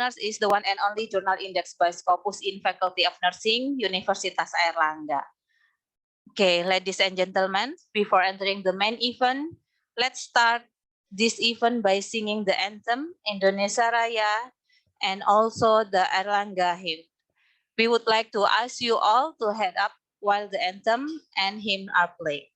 Ners is the one and only journal indexed by Scopus in Faculty of Nursing, Universitas Airlangga. Okay, ladies and gentlemen, before entering the main event, let's start this event by singing the anthem, Indonesia Raya, and also the Airlangga hymn. We would like to ask you all to head up while the anthem and hymn are played.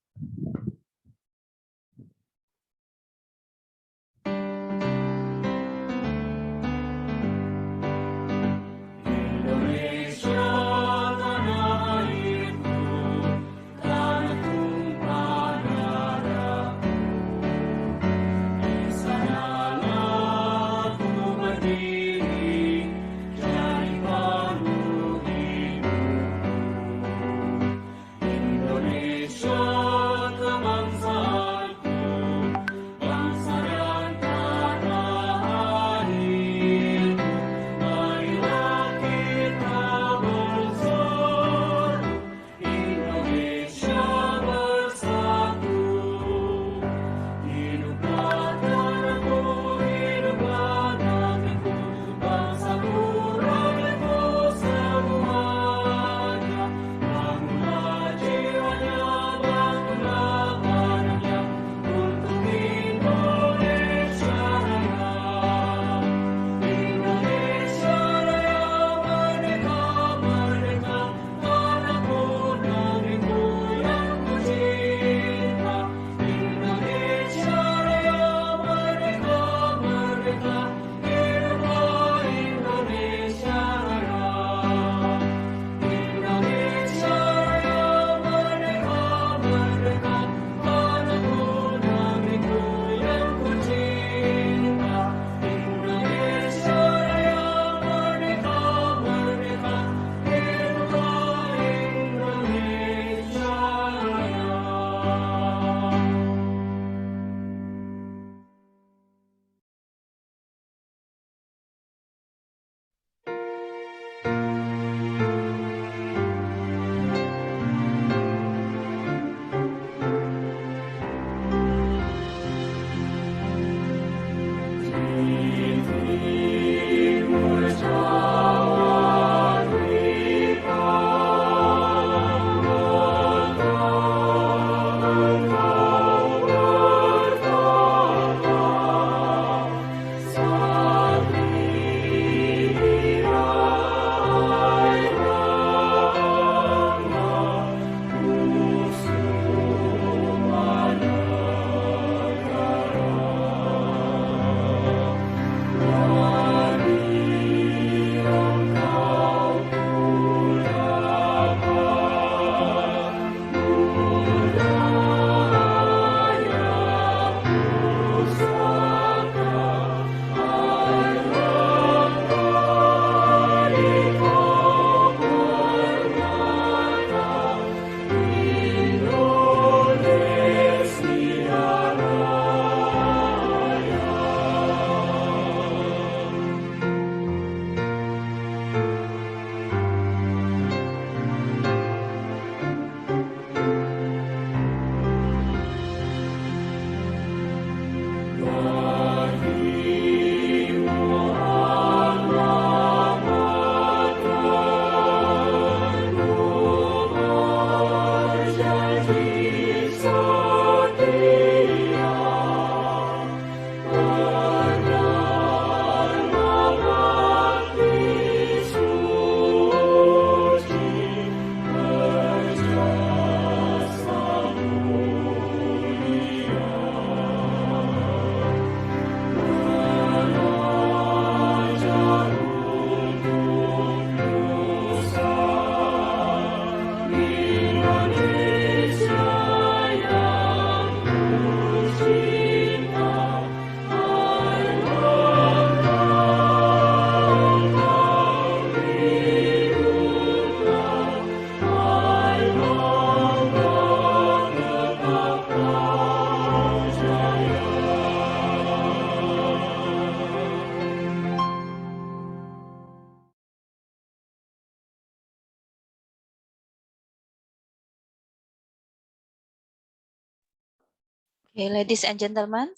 Okay, ladies and gentlemen,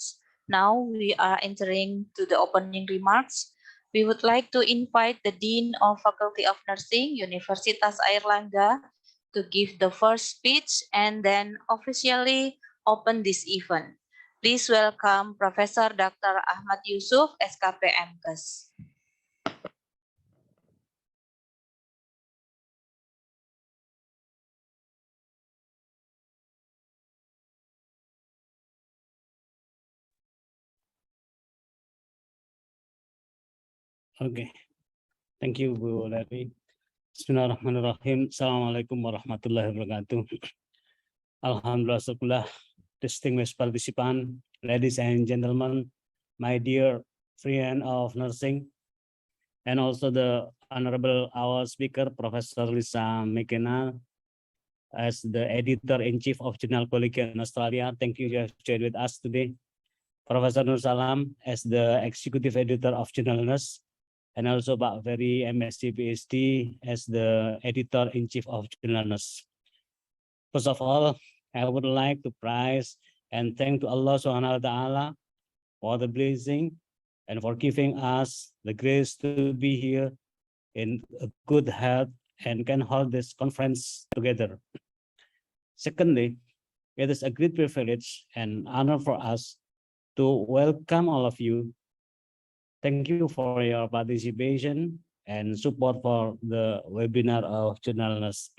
now we are entering to the opening remarks. We would like to invite the Dean of Faculty of Nursing, Universitas Airlangga, to give the first speech and then officially open this event. Please welcome Professor Dr. Ahmad Yusuf, SKP MKes. Okay, thank you, Bu Larry. Bismillahirrahmanirrahim. Assalamualaikum warahmatullahi wabarakatuh. Alhamdulillah, syukurlah, distinguished participant, ladies and gentlemen, my dear friend of nursing, and also the honorable our speaker, Professor Lisa McKenna, as the editor-in-chief of Jurnal in Australia. Thank you, you have joined with us today. Professor Nur Salam, as the executive editor of Jurnal Ners, and also Pak Ferry, MSc PhD, as the editor-in-chief of Jurnal Ners. First of all, I would like to praise and thank to Allah Subhanahu wa Ta'ala for the blessing and for giving us the grace to be here in a good health and can hold this conference together. Secondly, it is a great privilege and honor for us to welcome all of you. Thank you for your participation and support for the webinar of Jurnal Ners.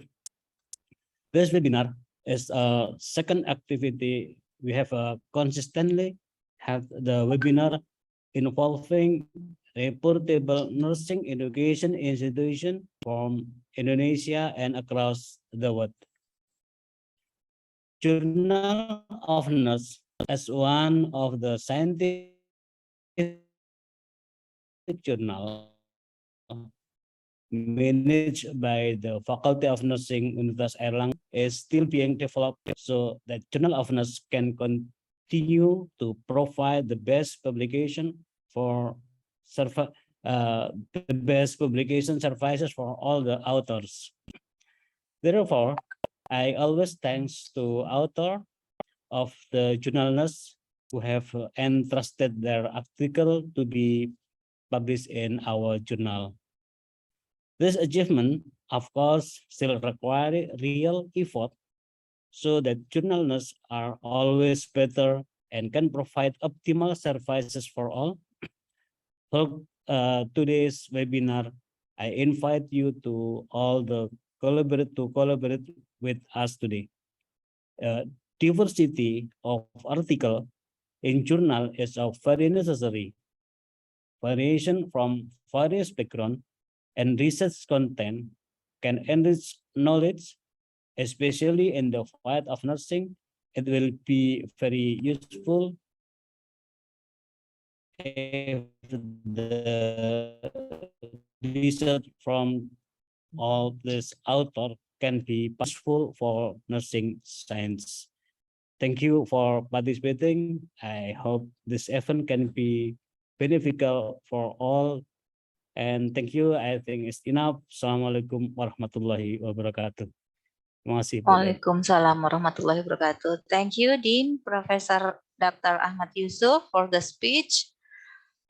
This webinar is a second activity. We have consistently had the webinar involving reportable nursing education institution from Indonesia and across the world. Journal of Ners, as one of the scientific journal managed by the Faculty of Nursing Universitas Airlangga, is still being developed so that Journal of Ners can continue to provide the best publication for the best publication services for all the authors. Therefore, I always thanks to author of the Journal Ners who have entrusted their article to be published in our journal. This achievement, of course, still require real effort so that Journal Ners are always better and can provide optimal services for all. For today's webinar, I invite you to all to collaborate with us today. Diversity of article in journal is very necessary. Variation from various background and research content can enrich knowledge, especially in the field of nursing. It will be very useful if the research from all this author can be useful for nursing science. Thank you for participating. I hope this event can be beneficial for all. And thank you. I think it's enough. Assalamualaikum warahmatullahi wabarakatuh. Terima kasih. Waalaikumsalam warahmatullahi wabarakatuh. Thank you, Dean Professor Dr. Ahmad Yusuf, for the speech.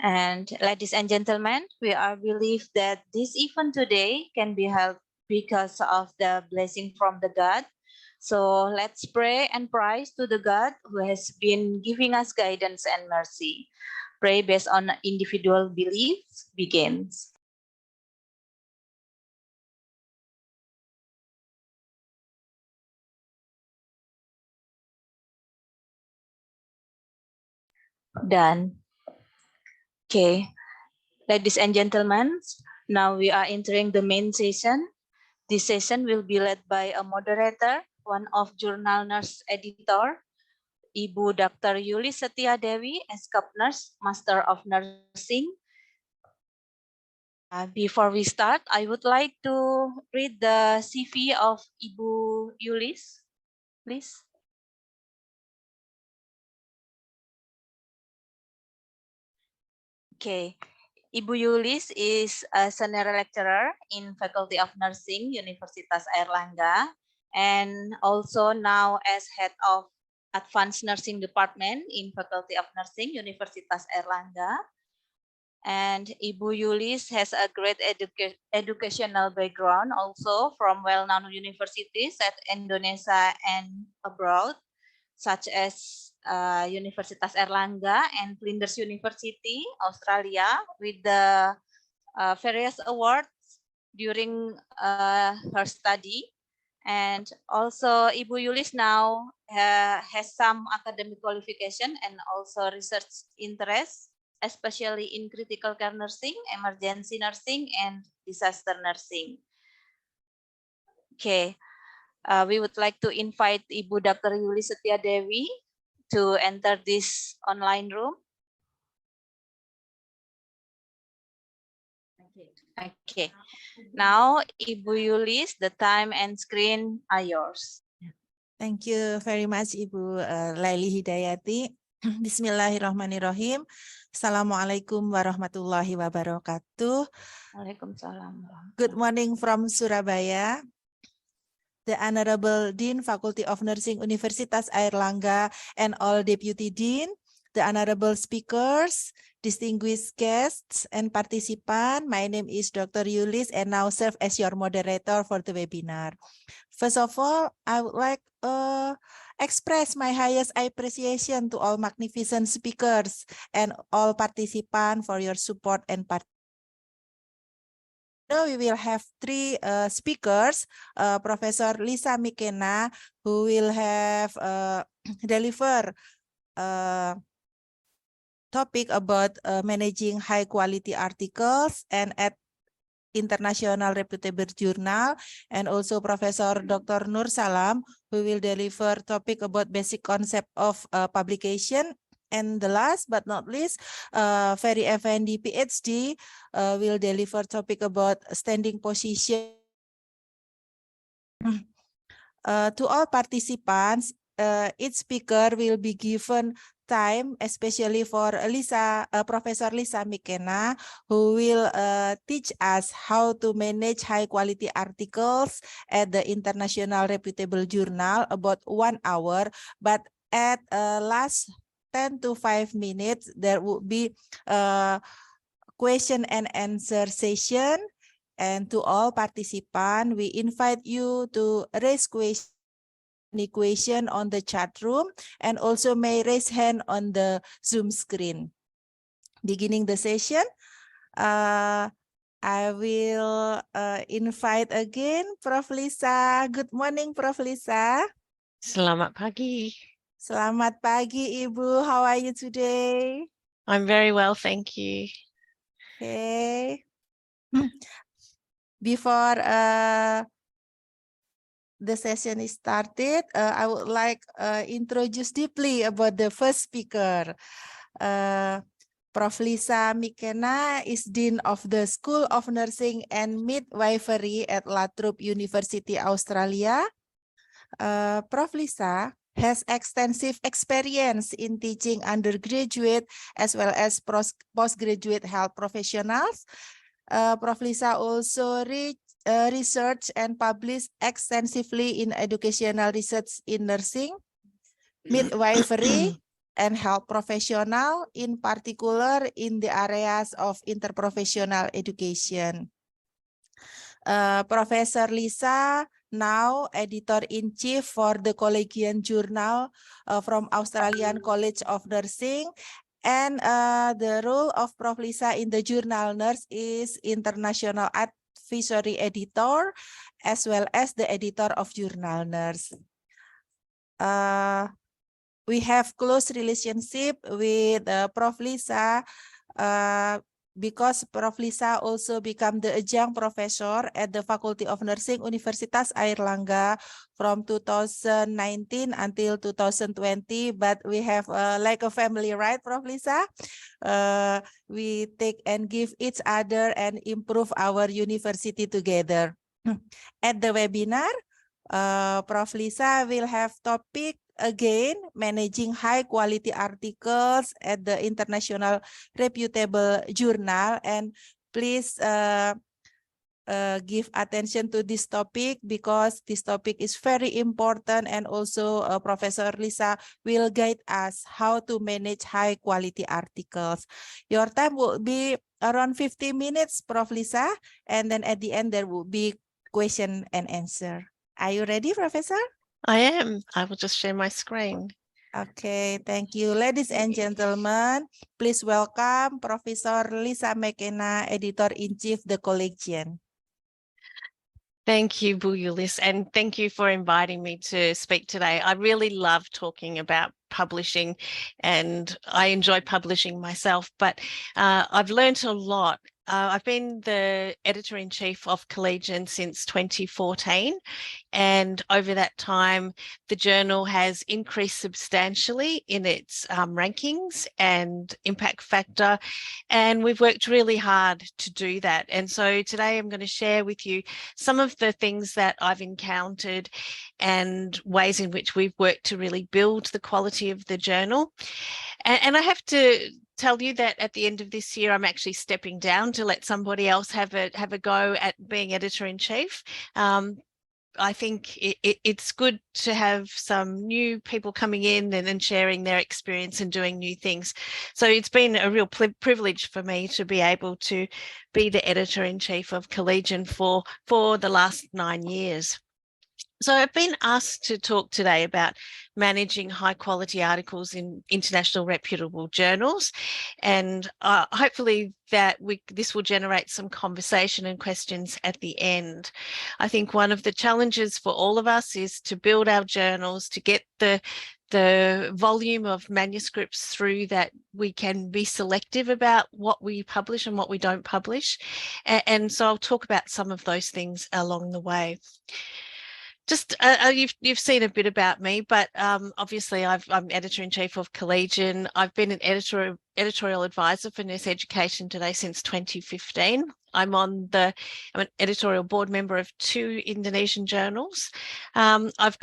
And ladies and gentlemen, we are believe that this event today can be held because of the blessing from the God. So let's pray and praise to the God who has been giving us guidance and mercy. Pray based on individual beliefs begins. Done. Okay, ladies and gentlemen, now we are entering the main session. This session will be led by a moderator, one of Jurnal Ners editor, Ibu Dr. Yuli Setia Dewi, SKP Ners, Master of Nursing. Before we start, I would like to read the CV of Ibu Yulis, please. Okay, Ibu Yulis is a senior lecturer in Faculty of Nursing, Universitas Airlangga, and also now as head of Advanced Nursing Department in Faculty of Nursing, Universitas Airlangga. And Ibu Yulis has a great educational background also from well-known universities at Indonesia and abroad, such as Universitas Airlangga and Flinders University, Australia, with the various awards during her study. And also Ibu Yulis now has some academic qualification and also research interest, especially in critical care nursing, emergency nursing, and disaster nursing. Okay, we would like to invite Ibu Dr. Yulis Setiadewi to enter this online room. Okay, now Ibu Yulis, the time and screen are yours. Thank you very much, Ibu Laili Hidayati. Bismillahirrahmanirrahim. Assalamualaikum warahmatullahi wabarakatuh. Waalaikumsalam. Good morning from Surabaya. The Honorable Dean, Faculty of Nursing, Universitas Airlangga, and all Deputy Dean, the Honorable Speakers, distinguished guests and participants. My name is Dr. Yulis and now serve as your moderator for the webinar. First of all, I would like express my highest appreciation to all magnificent speakers and all participants for your support and participation. Now we will have three speakers, Professor Lisa McKenna, who will have deliver topic about managing high quality articles and at Internasional reputable journal, and also Professor Dr. Nur Salam, who will deliver topic about basic concept of publication. And the last but not least, Ferry Effendi, PhD, will deliver topic about standing position. To all participants, each speaker will be given time, especially for Professor Lisa McKenna, who will teach us how to manage high quality articles at the International reputable journal about 1 hour. But at last 10 to 5 minutes, there will be a question and answer session. And to all participants, we invite you to raise questions on the chat room and also may raise hand on the Zoom screen. Beginning the session, I will invite again Prof. Lisa. Good morning, Prof. Lisa. Selamat pagi. Selamat pagi, Ibu. How are you today? I'm very well, thank you. Okay. Before the session is started, I would like introduce deeply about the first speaker. Prof. Lisa McKenna is Dean of the School of Nursing and Midwifery at La Trobe University, Australia. Prof. Lisa has extensive experience in teaching undergraduate as well as postgraduate health professionals. Prof. Lisa also research and published extensively in educational research in nursing, midwifery, and health professional, in particular in the areas of interprofessional education. Professor Lisa, now editor-in-chief for the Collegian Journal from Australian College of Nursing, and the role of Prof. Lisa in the Journal Ners is International Advisory Editor, as well as the editor of Jurnal Ners. We have close relationship with Prof. Lisa because Prof. Lisa also become the adjunct professor at the Faculty of Nursing, Universitas Airlangga from 2019 until 2020. But we have like a family, right, Prof. Lisa? We take and give each other and improve our university together. At the webinar, Prof. Lisa will have topic again, managing high quality articles at the International reputable journal. And please give attention to this topic because this topic is very important, and also Professor Lisa will guide us how to manage high quality articles. Your time will be around 50 minutes, Prof. Lisa, and then at the end there will be question and answer. Are you ready, Professor? I am. I will just share my screen. Okay, thank you. Ladies and gentlemen, please welcome Professor Lisa McKenna, Editor-in-Chief, The Collegian. Thank you, Bu Yulis, and thank you for inviting me to speak today. I really love talking about publishing, and I enjoy publishing myself, but I've learned a lot. I've been the editor-in-chief of Collegian since 2014, and over that time, the journal has increased substantially in its rankings and impact factor, and we've worked really hard to do that. And so today I'm going to share with you some of the things that I've encountered and ways in which we've worked to really build the quality of the journal. And I have to tell you that at the end of this year, I'm actually stepping down to let somebody else have a go at being editor-in-chief. I think it's good to have some new people coming in and sharing their experience and doing new things. So it's been a real privilege for me to be able to be the editor-in-chief of Collegian for the last 9 years. So I've been asked to talk today about managing high quality articles in international reputable journals, and hopefully that this will generate some conversation and questions at the end. I think one of the challenges for all of us is to build our journals, to get the volume of manuscripts through that we can be selective about what we publish and what we don't publish. And so I'll talk about some of those things along the way. Just you've seen a bit about me, but obviously I'm editor-in-chief of Collegian. I've been an editorial advisor for Nurse Education Today since 2015. I'm an editorial board member of 2 Indonesian journals. I've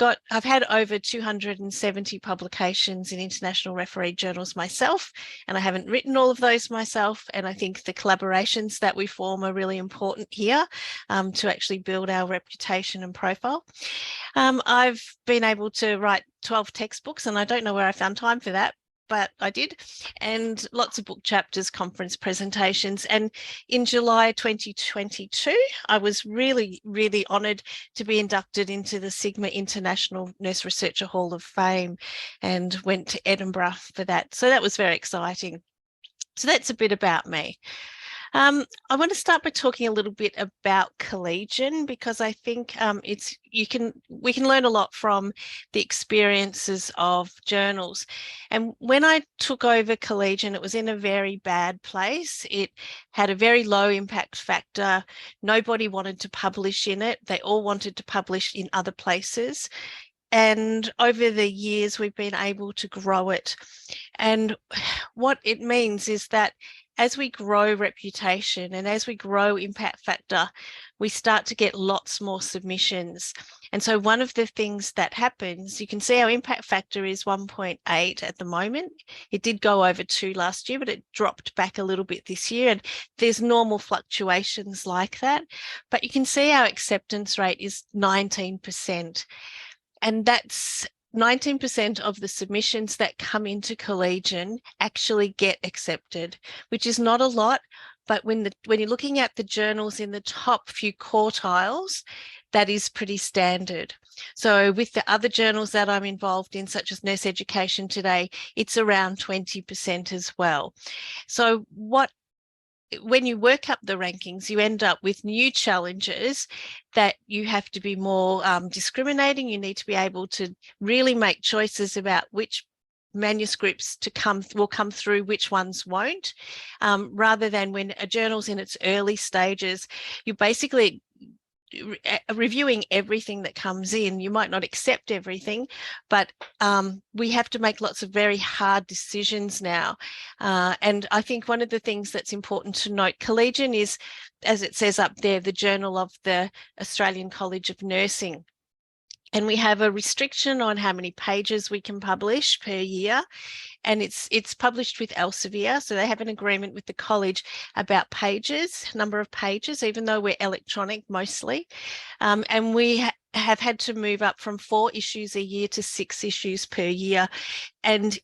had over 270 publications in international referee journals myself, and I haven't written all of those myself. And I think the collaborations that we form are really important here to actually build our reputation and profile. I've been able to write 12 textbooks, and I don't know where I found time for that, but I did, and lots of book chapters, conference presentations. And in July 2022, I was really, really honoured to be inducted into the Sigma International Nurse Researcher Hall of Fame, and went to Edinburgh for that. So that was very exciting. So that's a bit about me. I want to start by talking a little bit about Collegian, because I think we can learn a lot from the experiences of journals. And when I took over Collegian, it was in a very bad place. It had a very low impact factor. Nobody wanted to publish in it. They all wanted to publish in other places. And over the years, we've been able to grow it. And what it means is that as we grow reputation and as we grow impact factor, we start to get lots more submissions. And so one of the things that happens, you can see our impact factor is 1.8 at the moment. It did go over 2 last year, but it dropped back a little bit this year. And there's normal fluctuations like that. But you can see our acceptance rate is 19%. And that's 19% of the submissions that come into Collegian actually get accepted, which is not a lot. But when you're looking at the journals in the top few quartiles, that is pretty standard. So with the other journals that I'm involved in, such as Nurse Education Today, it's around 20% as well. So when you work up the rankings, you end up with new challenges that you have to be more discriminating. You need to be able to really make choices about which manuscripts will come through, which ones won't, rather than when a journal's in its early stages, you basically reviewing everything that comes in. You might not accept everything, but we have to make lots of very hard decisions now. And I think one of the things that's important to note, Collegian is, as it says up there, the Journal of the Australian College of Nursing. And we have a restriction on how many pages we can publish per year. And it's published with Elsevier. So they have an agreement with the college about pages, number of pages, even though we're electronic mostly. And we have had to move up from 4 issues a year to 6 issues per year. And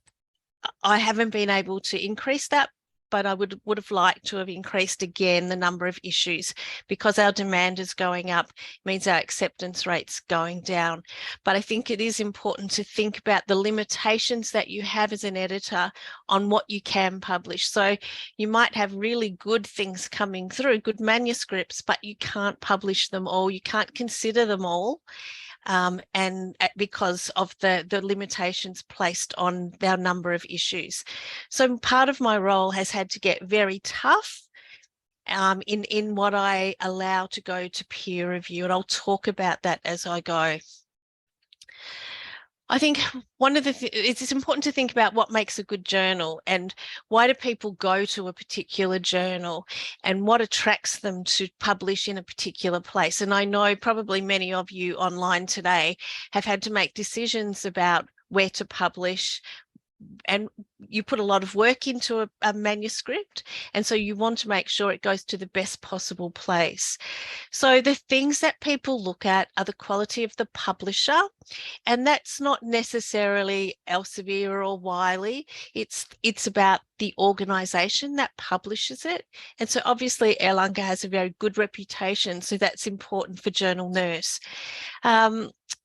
I haven't been able to increase that, but I would have liked to have increased again the number of issues, because our demand is going up, means our acceptance rate's going down. But I think it is important to think about the limitations that you have as an editor on what you can publish. So you might have really good things coming through, good manuscripts, but you can't publish them all, you can't consider them all. And because of the limitations placed on our number of issues. So part of my role has had to get very tough in what I allow to go to peer review, and I'll talk about that as I go. I think one of the it's important to think about what makes a good journal, and why do people go to a particular journal, and what attracts them to publish in a particular place. And I know probably many of you online today have had to make decisions about where to publish, and you put a lot of work into a manuscript, and so you want to make sure it goes to the best possible place. So the things that people look at are the quality of the publisher, and that's not necessarily Elsevier or Wiley. It's about the organisation that publishes it. And so obviously Airlangga has a very good reputation, so that's important for Journal Ners.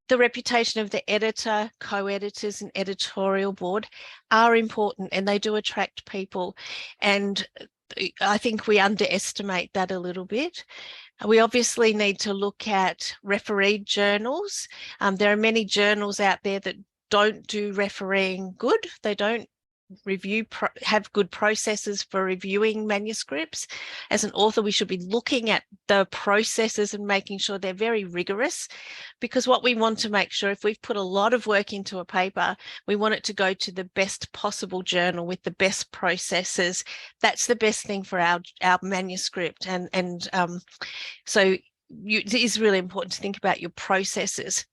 The reputation of the editor, co-editors and editorial board are important, and they do attract people. And I think we underestimate that a little bit. We obviously need to look at refereed journals. There are many journals out there that don't do refereeing good. They don't have good processes for reviewing manuscripts. As an author, we should be looking at the processes and making sure they're very rigorous, because what we want to make sure, if we've put a lot of work into a paper, we want it to go to the best possible journal with the best processes. That's the best thing for our manuscript. And so it is really important to think about your processes.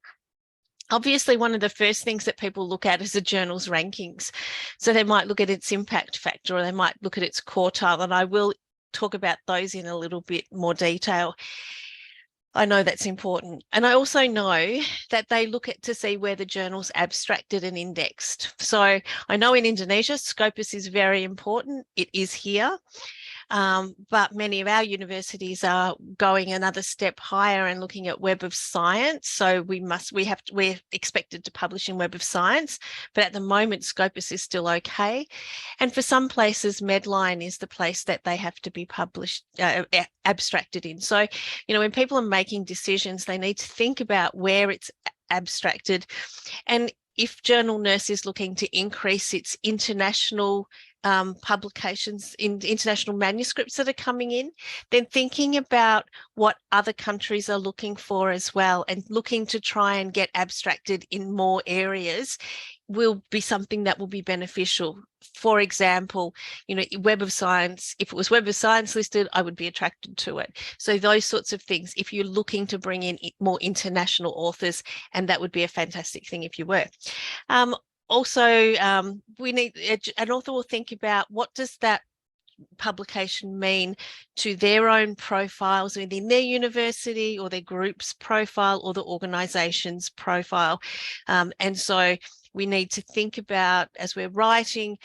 Obviously, one of the first things that people look at is a journal's rankings. So they might look at its impact factor, or they might look at its quartile, and I will talk about those in a little bit more detail. I know that's important. And I also know that they look at to see where the journal's abstracted and indexed. So I know in Indonesia, Scopus is very important. It is here. But many of our universities are going another step higher and looking at Web of Science. So we're expected to publish in Web of Science, but at the moment Scopus is still okay. And for some places, Medline is the place that they have to be published, abstracted in. So, when people are making decisions, they need to think about where it's abstracted. And if Journal Ners is looking to increase its international publications in international manuscripts that are coming in, then thinking about what other countries are looking for as well, and looking to try and get abstracted in more areas will be something that will be beneficial. For example, Web of Science, if it was Web of Science listed, I would be attracted to it. So those sorts of things, if you're looking to bring in more international authors, and that would be a fantastic thing if you were. Also, we need an author will think about what does that publication mean to their own profiles within their university or their group's profile or the organisation's profile. And so we need to think about, as we're writing,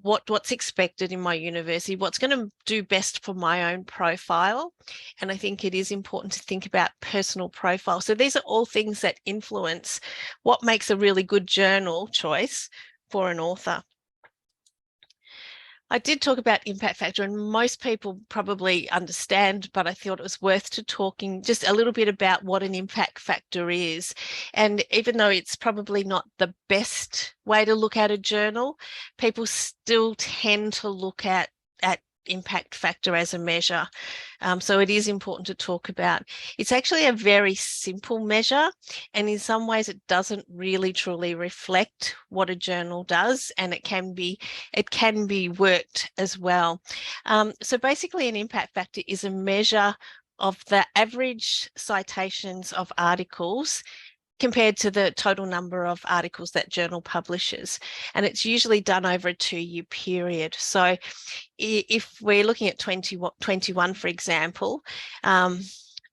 what's expected in my university, what's going to do best for my own profile. And I think it is important to think about personal profile. So these are all things that influence what makes a really good journal choice for an author. I did talk about impact factor, and most people probably understand, but I thought it was worth talking just a little bit about what an impact factor is. And even though it's probably not the best way to look at a journal, people still tend to look at impact factor as a measure. So it is important to talk about. It's actually a very simple measure, and in some ways it doesn't really truly reflect what a journal does, and it can be worked as well. So basically an impact factor is a measure of the average citations of articles compared to the total number of articles that journal publishes. And it's usually done over a 2-year period. So if we're looking at 2021, for example,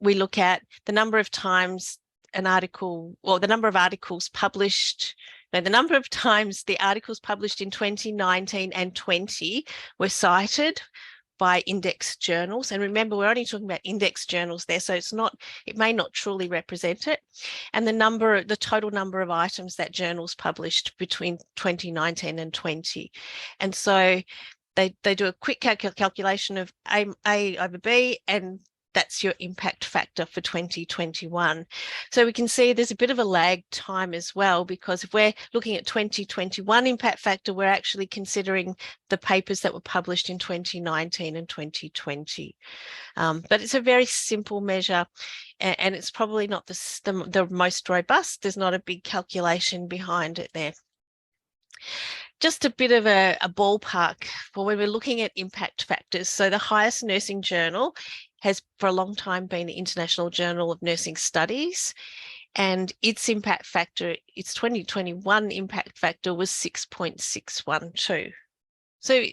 we look at the number of times an article, or the number of articles published, no, the number of times the articles published in 2019 and 20 were cited by index journals. And remember, we're only talking about index journals there, so it may not truly represent it. And the total number of items that journals published between 2019 and 20. And so they do a quick calculation of A over B, and that's your impact factor for 2021. So we can see there's a bit of a lag time as well, because if we're looking at 2021 impact factor, we're actually considering the papers that were published in 2019 and 2020. But it's a very simple measure, and it's probably not the most robust. There's not a big calculation behind it there. Just a bit of a ballpark for when we're looking at impact factors. So the highest nursing journal has for a long time been the International Journal of Nursing Studies, and its impact factor, its 2021 impact factor was 6.612. So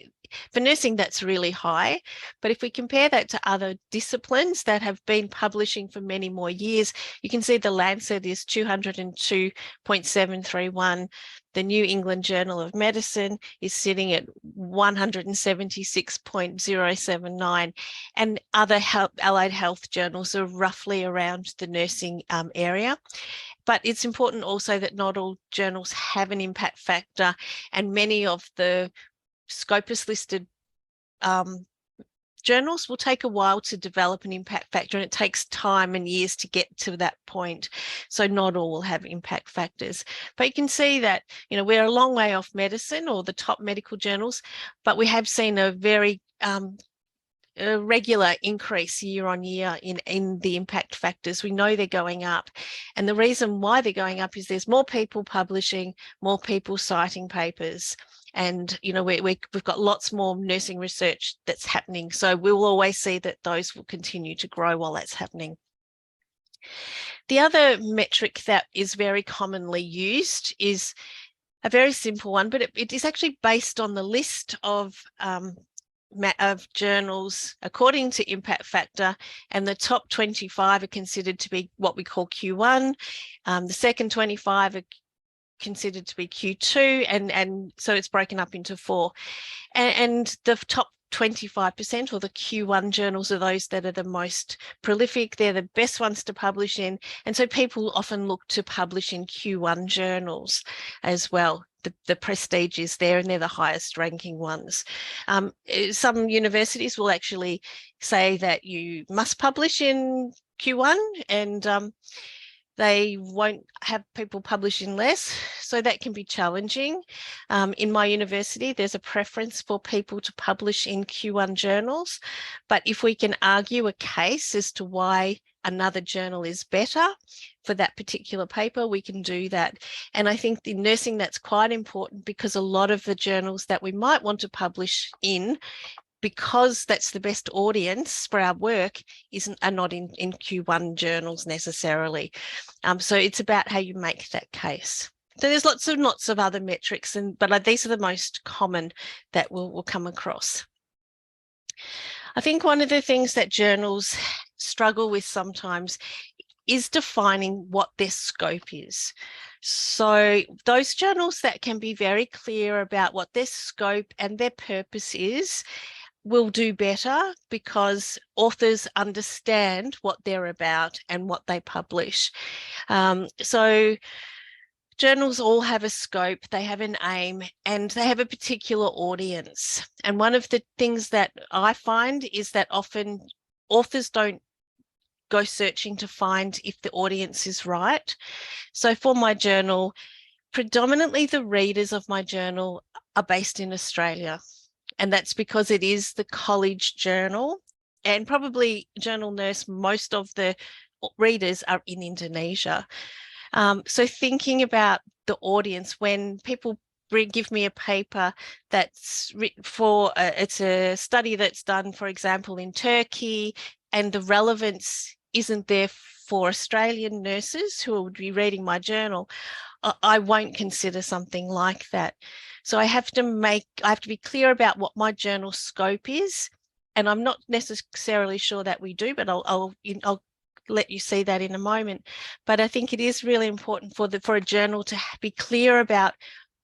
for nursing, that's really high. But if we compare that to other disciplines that have been publishing for many more years, you can see the Lancet is 202.731. The New England Journal of Medicine is sitting at 176.079. And other allied health journals are roughly around the nursing area. But it's important also that not all journals have an impact factor, and many of the Scopus listed journals will take a while to develop an impact factor, and it takes time and years to get to that point. So not all will have impact factors. But you can see that, you know, we're a long way off medicine or the top medical journals, but we have seen a very a regular increase year on year in the impact factors. We know they're going up. And the reason why they're going up is there's more people publishing, more people citing papers. And, you know, we've got lots more nursing research that's happening. So we'll always see that those will continue to grow while that's happening. The other metric that is very commonly used is a very simple one, but it is actually based on the list of journals according to impact factor, and the top 25 are considered to be what we call Q1. The second 25 are considered to be Q2, and so it's broken up into 4. And the top 25%, or the Q1 journals, are those that are the most prolific. They're the best ones to publish in. And so people often look to publish in Q1 journals as well. The prestige is there, and they're the highest ranking ones. Some universities will actually say that you must publish in Q1, and they won't have people publish in less, so that can be challenging. In my university, there's a preference for people to publish in Q1 journals, but if we can argue a case as to why another journal is better for that particular paper, we can do that. And I think in nursing, that's quite important, because a lot of the journals that we might want to publish in, because that's the best audience for our work, are not in Q1 journals necessarily. So it's about how you make that case. So there's lots of other metrics, but these are the most common that we'll come across. I think one of the things that journals struggle with sometimes is defining what their scope is. So those journals that can be very clear about what their scope and their purpose is will do better, because authors understand what they're about and what they publish. So journals all have a scope, they have an aim, and they have a particular audience. And one of the things that I find is that often authors don't go searching to find if the audience is right. So for my journal, predominantly the readers of my journal are based in Australia. And that's because it is the college journal, and probably Journal Nurse, most of the readers are in Indonesia. So thinking about the audience, when people give me a paper that's it's a study that's done, for example, in Turkey, and the relevance isn't there for Australian nurses who would be reading my journal, I won't consider something like that. So I have to be clear about what my journal scope is. And I'm not necessarily sure that we do, but I'll let you see that in a moment. But I think it is really important for a journal to be clear about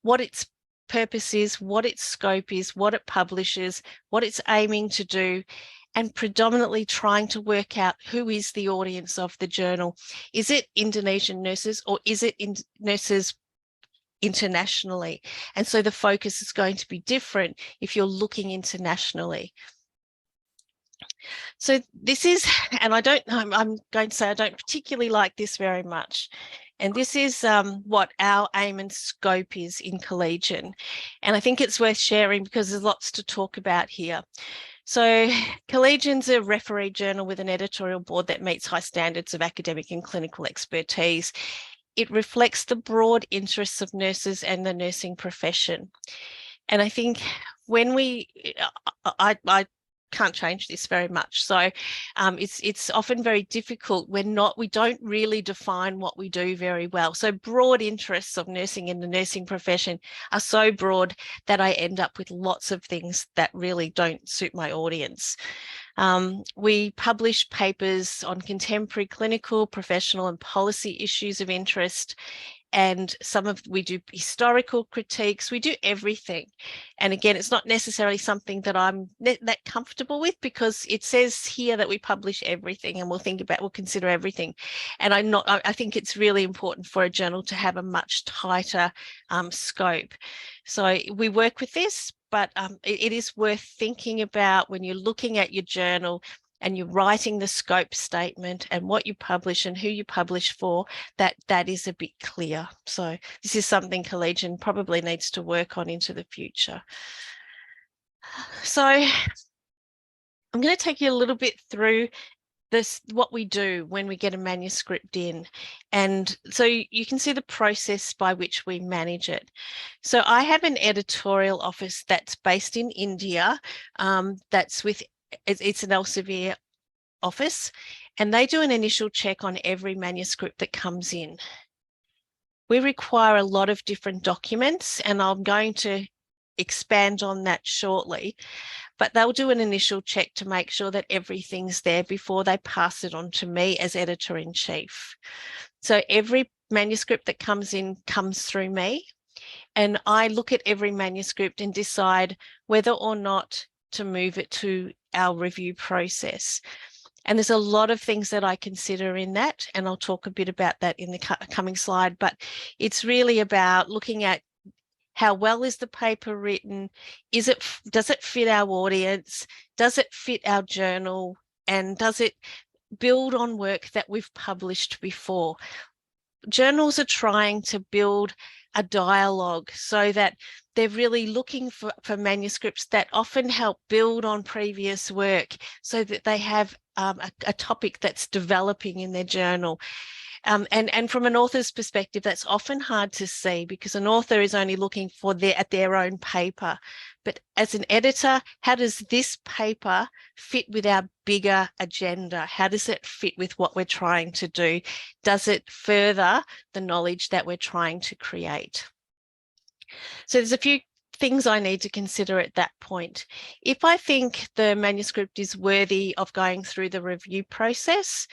what its purpose is, what its scope is, what it publishes, what it's aiming to do, and predominantly trying to work out who is the audience of the journal. Is it Indonesian nurses, or is it nurses internationally? And so the focus is going to be different if you're looking internationally. So this is, and I'm going to say I don't particularly like this very much. And this is what our aim and scope is in Collegian. And I think it's worth sharing because there's lots to talk about here. So Collegian's a referee journal with an editorial board that meets high standards of academic and clinical expertise. It reflects the broad interests of nurses and the nursing profession. And I think when I can't change this very much. So it's often very difficult. We don't really define what we do very well. So broad interests of nursing in the nursing profession are so broad that I end up with lots of things that really don't suit my audience. We publish papers on contemporary clinical, professional and policy issues of interest. And we do historical critiques, we do everything. And again, it's not necessarily something that I'm that comfortable with, because it says here that we publish everything and we'll consider everything. And I think it's really important for a journal to have a much tighter scope. So we work with this, but it is worth thinking about when you're looking at your journal and you're writing the scope statement and what you publish and who you publish for, that is a bit clear. So this is something Collegian probably needs to work on into the future. So I'm going to take you a little bit through what we do when we get a manuscript in. And so you can see the process by which we manage it. So I have an editorial office that's based in India, it's an Elsevier office, and they do an initial check on every manuscript that comes in. We require a lot of different documents, and I'm going to expand on that shortly, but they'll do an initial check to make sure that everything's there before they pass it on to me as editor-in-chief. So every manuscript that comes in comes through me, and I look at every manuscript and decide whether or not to move it to our review process. And there's a lot of things that I consider in that, and I'll talk a bit about that in the coming slide, but it's really about looking at how well is the paper written? Does it fit our audience? Does it fit our journal? And does it build on work that we've published before? Journals are trying to build a dialogue so that they're really looking for manuscripts that often help build on previous work, so that they have a topic that's developing in their journal. And from an author's perspective, that's often hard to see, because an author is only looking at their own paper. But as an editor, how does this paper fit with our bigger agenda? How does it fit with what we're trying to do? Does it further the knowledge that we're trying to create? So there's a few things I need to consider at that point. If I think the manuscript is worthy of going through the review process,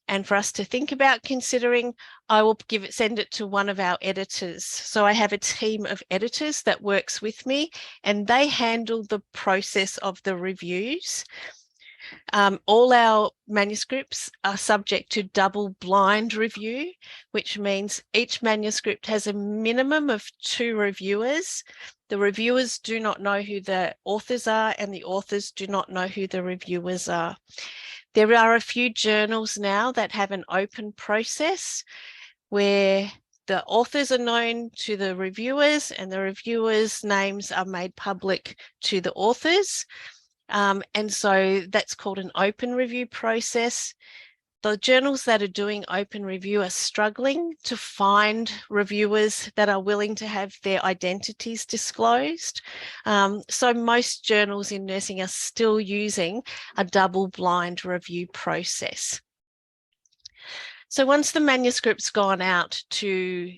and for us to think about considering, I will send it to one of our editors. So I have a team of editors that works with me, and they handle the process of the reviews. All our manuscripts are subject to double-blind review, which means each manuscript has a minimum of 2 reviewers. The reviewers do not know who the authors are, and the authors do not know who the reviewers are. There are a few journals now that have an open process where the authors are known to the reviewers and the reviewers' names are made public to the authors. And so that's called an open review process. The journals that are doing open review are struggling to find reviewers that are willing to have their identities disclosed. So most journals in nursing are still using a double-blind review process. So once the manuscript's gone out to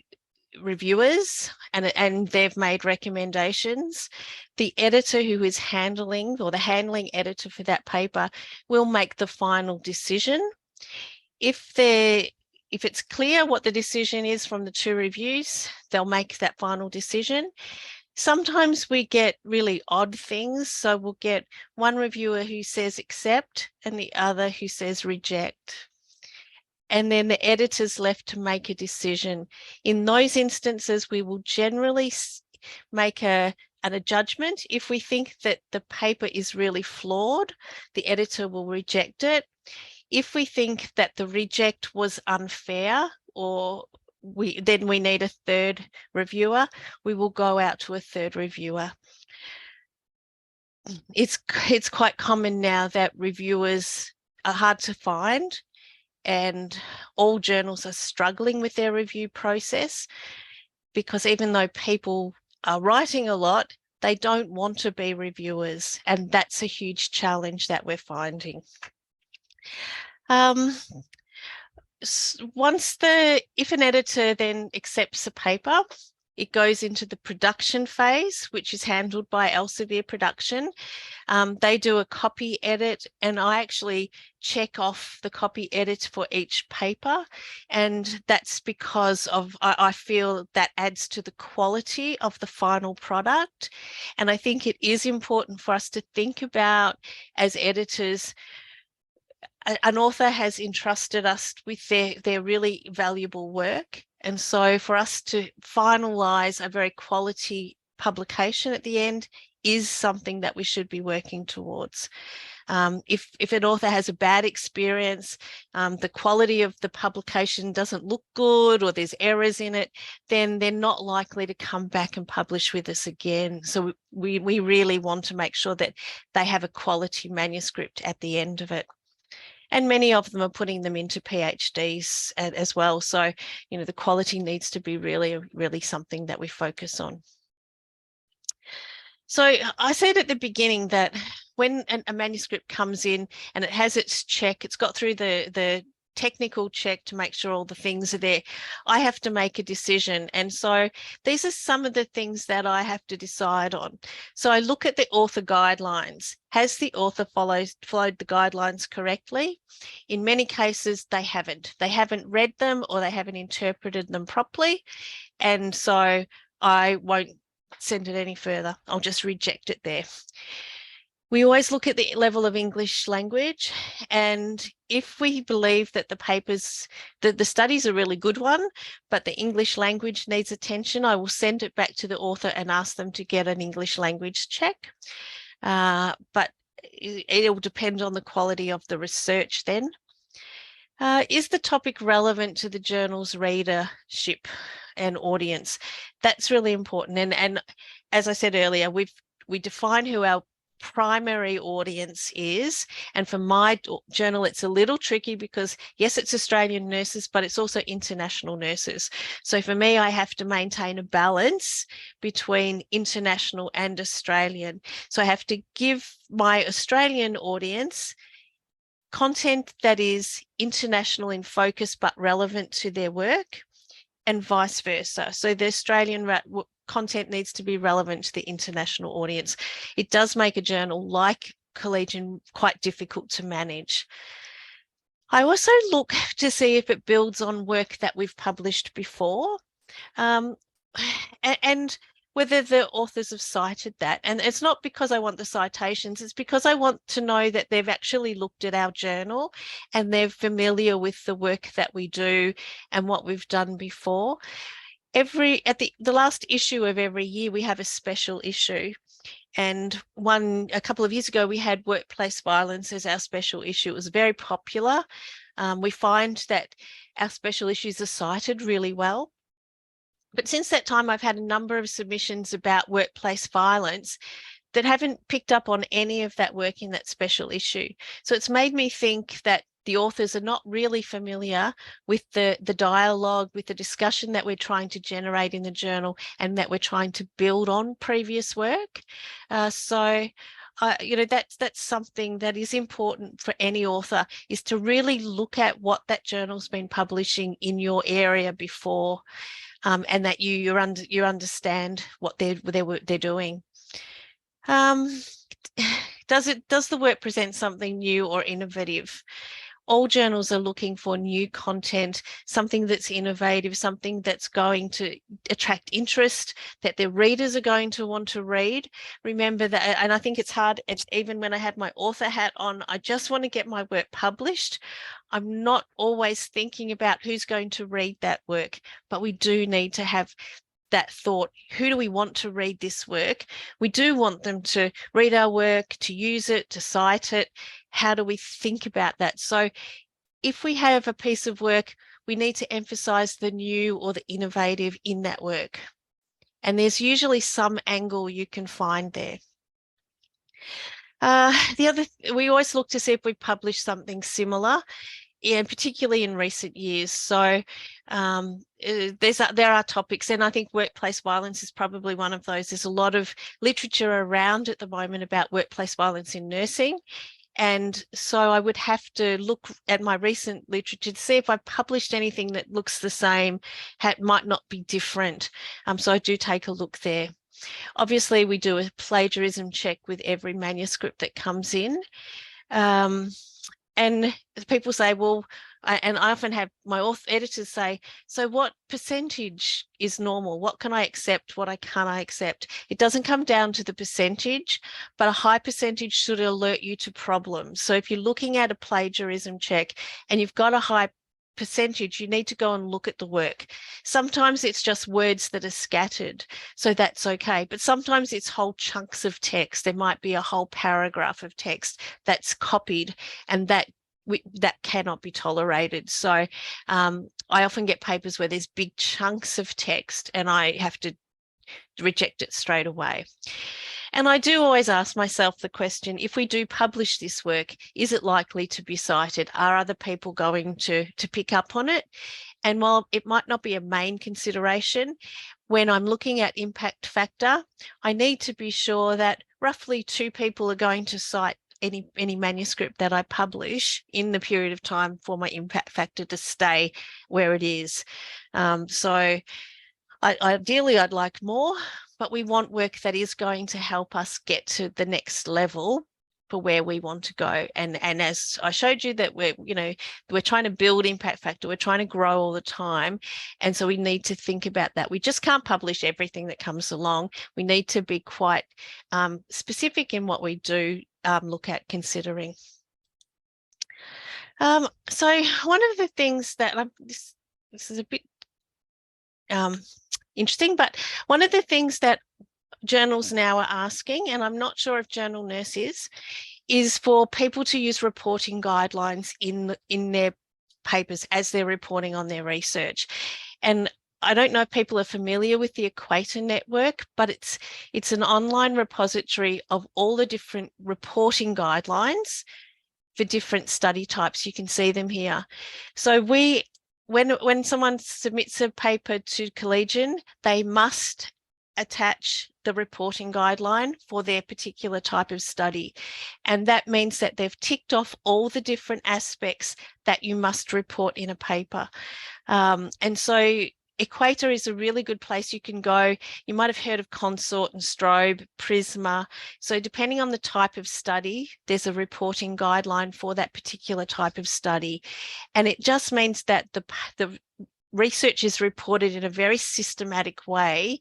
reviewers and they've made recommendations, the editor who is handling, or the handling editor for that paper, will make the final decision. If it's clear what the decision is from the 2 reviews, they'll make that final decision. Sometimes we get really odd things. So we'll get one reviewer who says accept and the other who says reject. And then the editor's left to make a decision. In those instances, we will generally make a judgment. If we think that the paper is really flawed, the editor will reject it. If we think that the reject was unfair, or then we need a 3rd reviewer, we will go out to a 3rd reviewer. It's quite common now that reviewers are hard to find, and all journals are struggling with their review process, because even though people are writing a lot, they don't want to be reviewers, and that's a huge challenge that we're finding. If an editor then accepts a paper, it goes into the production phase, which is handled by Elsevier Production. They do a copy edit, and I actually check off the copy edit for each paper. And that's because I feel that adds to the quality of the final product. And I think it is important for us to think about, as editors, an author has entrusted us with their really valuable work. And so for us to finalise a very quality publication at the end is something that we should be working towards. If an author has a bad experience, the quality of the publication doesn't look good, or there's errors in it, then they're not likely to come back and publish with us again. So we really want to make sure that they have a quality manuscript at the end of it. And many of them are putting them into PhDs as well. So, the quality needs to be really, really something that we focus on. So I said at the beginning that when a manuscript comes in and it has its check, it's got through the technical check to make sure all the things are there, I have to make a decision. And so these are some of the things that I have to decide on. So I look at the author guidelines. Has the author followed the guidelines correctly? In many cases, they haven't. They haven't read them, or they haven't interpreted them properly. And so I won't send it any further. I'll just reject it there. We always look at the level of English language, and if we believe that the study's a really good one, but the English language needs attention, I will send it back to the author and ask them to get an English language check. But it will depend on the quality of the research then. Is the topic relevant to the journal's readership and audience? That's really important. And as I said earlier, we define who our primary audience is. And for my journal, it's a little tricky because, yes, it's Australian nurses, but it's also international nurses. So for me, I have to maintain a balance between international and Australian. So I have to give my Australian audience content that is international in focus but relevant to their work, and vice versa. So the Australian content needs to be relevant to the international audience. It does make a journal like Collegian quite difficult to manage. I also look to see if it builds on work that we've published before, and whether the authors have cited that. And it's not because I want the citations, it's because I want to know that they've actually looked at our journal and they're familiar with the work that we do and what we've done before. At the last issue of every year, we have a special issue. And a couple of years ago, we had workplace violence as our special issue. It was very popular. We find that our special issues are cited really well. But since that time, I've had a number of submissions about workplace violence that haven't picked up on any of that work in that special issue. So it's made me think that the authors are not really familiar with the dialogue, with the discussion that we're trying to generate in the journal, and that we're trying to build on previous work. So that's something that is important for any author, is to really look at what that journal's been publishing in your area before, and that you understand what they're doing. Does the work present something new or innovative? All journals are looking for new content, something that's innovative, something that's going to attract interest, that their readers are going to want to read. Remember that, and I think it's hard, even when I had my author hat on, I just want to get my work published. I'm not always thinking about who's going to read that work, but we do need to have that thought. Who do we want to read this work? We do want them to read our work, to use it, to cite it. How do we think about that? So if we have a piece of work, we need to emphasize the new or the innovative in that work. And there's usually some angle you can find there. We always look to see if we publish something similar, and particularly in recent years. So there are topics, and I think workplace violence is probably one of those. There's a lot of literature around at the moment about workplace violence in nursing. And so I would have to look at my recent literature to see if I published anything that looks the same, might not be different. So I do take a look there. Obviously, we do a plagiarism check with every manuscript that comes in. And people say, well, and I often have my editors say, so what percentage is normal? What can I accept? What can't I accept? It doesn't come down to the percentage, but a high percentage should alert you to problems. So if you're looking at a plagiarism check and you've got a high percentage, you need to go and look at the work. Sometimes it's just words that are scattered, so that's okay. But sometimes it's whole chunks of text. There might be a whole paragraph of text that's copied, and that cannot be tolerated. So I often get papers where there's big chunks of text and I have to reject it straight away. And I do always ask myself the question, if we do publish this work, is it likely to be cited? Are other people going to pick up on it? And while it might not be a main consideration, when I'm looking at impact factor, I need to be sure that roughly 2 people are going to cite any manuscript that I publish in the period of time for my impact factor to stay where it is. So ideally, I'd like more, but we want work that is going to help us get to the next level for where we want to go. And as I showed you, that we're trying to build impact factor, we're trying to grow all the time. And so we need to think about that. We just can't publish everything that comes along. We need to be quite specific in what we do look at considering. So one of the things that this is a bit interesting, but one of the things that journals now are asking, and I'm not sure if Journal Nurse is for people to use reporting guidelines in their papers as they're reporting on their research. And I don't know if people are familiar with the Equator Network, but it's an online repository of all the different reporting guidelines for different study types. You can see them here. So when someone submits a paper to Collegian, they must attach the reporting guideline for their particular type of study. And that means that they've ticked off all the different aspects that you must report in a paper. And so Equator is a really good place you can go. You might have heard of Consort and Strobe, Prisma. So depending on the type of study, there's a reporting guideline for that particular type of study. And it just means that the research is reported in a very systematic way,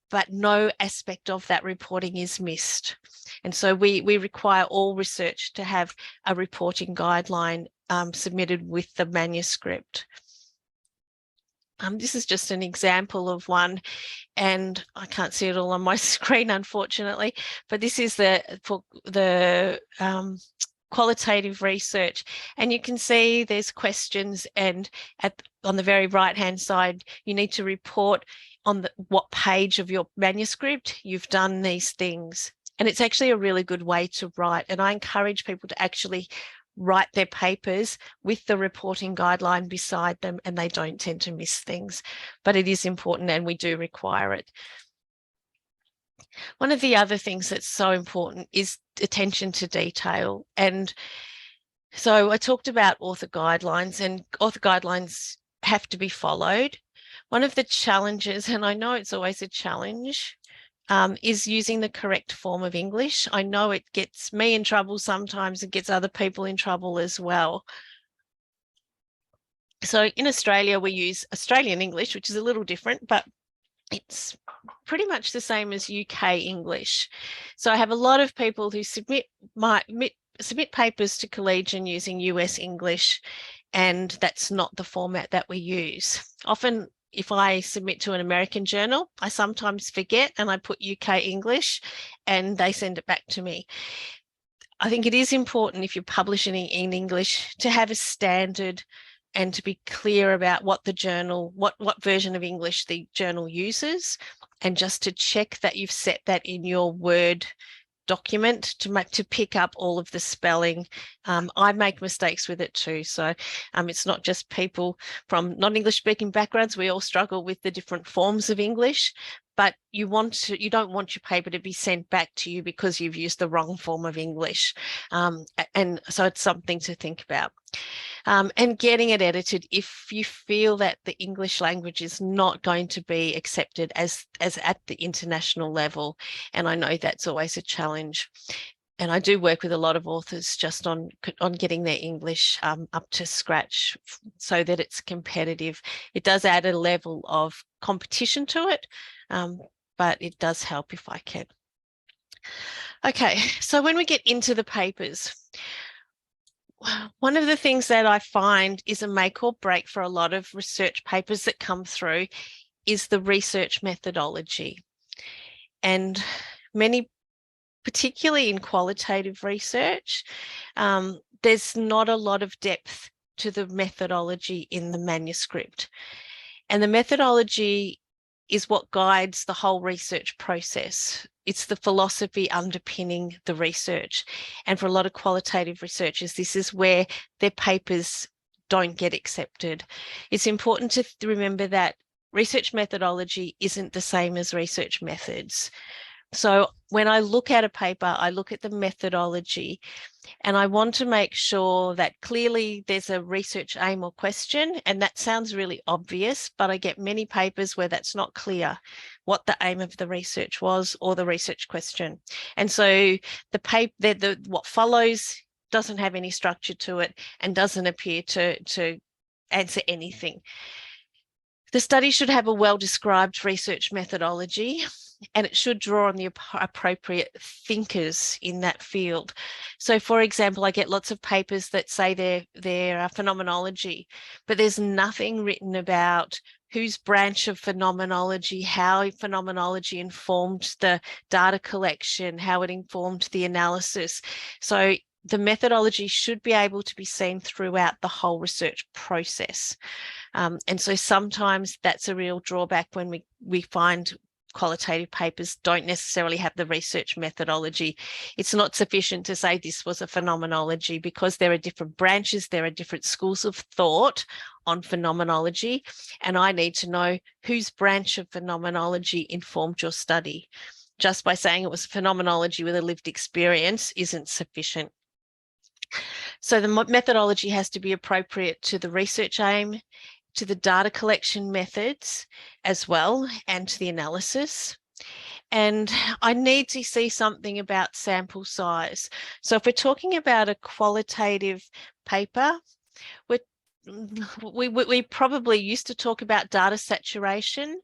but no aspect of that reporting is missed. And so we require all research to have a reporting guideline submitted with the manuscript. This is just an example of one, and I can't see it all on my screen, unfortunately, but this is for the qualitative research. And you can see there's questions, and on the very right-hand side, you need to report on what page of your manuscript you've done these things. And it's actually a really good way to write. And I encourage people to actually write their papers with the reporting guideline beside them, and they don't tend to miss things. But it is important, and we do require it. One of the other things that's so important is attention to detail. And so I talked about author guidelines, and author guidelines have to be followed. One of the challenges, and I know it's always a challenge, is using the correct form of English. I know it gets me in trouble sometimes, it gets other people in trouble as well. So in Australia, we use Australian English, which is a little different, but it's pretty much the same as UK English. So I have a lot of people who submit papers to Collegian using US English, and that's not the format that we use. Often, if I submit to an American journal, I sometimes forget and I put UK English and they send it back to me. I think it is important, if you're publishing in English, to have a standard and to be clear about what the journal, what version of English the journal uses, and just to check that you've set that in your Word document to pick up all of the spelling. I make mistakes with it too. So it's not just people from non-English speaking backgrounds. We all struggle with the different forms of English, but you don't want your paper to be sent back to you because you've used the wrong form of English. And so it's something to think about. And getting it edited if you feel that the English language is not going to be accepted as at the international level. And I know that's always a challenge. And I do work with a lot of authors just on getting their English up to scratch so that it's competitive. It does add a level of competition to it, but it does help if I can. Okay, so when we get into the papers, one of the things that I find is a make or break for a lot of research papers that come through is the research methodology. And many, particularly in qualitative research, there's not a lot of depth to the methodology in the manuscript. And the methodology is what guides the whole research process. It's the philosophy underpinning the research. And for a lot of qualitative researchers, this is where their papers don't get accepted. It's important to remember that research methodology isn't the same as research methods. So when I look at a paper, I look at the methodology, and I want to make sure that clearly there's a research aim or question. And that sounds really obvious, but I get many papers where that's not clear what the aim of the research was or the research question. And so the paper, what follows doesn't have any structure to it and doesn't appear to answer anything. The study should have a well-described research methodology, and it should draw on the appropriate thinkers in that field. So, for example, I get lots of papers that say they're phenomenology, but there's nothing written about whose branch of phenomenology, how phenomenology informed the data collection, how it informed the analysis. So the methodology should be able to be seen throughout the whole research process. And so sometimes that's a real drawback when we find qualitative papers don't necessarily have the research methodology. It's not sufficient to say this was a phenomenology, because there are different branches, there are different schools of thought on phenomenology, and I need to know whose branch of phenomenology informed your study. Just by saying it was phenomenology with a lived experience isn't sufficient. So the methodology has to be appropriate to the research aim, to the data collection methods as well, and to the analysis. And I need to see something about sample size. So if we're talking about a qualitative paper, we probably used to talk about data saturation.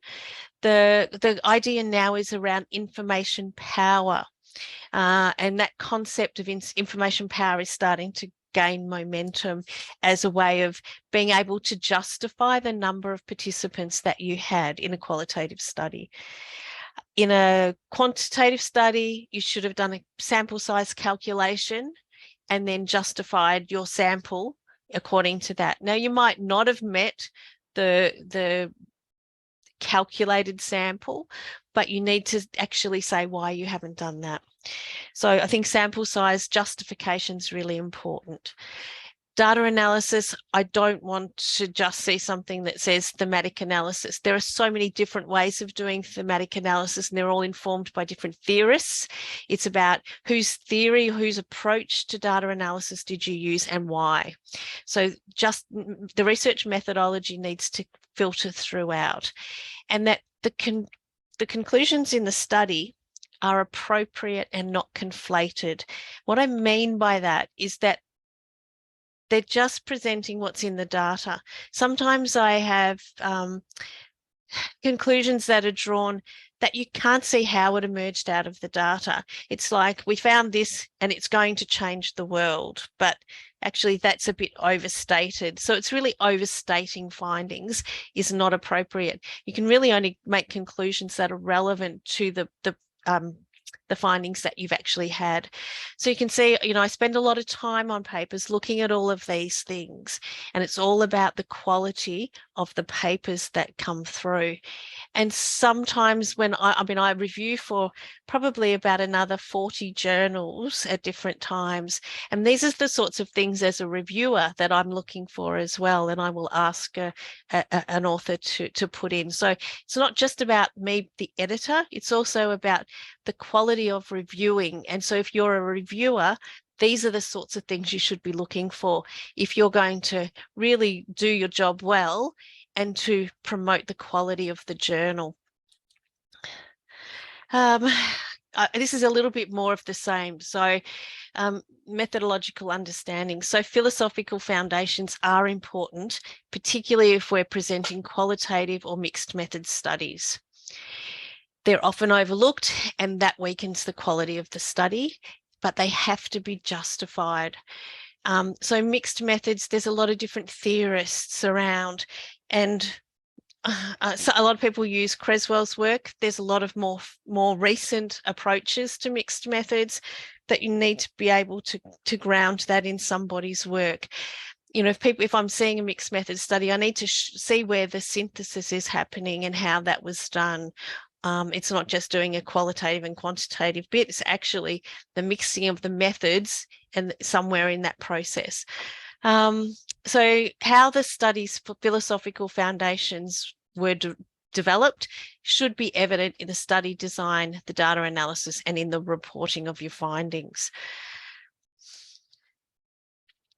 The idea now is around information power. And that concept of information power is starting to gain momentum as a way of being able to justify the number of participants that you had in a qualitative study. In a quantitative study, you should have done a sample size calculation and then justified your sample according to that. Now, you might not have met the calculated sample, but you need to actually say why you haven't done that. So I think sample size justification is really important. Data analysis, I don't want to just see something that says thematic analysis. There are so many different ways of doing thematic analysis, and they're all informed by different theorists. It's about whose theory, whose approach to data analysis did you use and why. So just the research methodology needs to filter throughout, and that the conclusions in the study are appropriate and not conflated. What I mean by that is that they're just presenting what's in the data. Sometimes I have conclusions that are drawn that you can't see how it emerged out of the data. It's like, we found this and it's going to change the world, but actually that's a bit overstated. So it's really overstating findings is not appropriate. You can really only make conclusions that are relevant to the findings that you've actually had. So you can see, I spend a lot of time on papers looking at all of these things, and it's all about the quality of the papers that come through. And sometimes when I review for probably about another 40 journals at different times, and these are the sorts of things as a reviewer that I'm looking for as well, and I will ask an author to put in. So it's not just about me, the editor, it's also about the quality of reviewing. And so if you're a reviewer, these are the sorts of things you should be looking for if you're going to really do your job well and to promote the quality of the journal. This is a little bit more of the same. So methodological understanding. So philosophical foundations are important, particularly if we're presenting qualitative or mixed method studies. They're often overlooked, and that weakens the quality of the study, but they have to be justified. So mixed methods, there's a lot of different theorists around, and so a lot of people use Creswell's work. There's a lot of more recent approaches to mixed methods that you need to be able to ground that in somebody's work. If I'm seeing a mixed method study, I need to see where the synthesis is happening and how that was done. It's not just doing a qualitative and quantitative bit, it's actually the mixing of the methods and somewhere in that process. So how the study's philosophical foundations were developed should be evident in the study design, the data analysis, and in the reporting of your findings.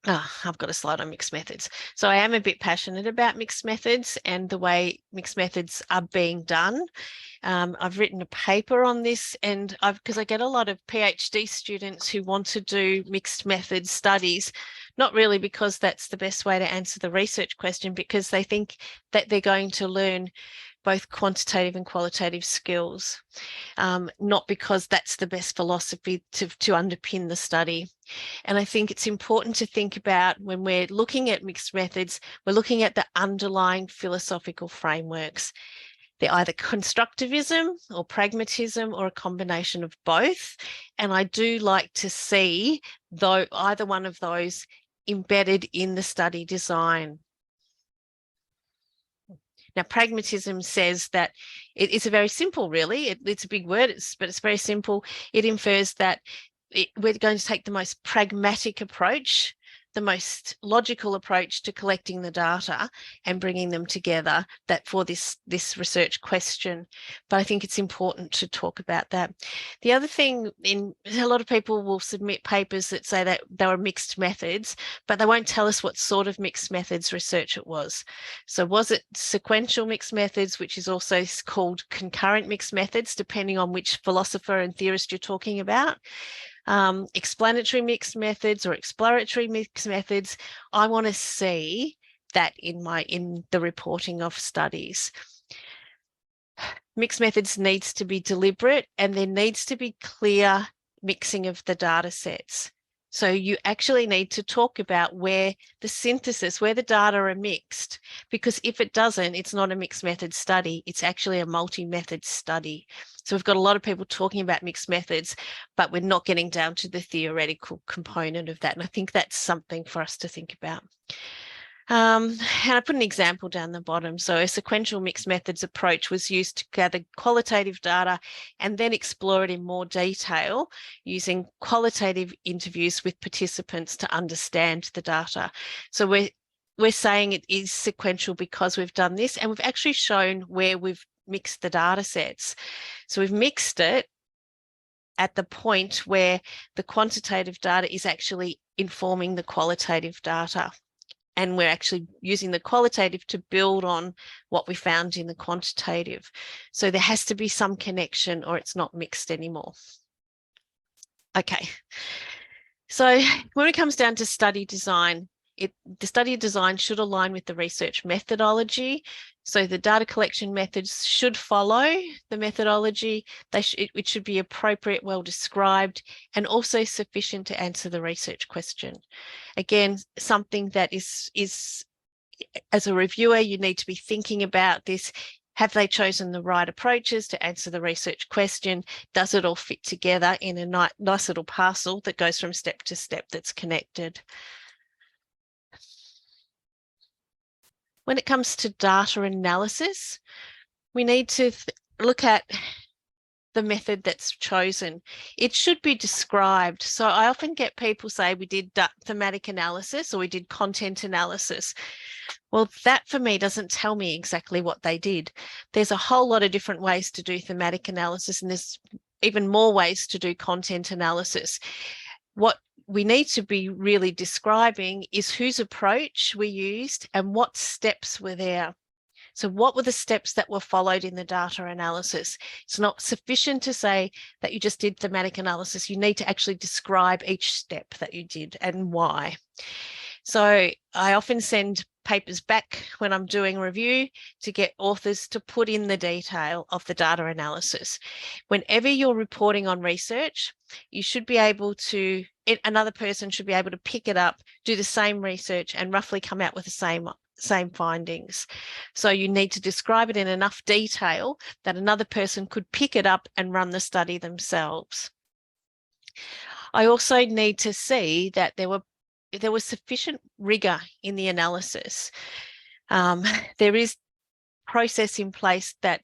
I've got a slide on mixed methods. So I am a bit passionate about mixed methods and the way mixed methods are being done. I've written a paper on this, and because I get a lot of PhD students who want to do mixed method studies, not really because that's the best way to answer the research question, because they think that they're going to learn both quantitative and qualitative skills, not because that's the best philosophy to underpin the study. And I think it's important to think about, when we're looking at mixed methods, we're looking at the underlying philosophical frameworks. They're either constructivism or pragmatism or a combination of both. And I do like to see either one of those embedded in the study design. Now, pragmatism says that it's a very simple, really. It's a big word, but it's very simple. It infers that we're going to take the most pragmatic approach, the most logical approach to collecting the data and bringing them together for this research question. But I think it's important to talk about that. The other thing, a lot of people will submit papers that say that they were mixed methods, but they won't tell us what sort of mixed methods research it was. So was it sequential mixed methods, which is also called concurrent mixed methods, depending on which philosopher and theorist you're talking about? Explanatory mixed methods or exploratory mixed methods. I want to see that in the reporting of studies. Mixed methods needs to be deliberate, and there needs to be clear mixing of the data sets. So you actually need to talk about where the data are mixed, because if it doesn't, it's not a mixed method study, it's actually a multi-method study. So we've got a lot of people talking about mixed methods, but we're not getting down to the theoretical component of that. And I think that's something for us to think about. And I put an example down the bottom. So a sequential mixed methods approach was used to gather qualitative data and then explore it in more detail using qualitative interviews with participants to understand the data. So we're saying it is sequential because we've done this, and we've actually shown where we've mixed the data sets. So we've mixed it at the point where the quantitative data is actually informing the qualitative data. And we're actually using the qualitative to build on what we found in the quantitative. So there has to be some connection or it's not mixed anymore. Okay. So when it comes down to study design, the study design should align with the research methodology. So the data collection methods should follow the methodology. It should be appropriate, well described, and also sufficient to answer the research question. Again, something that is as a reviewer, you need to be thinking about this. Have they chosen the right approaches to answer the research question? Does it all fit together in a nice little parcel that goes from step to step that's connected? When it comes to data analysis, we need to look at the method that's chosen. It should be described. So I often get people say we did thematic analysis or we did content analysis. Well, that for me doesn't tell me exactly what they did. There's a whole lot of different ways to do thematic analysis, and there's even more ways to do content analysis. What we need to be really describing is whose approach we used and what steps were there. So what were the steps that were followed in the data analysis? It's not sufficient to say that you just did thematic analysis. You need to actually describe each step that you did and why. So I often send papers back when I'm doing review to get authors to put in the detail of the data analysis. Whenever you're reporting on research, you should be able to, another person should be able to pick it up, do the same research and roughly come out with the same findings. So you need to describe it in enough detail that another person could pick it up and run the study themselves. I also need to see that there was sufficient rigor in the analysis. There is process in place that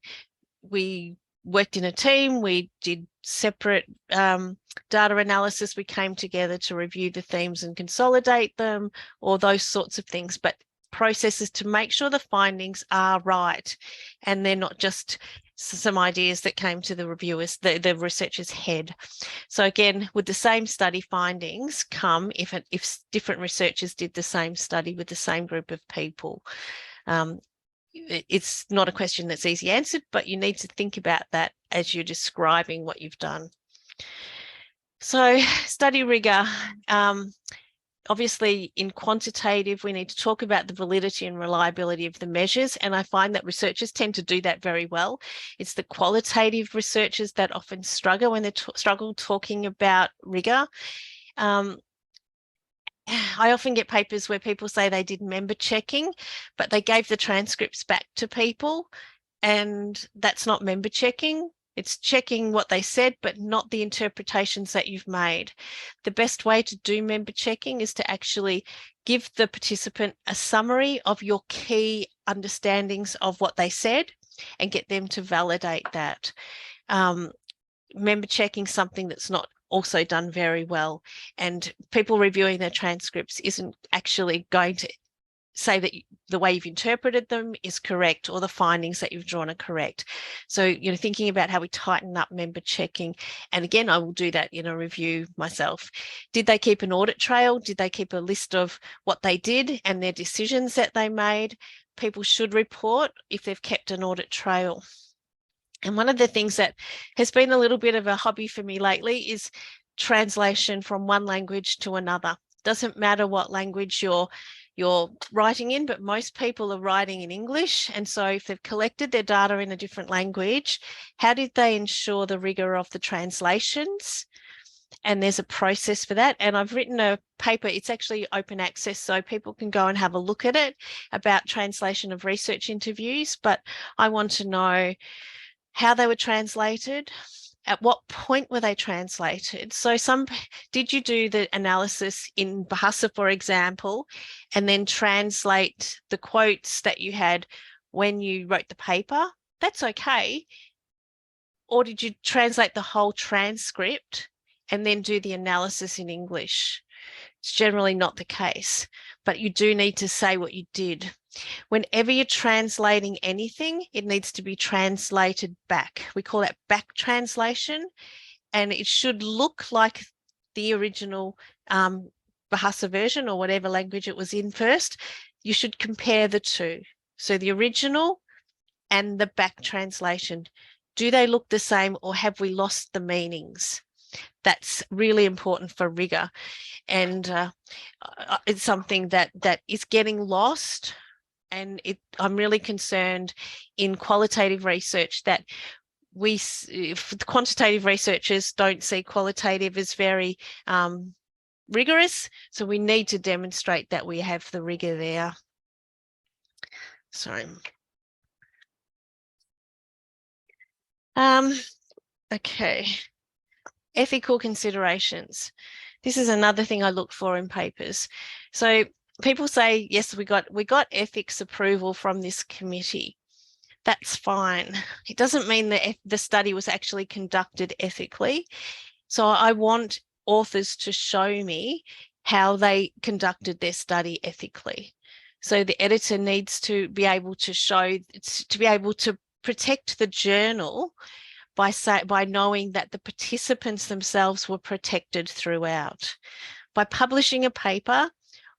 we worked in a team, we did separate data analysis, we came together to review the themes and consolidate them, or those sorts of things, but processes to make sure the findings are right and they're not just some ideas that came to the reviewers, the researcher's head. So again, with the same study findings come if different researchers did the same study with the same group of people. It's not a question that's easy answered, but you need to think about that as you're describing what you've done. So study rigor. Obviously, in quantitative, we need to talk about the validity and reliability of the measures, and I find that researchers tend to do that very well. It's the qualitative researchers that often struggle when they struggle talking about rigor. I often get papers where people say they did member checking, but they gave the transcripts back to people, and that's not member checking. It's checking what they said, but not the interpretations that you've made. The best way to do member checking is to actually give the participant a summary of your key understandings of what they said and get them to validate that. Member checking is something that's not also done very well, and people reviewing their transcripts isn't actually going to say that the way you've interpreted them is correct or the findings that you've drawn are correct. So, thinking about how we tighten up member checking. And again, I will do that in a review myself. Did they keep an audit trail? Did they keep a list of what they did and their decisions that they made? People should report if they've kept an audit trail. And one of the things that has been a little bit of a hobby for me lately is translation from one language to another. Doesn't matter what language you're writing in, but most people are writing in English. And so if they've collected their data in a different language, how did they ensure the rigor of the translations? And there's a process for that. And I've written a paper, it's actually open access, so people can go and have a look at it, about translation of research interviews. But I want to know how they were translated, At what point were they translated? So did you do the analysis in Bahasa, for example, and then translate the quotes that you had when you wrote the paper? That's okay. Or did you translate the whole transcript and then do the analysis in English? It's generally not the case, but you do need to say what you did. Whenever you're translating anything, it needs to be translated back. We call that back translation, and it should look like the original Bahasa version or whatever language it was in first. You should compare the two. So the original and the back translation. Do they look the same, or have we lost the meanings? That's really important for rigor, and it's something that is getting lost. And I'm really concerned in qualitative research that if the quantitative researchers don't see qualitative as very rigorous. So we need to demonstrate that we have the rigor there. Sorry. Okay. Ethical considerations. This is another thing I look for in papers. So people say, yes, we got ethics approval from this committee. That's fine. It doesn't mean that the study was actually conducted ethically. So I want authors to show me how they conducted their study ethically. So the editor needs to be able to show, to be able to protect the journal by knowing that the participants themselves were protected throughout. By publishing a paper,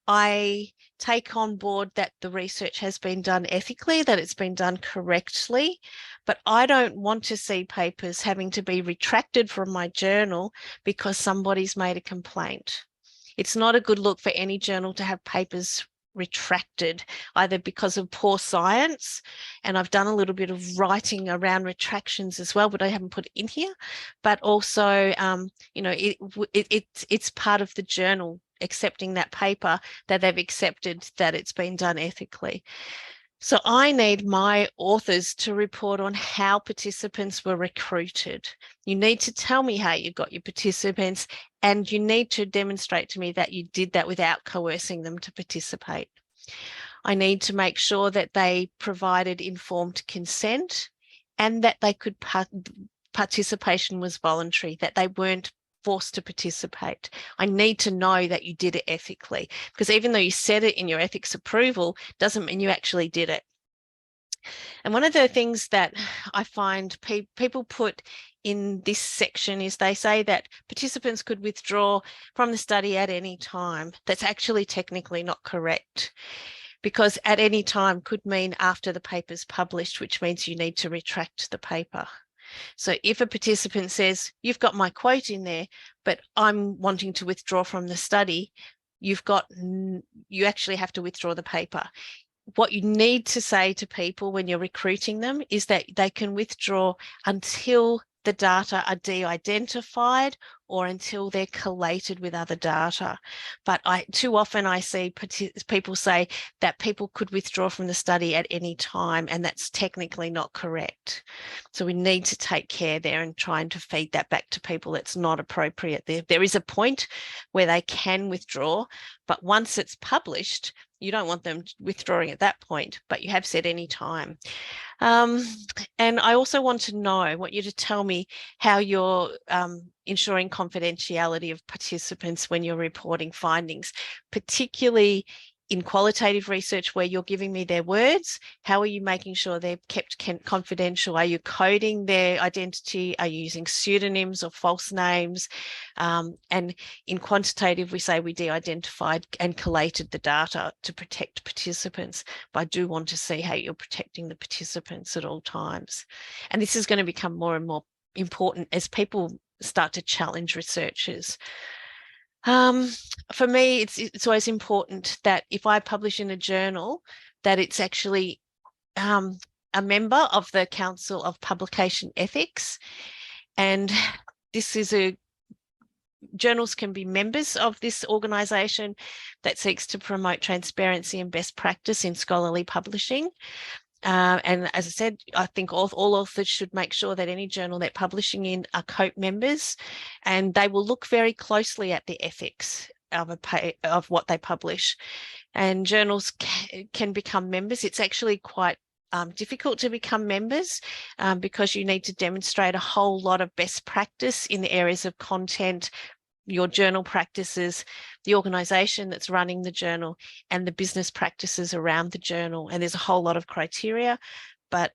I take on board that the research has been done ethically, that it's been done correctly, but I don't want to see papers having to be retracted from my journal because somebody's made a complaint. It's not a good look for any journal to have papers retracted, either because of poor science, and I've done a little bit of writing around retractions as well, but I haven't put it in here, but also, you know, it's part of the journal accepting that paper, that they've accepted that it's been done ethically. So I need my authors to report on how participants were recruited. You need to tell me how you got your participants, and you need to demonstrate to me that you did that without coercing them to participate. I need to make sure that they provided informed consent and that they could participation was voluntary, that they weren't forced to participate. I need to know that you did it ethically, because even though you said it in your ethics approval, doesn't mean you actually did it. And one of the things that I find people put in this section is they say that participants could withdraw from the study at any time. That's actually technically not correct, because at any time could mean after the paper's published, which means you need to retract the paper. So if a participant says, you've got my quote in there, but I'm wanting to withdraw from the study, you actually have to withdraw the paper. What you need to say to people when you're recruiting them is that they can withdraw until the data are de-identified or until they're collated with other data. But too often I see people say that people could withdraw from the study at any time, and that's technically not correct. So we need to take care there and trying to feed that back to people. It's not appropriate. There is a point where they can withdraw, but once it's published, you don't want them withdrawing at that point, but you have said any time. And I also want you to tell me how you're ensuring confidentiality of participants when you're reporting findings, particularly in qualitative research where you're giving me their words. How are you making sure they're kept confidential? Are you coding their identity? Are you using pseudonyms or false names? And in quantitative, we say we de-identified and collated the data to protect participants. But I do want to see how you're protecting the participants at all times. And this is going to become more and more important as people start to challenge researchers. For me, it's always important that if I publish in a journal, that it's actually a member of the Council of Publication Ethics. And this is journals can be members of this organisation that seeks to promote transparency and best practice in scholarly publishing. And as I said, I think all authors should make sure that any journal they're publishing in are COPE members, and they will look very closely at the ethics of what they publish. And journals can become members. It's actually quite difficult to become members because you need to demonstrate a whole lot of best practice in the areas of content, your journal practices, the organisation that's running the journal, and the business practices around the journal. And there's a whole lot of criteria, but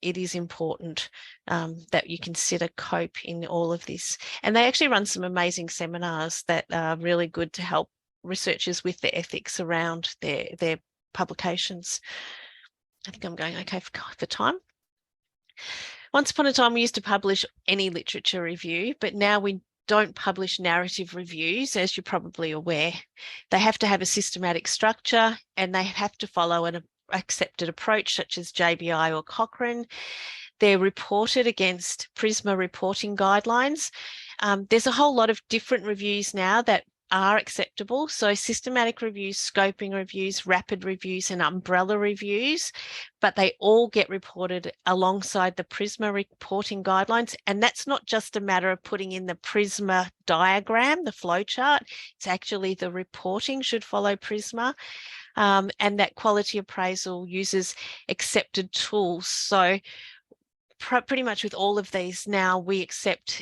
it is important that you consider COPE in all of this. And they actually run some amazing seminars that are really good to help researchers with the ethics around their publications. I think I'm going okay for time. Once upon a time, we used to publish any literature review, but now we don't publish narrative reviews, as you're probably aware. They have to have a systematic structure, and they have to follow an accepted approach such as JBI or Cochrane. They're reported against PRISMA reporting guidelines. There's a whole lot of different reviews now that are acceptable. So systematic reviews, scoping reviews, rapid reviews, and umbrella reviews, but they all get reported alongside the PRISMA reporting guidelines. And that's not just a matter of putting in the PRISMA diagram, the flowchart. It's actually the reporting should follow PRISMA. And that quality appraisal uses accepted tools. So pretty much with all of these now, we expect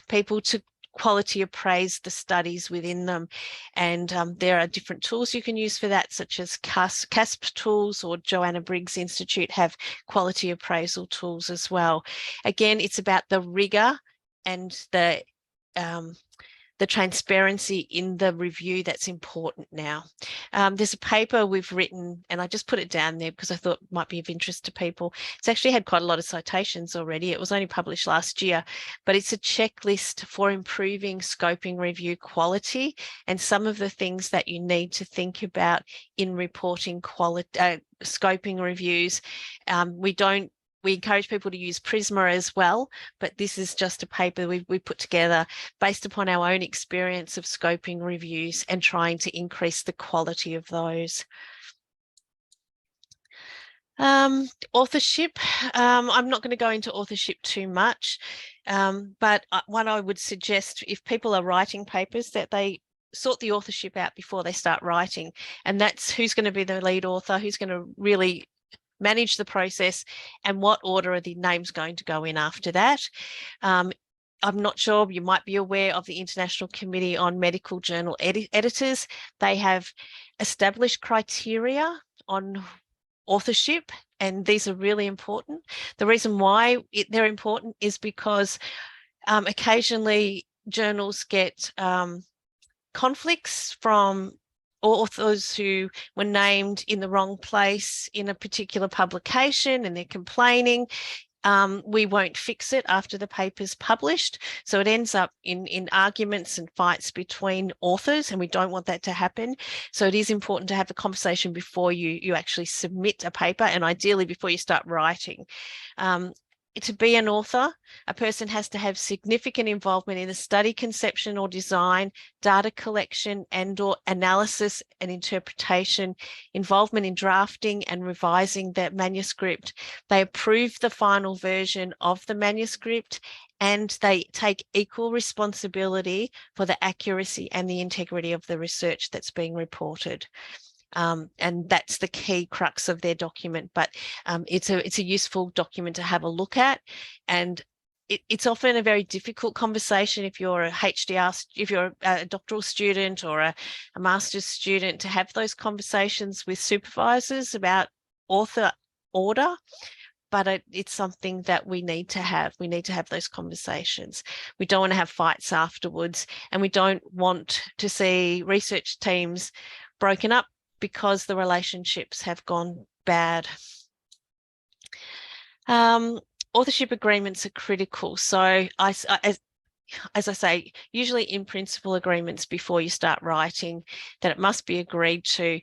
people to quality appraise the studies within them, and there are different tools you can use for that, such as CASP tools, or Joanna Briggs Institute have quality appraisal tools as well. Again, it's about the rigor and the transparency in the review that's important now. There's a paper we've written, and I just put it down there because I thought it might be of interest to people. It's actually had quite a lot of citations already. It was only published last year, but it's a checklist for improving scoping review quality and some of the things that you need to think about in reporting scoping reviews. We encourage people to use PRISMA as well, but this is just a paper we put together based upon our own experience of scoping reviews and trying to increase the quality of those. Authorship. I'm not going to go into authorship too much, but what I would suggest, if people are writing papers, that they sort the authorship out before they start writing, and that's who's going to be the lead author, who's going to really manage the process, and what order are the names going to go in after that. I'm not sure, you might be aware of the International Committee on Medical Journal Editors. They have established criteria on authorship, and these are really important. The reason why they're important is because occasionally journals get conflicts from authors who were named in the wrong place in a particular publication, and they're complaining. We won't fix it after the paper's published. So it ends up in arguments and fights between authors, and we don't want that to happen. So it is important to have the conversation before you actually submit a paper, and ideally before you start writing. To be an author, a person has to have significant involvement in the study conception or design, data collection and/or analysis and interpretation, involvement in drafting and revising the manuscript. They approve the final version of the manuscript, and they take equal responsibility for the accuracy and the integrity of the research that's being reported. And that's the key crux of their document, but it's a useful document to have a look at. And it's often a very difficult conversation if you're a HDR, if you're a doctoral student or a master's student, to have those conversations with supervisors about author order. But it's something that we need to have. We need to have those conversations. We don't want to have fights afterwards, and we don't want to see research teams broken up because the relationships have gone bad. Authorship agreements are critical. So as I say, usually in principle agreements before you start writing, that it must be agreed to.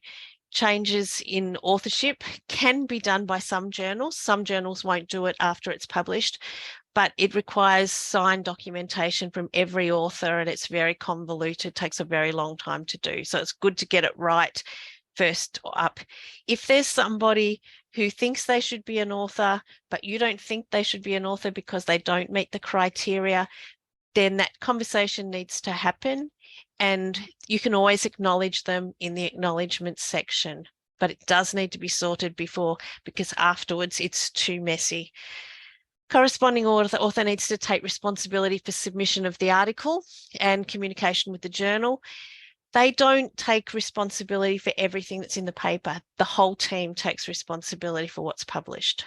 Changes in authorship can be done by some journals. Some journals won't do it after it's published, but it requires signed documentation from every author, and it's very convoluted, takes a very long time to do. So it's good to get it right first up. If there's somebody who thinks they should be an author, but you don't think they should be an author because they don't meet the criteria, then that conversation needs to happen, and you can always acknowledge them in the acknowledgement section, but it does need to be sorted before, because afterwards it's too messy. Corresponding author needs to take responsibility for submission of the article and communication with the journal. They don't take responsibility for everything that's in the paper. The whole team takes responsibility for what's published.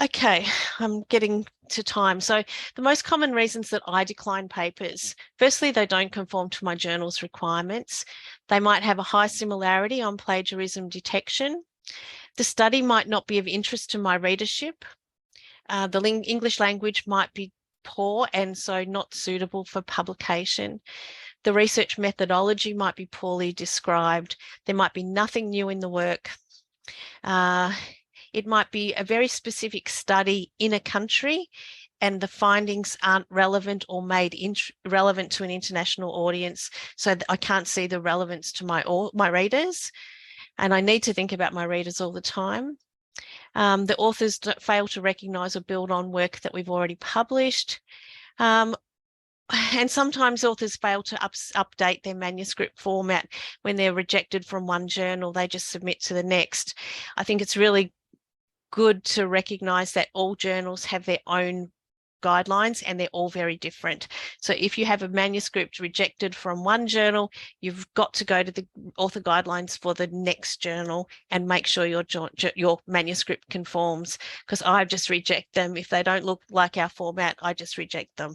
Okay, I'm getting to time. So the most common reasons that I decline papers, firstly, they don't conform to my journal's requirements. They might have a high similarity on plagiarism detection. The study might not be of interest to my readership. The English language might be poor and so not suitable for publication. The research methodology might be poorly described. There might be nothing new in the work. It might be a very specific study in a country and the findings aren't relevant or made relevant to an international audience, so that I can't see the relevance to my readers. And I need to think about my readers all the time. The authors fail to recognise or build on work that we've already published. And sometimes authors fail to update their manuscript format. When they're rejected from one journal, they just submit to the next. I think it's really good to recognise that all journals have their own guidelines and they're all very different. So if you have a manuscript rejected from one journal, you've got to go to the author guidelines for the next journal and make sure your manuscript conforms, because I just reject them. If they don't look like our format, I just reject them.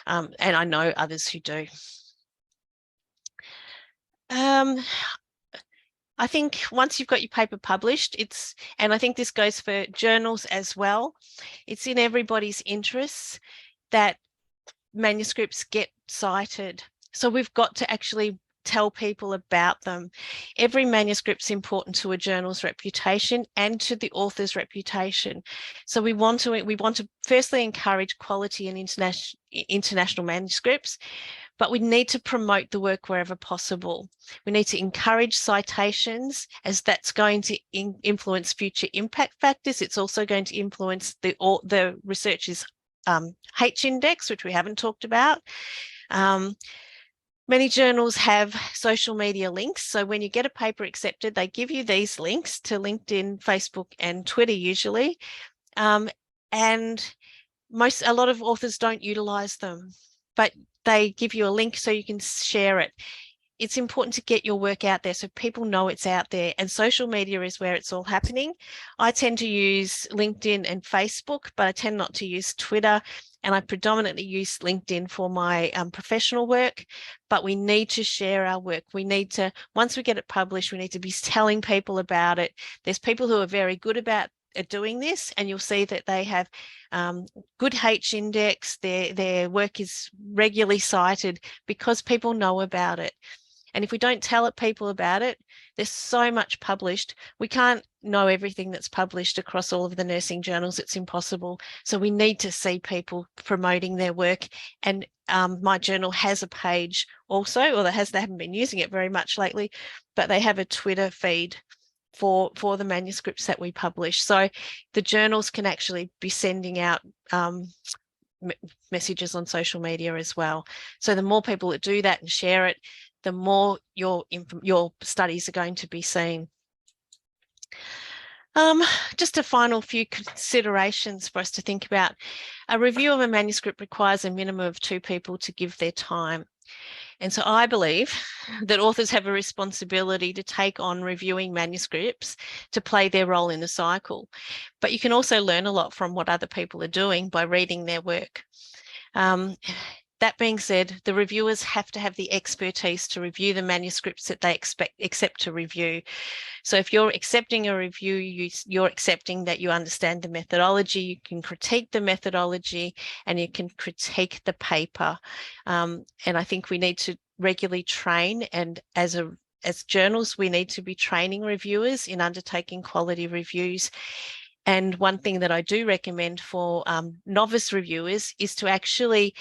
And I know others who do. I think once you've got your paper published, and I think this goes for journals as well, it's in everybody's interests that manuscripts get cited. So we've got to actually tell people about them. Every manuscript's important to a journal's reputation and to the author's reputation. So we want to firstly encourage quality in international manuscripts, but we need to promote the work wherever possible. We need to encourage citations, as that's going to influence future impact factors. It's also going to influence the researcher's H index, which we haven't talked about. Many journals have social media links. So when you get a paper accepted, they give you these links to LinkedIn, Facebook, and Twitter usually. And a lot of authors don't utilize them, but they give you a link so you can share it. It's important to get your work out there so people know it's out there, and social media is where it's all happening. I tend to use LinkedIn and Facebook, but I tend not to use Twitter, and I predominantly use LinkedIn for my professional work. But we need to share our work. We need to, once we get it published, we need to be telling people about it. There's people who are very good at doing this, and you'll see that they have good H index. Their work is regularly cited because people know about it. And if we don't tell people about it, there's so much published. We can't know everything that's published across all of the nursing journals. It's impossible. So we need to see people promoting their work. And my journal has a page also, or they haven't been using it very much lately, but they have a Twitter feed for the manuscripts that we publish. So the journals can actually be sending out messages on social media as well. So the more people that do that and share it, the more your studies are going to be seen. Just a final few considerations for us to think about. A review of a manuscript requires a minimum of 2 people to give their time. And so I believe that authors have a responsibility to take on reviewing manuscripts to play their role in the cycle. But you can also learn a lot from what other people are doing by reading their work. That being said, the reviewers have to have the expertise to review the manuscripts that they accept to review. So if you're accepting a review, you're accepting that you understand the methodology, you can critique the methodology, and you can critique the paper. And I think we need to regularly train, and as journals, we need to be training reviewers in undertaking quality reviews. And one thing that I do recommend for novice reviewers is to actually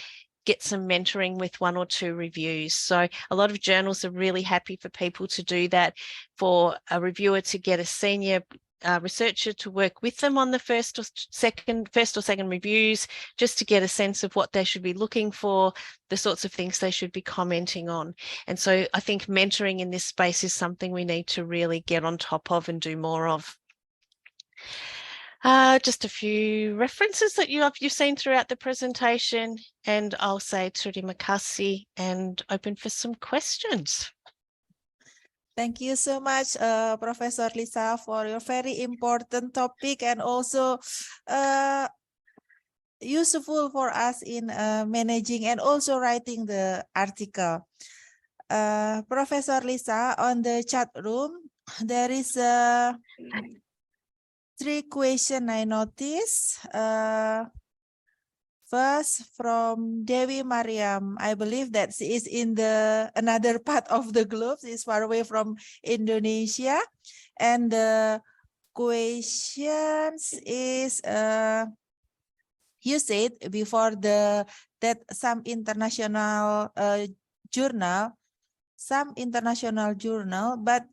get some mentoring with 1 or 2 reviews. So a lot of journals are really happy for people to do that, for a reviewer to get a senior researcher to work with them on the first or second reviews, just to get a sense of what they should be looking for, the sorts of things they should be commenting on. And so I think mentoring in this space is something we need to really get on top of and do more of. Just a few references that you've seen throughout the presentation, and I'll say terima kasih and open for some questions. Thank you so much, Professor Lisa, for your very important topic and also useful for us in managing and also writing the article. Professor Lisa, on the chat room, there is 3 questions I noticed. First, from Dewi Mariam. I believe that she is in another part of the globe. She is far away from Indonesia. And the questions is, you said before that some international journal, but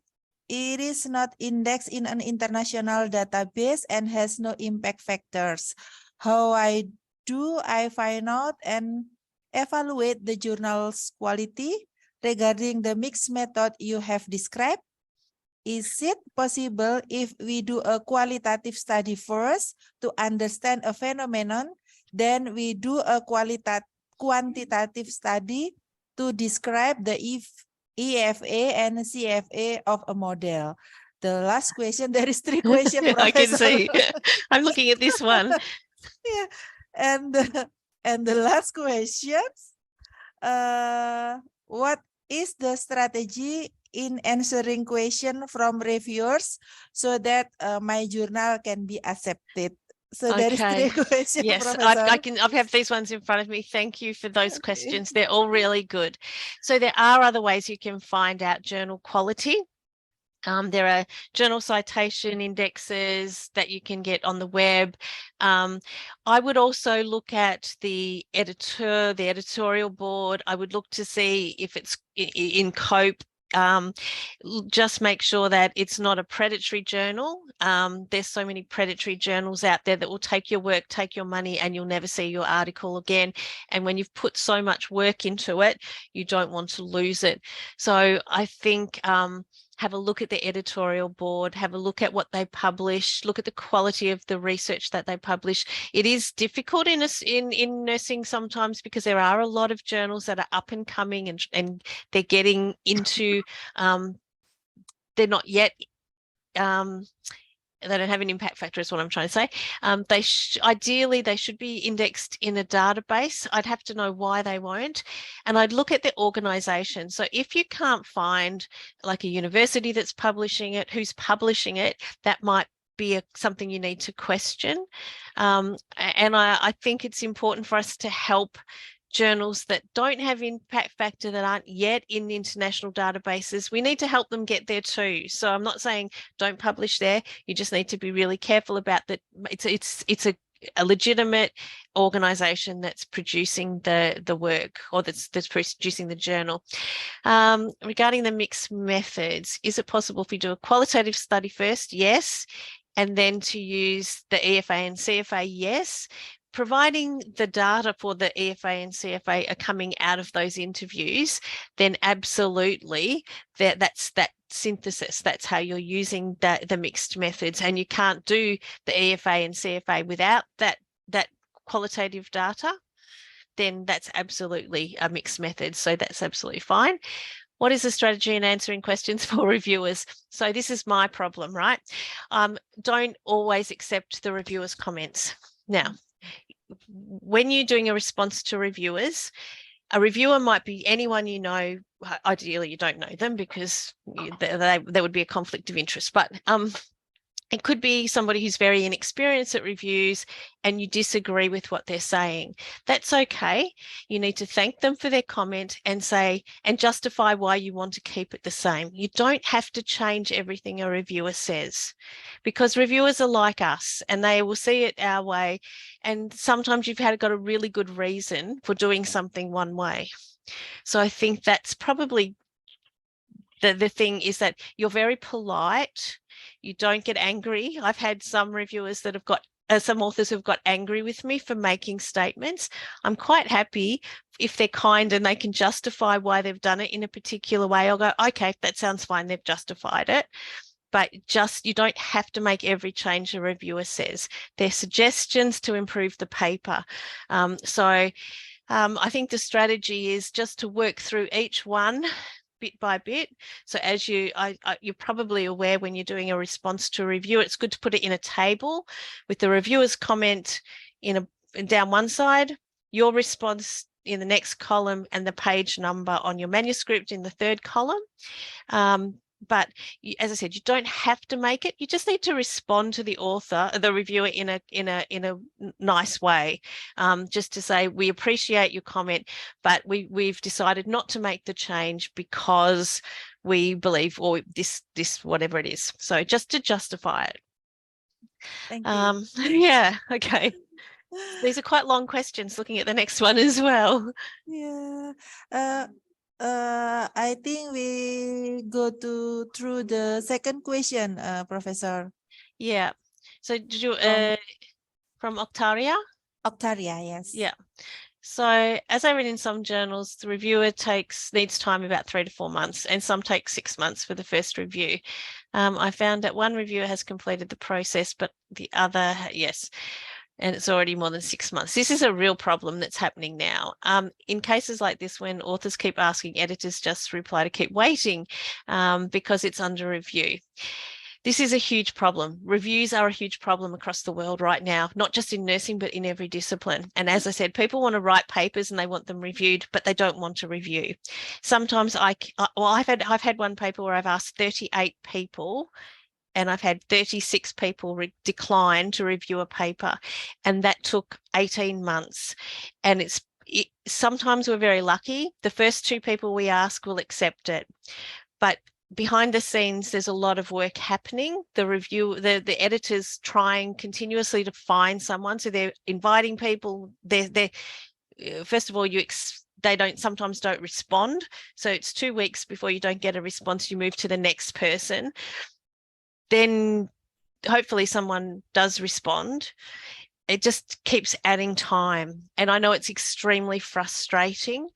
it is not indexed in an international database and has no impact factors. How do I find out and evaluate the journal's quality regarding the mixed method you have described? Is it possible if we do a qualitative study first to understand a phenomenon, then we do a quantitative study to describe the EFA and CFA of a model? The last question, there is 3 questions. I can see. I'm looking at this one. Yeah. And the last question, what is the strategy in answering question from reviewers so that my journal can be accepted? So there is 3 questions. Yes, I have these ones in front of me. Thank you for those questions. They're all really good. So there are other ways you can find out journal quality. There are journal citation indexes that you can get on the web. I would also look at the editorial board. I would look to see if it's in COPE. Just make sure that it's not a predatory journal. There's so many predatory journals out there that will take your work, take your money, and you'll never see your article again. And when you've put so much work into it, you don't want to lose it. So I think have a look at the editorial board, have a look at what they publish, look at the quality of the research that they publish. It is difficult in nursing sometimes because there are a lot of journals that are up and coming and they're getting into, they're not yet, they don't have an impact factor is what I'm trying to say. Ideally, they should be indexed in a database. I'd have to know why they won't. And I'd look at the organisation. So if you can't find like a university that's publishing it, who's publishing it, that might be something you need to question. And I think it's important for us to help journals that don't have impact factor, that aren't yet in international databases. We need to help them get there too. So I'm not saying don't publish there. You just need to be really careful about that. It's a legitimate organisation that's producing the work, or that's producing the journal. Regarding the mixed methods, is it possible if we do a qualitative study first? Yes. And then to use the EFA and CFA? Yes. Providing the data for the EFA and CFA are coming out of those interviews, then absolutely that's that synthesis. That's how you're using the mixed methods, and you can't do the EFA and CFA without that qualitative data. Then that's absolutely a mixed method. So that's absolutely fine. What is the strategy in answering questions for reviewers? So this is my problem, right? Don't always accept the reviewers' comments. Now, when you're doing a response to reviewers, a reviewer might be anyone you know. Ideally, you don't know them because there would be a conflict of interest. But It could be somebody who's very inexperienced at reviews and you disagree with what they're saying. That's okay. You need to thank them for their comment and say, and justify why you want to keep it the same. You don't have to change everything a reviewer says, because reviewers are like us and they will see it our way. And sometimes you've got a really good reason for doing something one way. So I think that's probably the thing, is that you're very polite. You don't get angry. I've had some reviewers that have got, some authors who've got angry with me for making statements. I'm quite happy if they're kind and they can justify why they've done it in a particular way. I'll go, okay, that sounds fine. They've justified it. But you don't have to make every change a reviewer says. They're suggestions to improve the paper. I think the strategy is just to work through each one bit by bit. So as you're probably aware, when you're doing a response to a review, it's good to put it in a table with the reviewer's comment down one side, your response in the next column, and the page number on your manuscript in the third column. But as I said, you don't have to make it. You just need to respond to the author, the reviewer, in a nice way, just to say, we appreciate your comment, but we've decided not to make the change because we believe, or this whatever it is. So just to justify it. Thank you. Yeah. Okay. These are quite long questions. Looking at the next one as well. Yeah. I think we go through the second question, Professor. Yeah. So did you from Octaria? Octaria, yes. Yeah. So as I read in some journals, the reviewer needs time about 3 to 4 months, and some take 6 months for the first review. I found that one reviewer has completed the process, but the other, yes, and it's already more than 6 months. This is a real problem that's happening now. In cases like this, when authors keep asking, editors just reply to keep waiting because it's under review. This is a huge problem. Reviews are a huge problem across the world right now, not just in nursing, but in every discipline. And as I said, people want to write papers and they want them reviewed, but they don't want to review. Sometimes I've had one paper where I've asked 38 people, and I've had 36 people decline to review a paper, and that took 18 months. And sometimes we're very lucky. The first 2 people we ask will accept it, but behind the scenes, there's a lot of work happening. The editors trying continuously to find someone. So they're inviting people. First of all, they sometimes don't respond. So it's 2 weeks before you don't get a response. You move to the next person. Then hopefully someone does respond. It just keeps adding time. And I know it's extremely frustrating.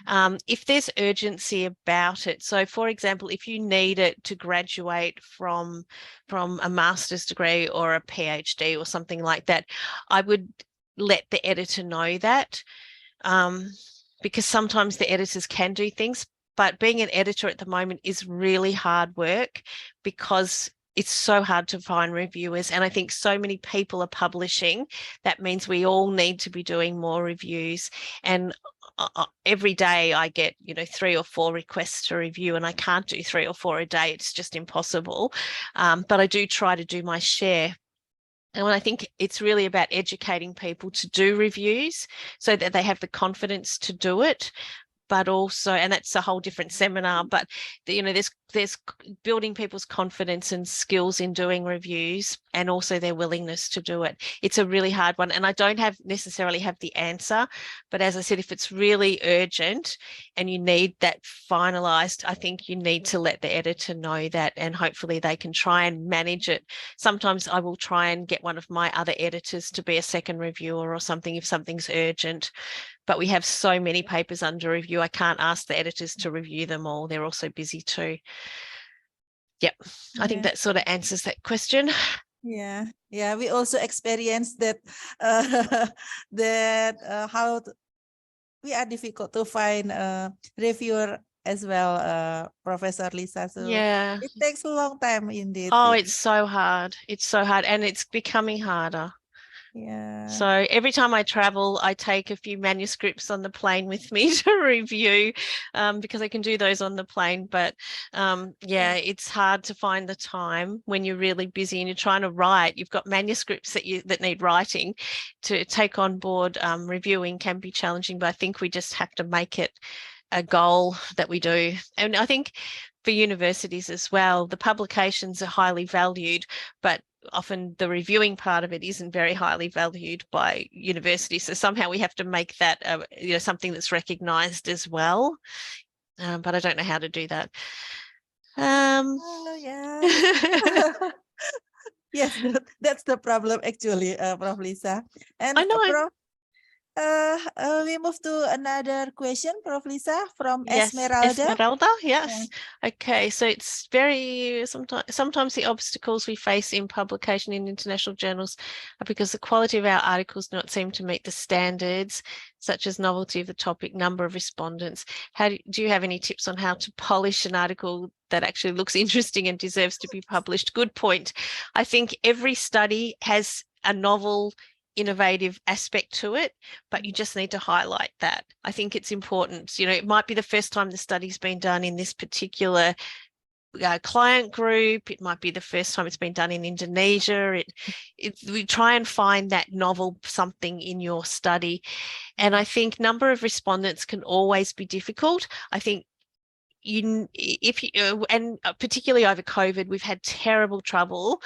If there's urgency about it, so for example, if you need it to graduate from a master's degree or a PhD or something like that, I would let the editor know that, because sometimes the editors can do things, but being an editor at the moment is really hard work because it's so hard to find reviewers. And I think so many people are publishing. That means we all need to be doing more reviews. And every day I get, 3 or 4 requests to review, and I can't do 3 or 4 a day. It's just impossible. But I do try to do my share. And I think it's really about educating people to do reviews so that they have the confidence to do it. But also, and that's a whole different seminar, but there's building people's confidence and skills in doing reviews, and also their willingness to do it. It's a really hard one, and I don't necessarily have the answer, but as I said, if it's really urgent and you need that finalized, I think you need to let the editor know that, and hopefully they can try and manage it. Sometimes I will try and get one of my other editors to be a second reviewer or something if something's urgent. But we have so many papers under review, I can't ask the editors to review them all. They're also busy too. Yep, I think that sort of answers that question. Yeah, we also experienced that how we are difficult to find a reviewer as well, Professor Lisa. So yeah, it takes a long time indeed. Oh, it's so hard. It's so hard, and it's becoming harder. Yeah. So every time I travel, I take a few manuscripts on the plane with me to review, because I can do those on the plane. But yeah, it's hard to find the time when you're really busy and you're trying to write. You've got manuscripts that need writing to take on board. Reviewing can be challenging, but I think we just have to make it a goal that we do. And I think for universities as well, the publications are highly valued, but often the reviewing part of it isn't very highly valued by universities. So somehow we have to make that something that's recognised as well. But I don't know how to do that. Oh, yeah. Yes, that's the problem actually, Prof. Lisa. And I know. Prof, we move to another question, Prof. Lisa, from Yes, Esmeralda. yes. Okay, so it's very sometimes the obstacles we face in publication in international journals are because the quality of our articles do not seem to meet the standards, such as novelty of the topic, number of respondents. Do you have any tips on how to polish an article that actually looks interesting and deserves to be published? Good point. I think every study has a novel, innovative aspect to it, but you just need to highlight that. I think it's important. It might be the first time the study's been done in this particular client group. It might be the first time it's been done in Indonesia. We try and find that novel something in your study. And I think number of respondents can always be difficult. I think and particularly over COVID, we've had terrible trouble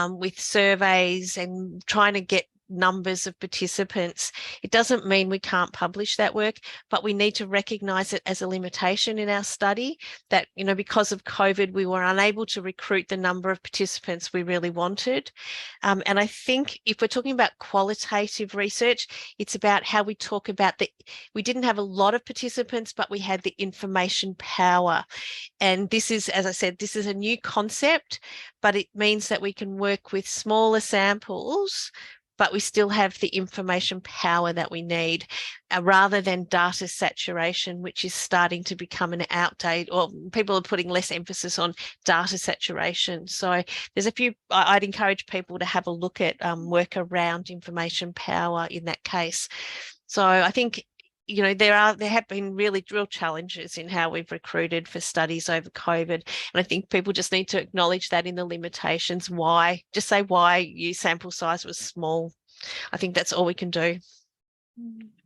with surveys and trying to get numbers of participants. It doesn't mean we can't publish that work, but we need to recognise it as a limitation in our study that, because of COVID, we were unable to recruit the number of participants we really wanted. And I think if we're talking about qualitative research, it's about how we talk about we didn't have a lot of participants, but we had the information power. And this is, as I said, this is a new concept, but it means that we can work with smaller samples, but we still have the information power that we need, rather than data saturation, which is starting to become an outdated, or people are putting less emphasis on data saturation. So there's a few, I'd encourage people to have a look at work around information power in that case. So I think, there have been really real challenges in how we've recruited for studies over COVID. And I think people just need to acknowledge that in the limitations. Just say why your sample size was small. I think that's all we can do.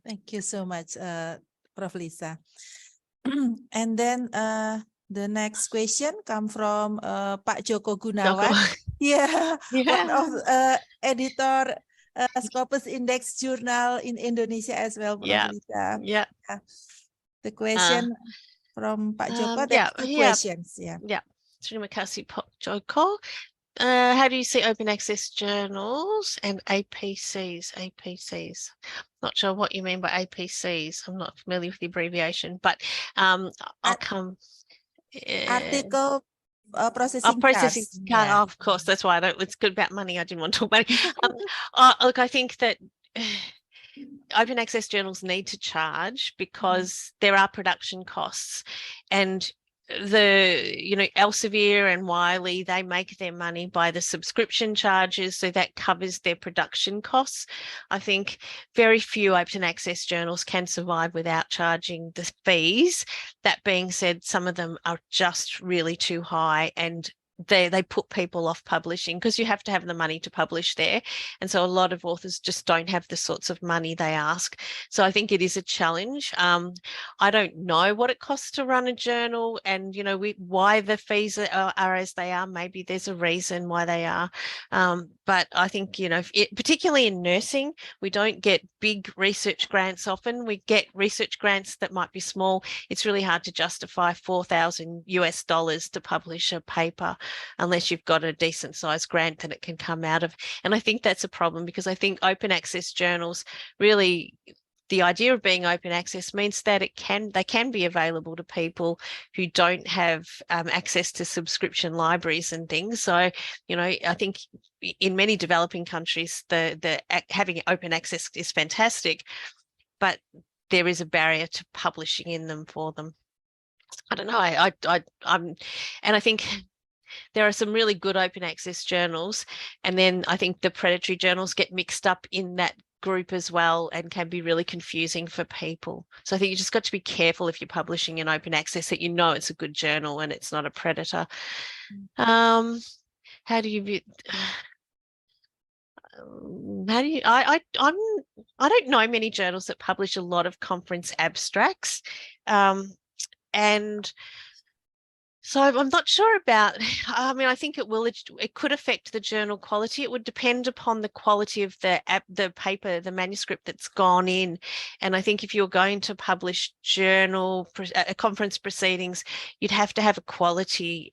Thank you so much, Prof. Lisa. And then the next question come from Pak Joko Gunawan. Yeah, one of editor Scopus Index Jurnal in Indonesia as well, Prof. Lisa. Yeah. The question from Pak Joko, that's two questions. Yeah. Terima kasih, Pak Joko. How do you see open access journals and APCs? Not sure what you mean by APCs. I'm not familiar with the abbreviation, but I'll come. Article processing charge. Yeah. Of course, that's why it's good about money. I didn't want to talk about it. Look, I think that open access journals need to charge because there are production costs, and Elsevier and Wiley, they make their money by the subscription charges, so that covers their production costs. I think very few open access journals can survive without charging the fees. That being said, some of them are just really too high, and they put people off publishing because you have to have the money to publish there. And so a lot of authors just don't have the sorts of money they ask. So I think it is a challenge. I don't know what it costs to run a journal, and, why the fees are as they are. Maybe there's a reason why they are. But I think, particularly in nursing, we don't get big research grants often. We get research grants that might be small. It's really hard to justify $4,000 to publish a paper unless you've got a decent sized grant that it can come out of. And I think that's a problem, because I think open access journals really, the idea of being open access means that they can be available to people who don't have access to subscription libraries and things. So, I think in many developing countries, the having open access is fantastic, but there is a barrier to publishing in them for them. I don't know. And I think there are some really good open access journals, and then I think the predatory journals get mixed up in that group as well and can be really confusing for people. So I think you just got to be careful if you're publishing in open access that you know it's a good journal and it's not a predator. How do you view? I don't know many journals that publish a lot of conference abstracts, and so I'm not sure about, I mean, I think it could affect the journal quality. It would depend upon the quality of the paper, the manuscript that's gone in. And I think if you're going to publish conference proceedings, you'd have to have a quality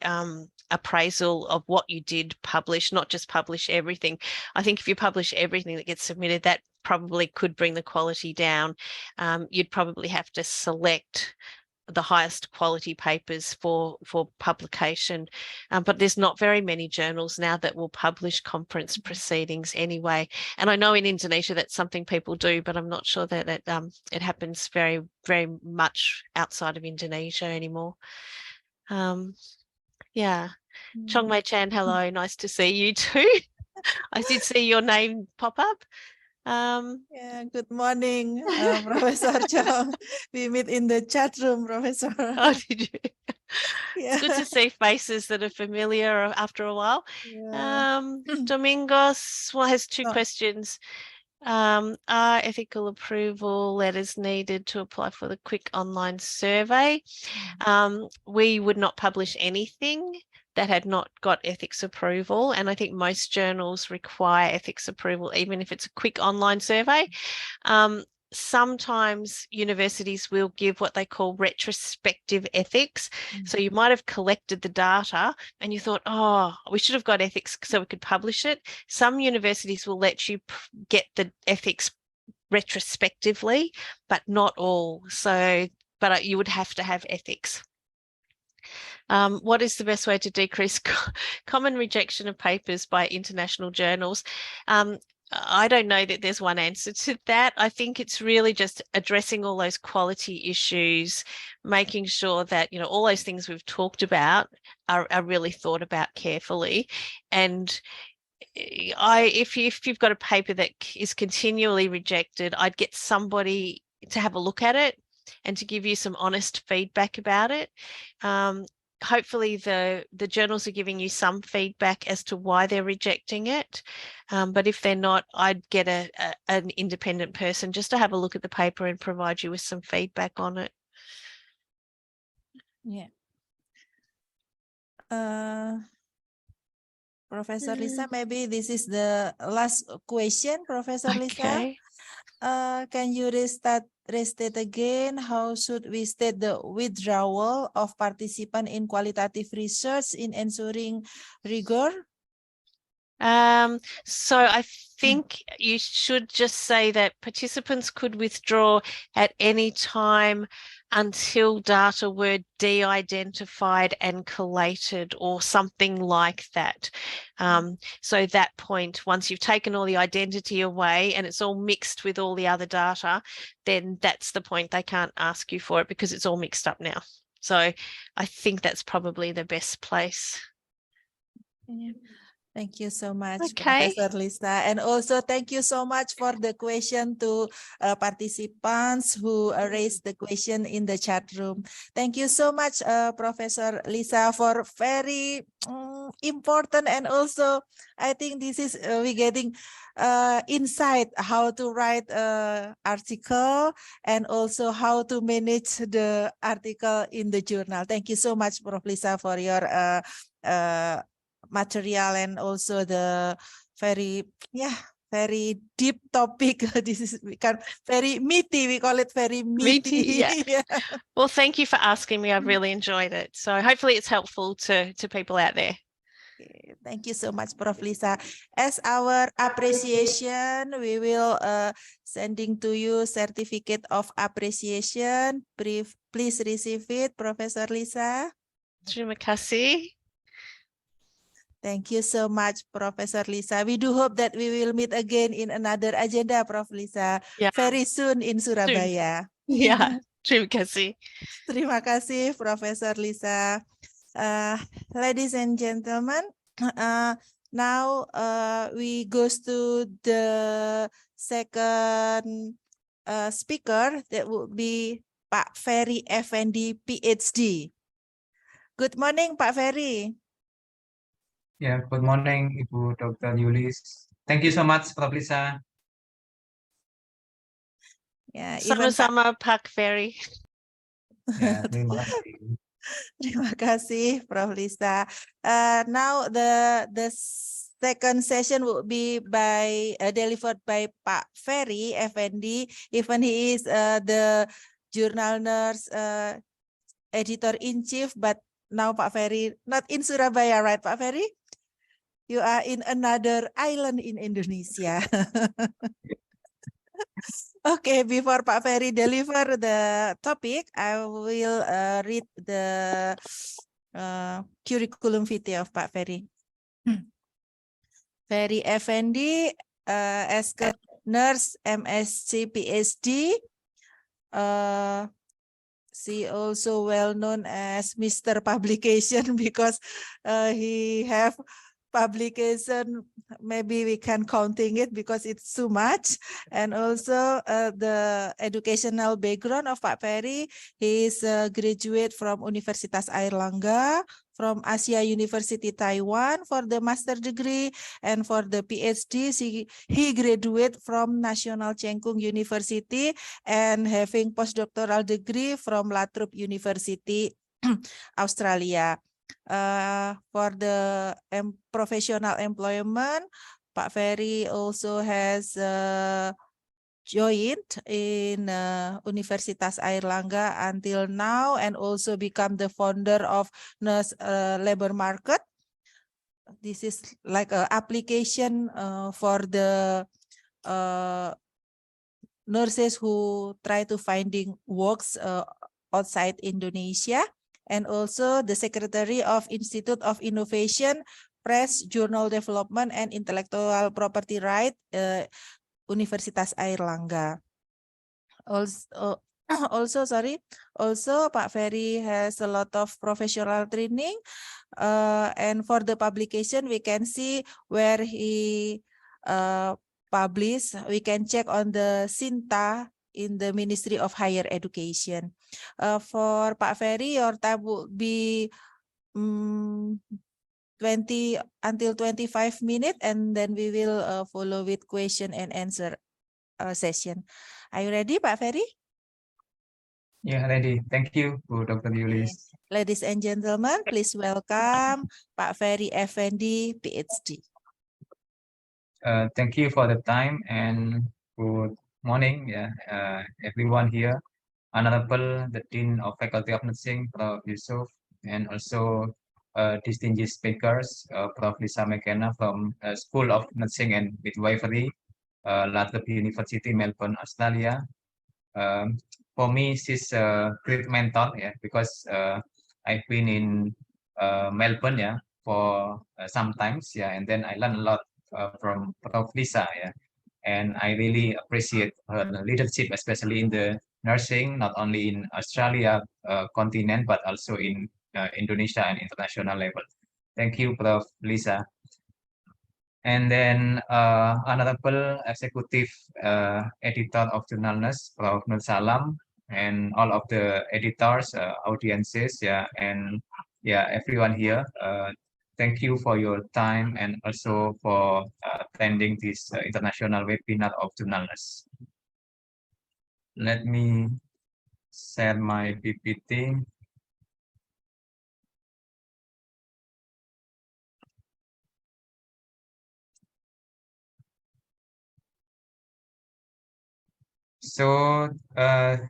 appraisal of what you did publish, not just publish everything. I think if you publish everything that gets submitted, that probably could bring the quality down. You'd probably have to select the highest quality papers for publication, but there's not very many journals now that will publish conference proceedings anyway. And I know in Indonesia that's something people do, but I'm not sure that it happens very, very much outside of Indonesia anymore. Yeah. Chong Mei Chan, hello, nice to see you too. I did see your name pop up. Yeah, good morning, Professor Chong. We meet in the chat room, Professor. Oh, did you? Yeah. It's good to see faces that are familiar after a while. Yeah. Domingos has two Oh. questions. Are ethical approval letters needed to apply for the quick online survey? We would not publish anything that had not got ethics approval. And I think most journals require ethics approval, even if it's a quick online survey. Sometimes universities will give what they call retrospective ethics. So you might have collected the data and you thought, oh, we should have got ethics so we could publish it. Some universities will let you get the ethics retrospectively, but not all. So, but you would have to have ethics. What is the best way to decrease common rejection of papers by international journals? I don't know that there's one answer to that. I think it's really just addressing all those quality issues, making sure that, you know, all those things we've talked about are really thought about carefully. And if you've got a paper that is continually rejected, I'd get somebody to have a look at it and to give you some honest feedback about it. Hopefully the journals are giving you some feedback as to why they're rejecting it. But if they're not, I'd get an independent person just to have a look at the paper and provide you with some feedback on it. Yeah. Professor Lisa, maybe this is the last question, Professor Lisa. Okay. Can you restate again? How should we state the withdrawal of participant in qualitative research in ensuring rigor? So I think you should just say that participants could withdraw at any time until data were de-identified and collated or something like that. So that point, once you've taken all the identity away and it's all mixed with all the other data, then that's the point they can't ask you for it because it's all mixed up now. So I think that's probably the best place. Yeah. Thank you so much, Okay. Professor Lisa. And also thank you so much for the question to participants who raised the question in the chat room. Thank you so much, Professor Lisa, for very important, and also I think this is we getting insight how to write article and also how to manage the article in the journal. Thank you so much, Prof. Lisa, for your material and also the very deep topic. This is very meaty. We call it very meaty. Yeah. Yeah. Well, thank you for asking me. I've really enjoyed it. So hopefully it's helpful to people out there. Thank you so much, Prof. Lisa. As our appreciation, we will sending to you certificate of appreciation. Please receive it, Professor Lisa. Terima kasih. Thank you so much, Professor Lisa. We do hope that we will meet again in another agenda, Prof. Lisa, very soon in Surabaya. Yeah, terima kasih. Terima kasih, Professor Lisa. Ladies and gentlemen, now we goes to the second speaker. That would be Pak Ferry Effendi, PhD. Good morning, Pak Ferry. Yeah, good morning, Ibu Dr. Yulis. Thank you so much, Prof. Lisa. Ya, even Pak, Sama-sama, Pak Ferry. Ya, terima kasih. terima kasih, Prof. Lisa. Now the second session will be delivered by Pak Ferry Effendi, even he is the Jurnal Ners editor-in-chief, but now Pak Ferry not in Surabaya, right, Pak Ferry? You are in another island in Indonesia. Okay, before Pak Ferry deliver the topic, I will read the curriculum vitae of Pak Ferry. Ferry Effendi, as nurse, MSc, PhD. She also well known as Mr. Publication because he have publication, maybe we can counting it because it's too much. And also the educational background of Pak Ferry, he is a graduate from Universitas Airlangga, from Asia University Taiwan for the master degree, and for the PhD, he graduated from National Cheng Kung University and having postdoctoral degree from Latrobe University, Australia. For the professional employment, Pak Ferry also has joined in Universitas Airlangga until now, and also become the founder of Ners Labor Market. This is like an application for the nurses who try to finding works outside Indonesia. And also the Secretary of Institute of Innovation, Press, Journal Development, and Intellectual Property Right, Universitas Airlangga. Also, Pak Ferry has a lot of professional training, and for the publication, we can see where he published. We can check on the Sinta in the Ministry of Higher Education. For Pak Ferry, your time will be 20 until 25 minutes, and then we will follow with question and answer session. Are you ready, Pak Ferry? Yeah, ready. Thank you, Bu Dr. Yulis. Ladies and gentlemen, please welcome Pak Ferry Effendi, PhD. Thank you for the time and good morning, everyone here. Honorable the Dean of Faculty of Nursing, Prof. Yusuf, and also distinguished speakers, Prof. Lisa McKenna from School of Nursing and Midwifery, Latrobe University, Melbourne, Australia. For me, she's a great mentor, because I've been in Melbourne, for some times, and then I learned a lot from Prof. Lisa, and I really appreciate her leadership, especially in the nursing, not only in Australia continent, but also in Indonesia and international level. Thank you, Prof. Lisa. And then Honorable Executive Editor of Jurnal Ners, Prof. Nur Salam, and all of the editors, audiences, and everyone here. Thank you for your time and also for attending this international webinar of Jurnal Ners. Let me share my PPT. So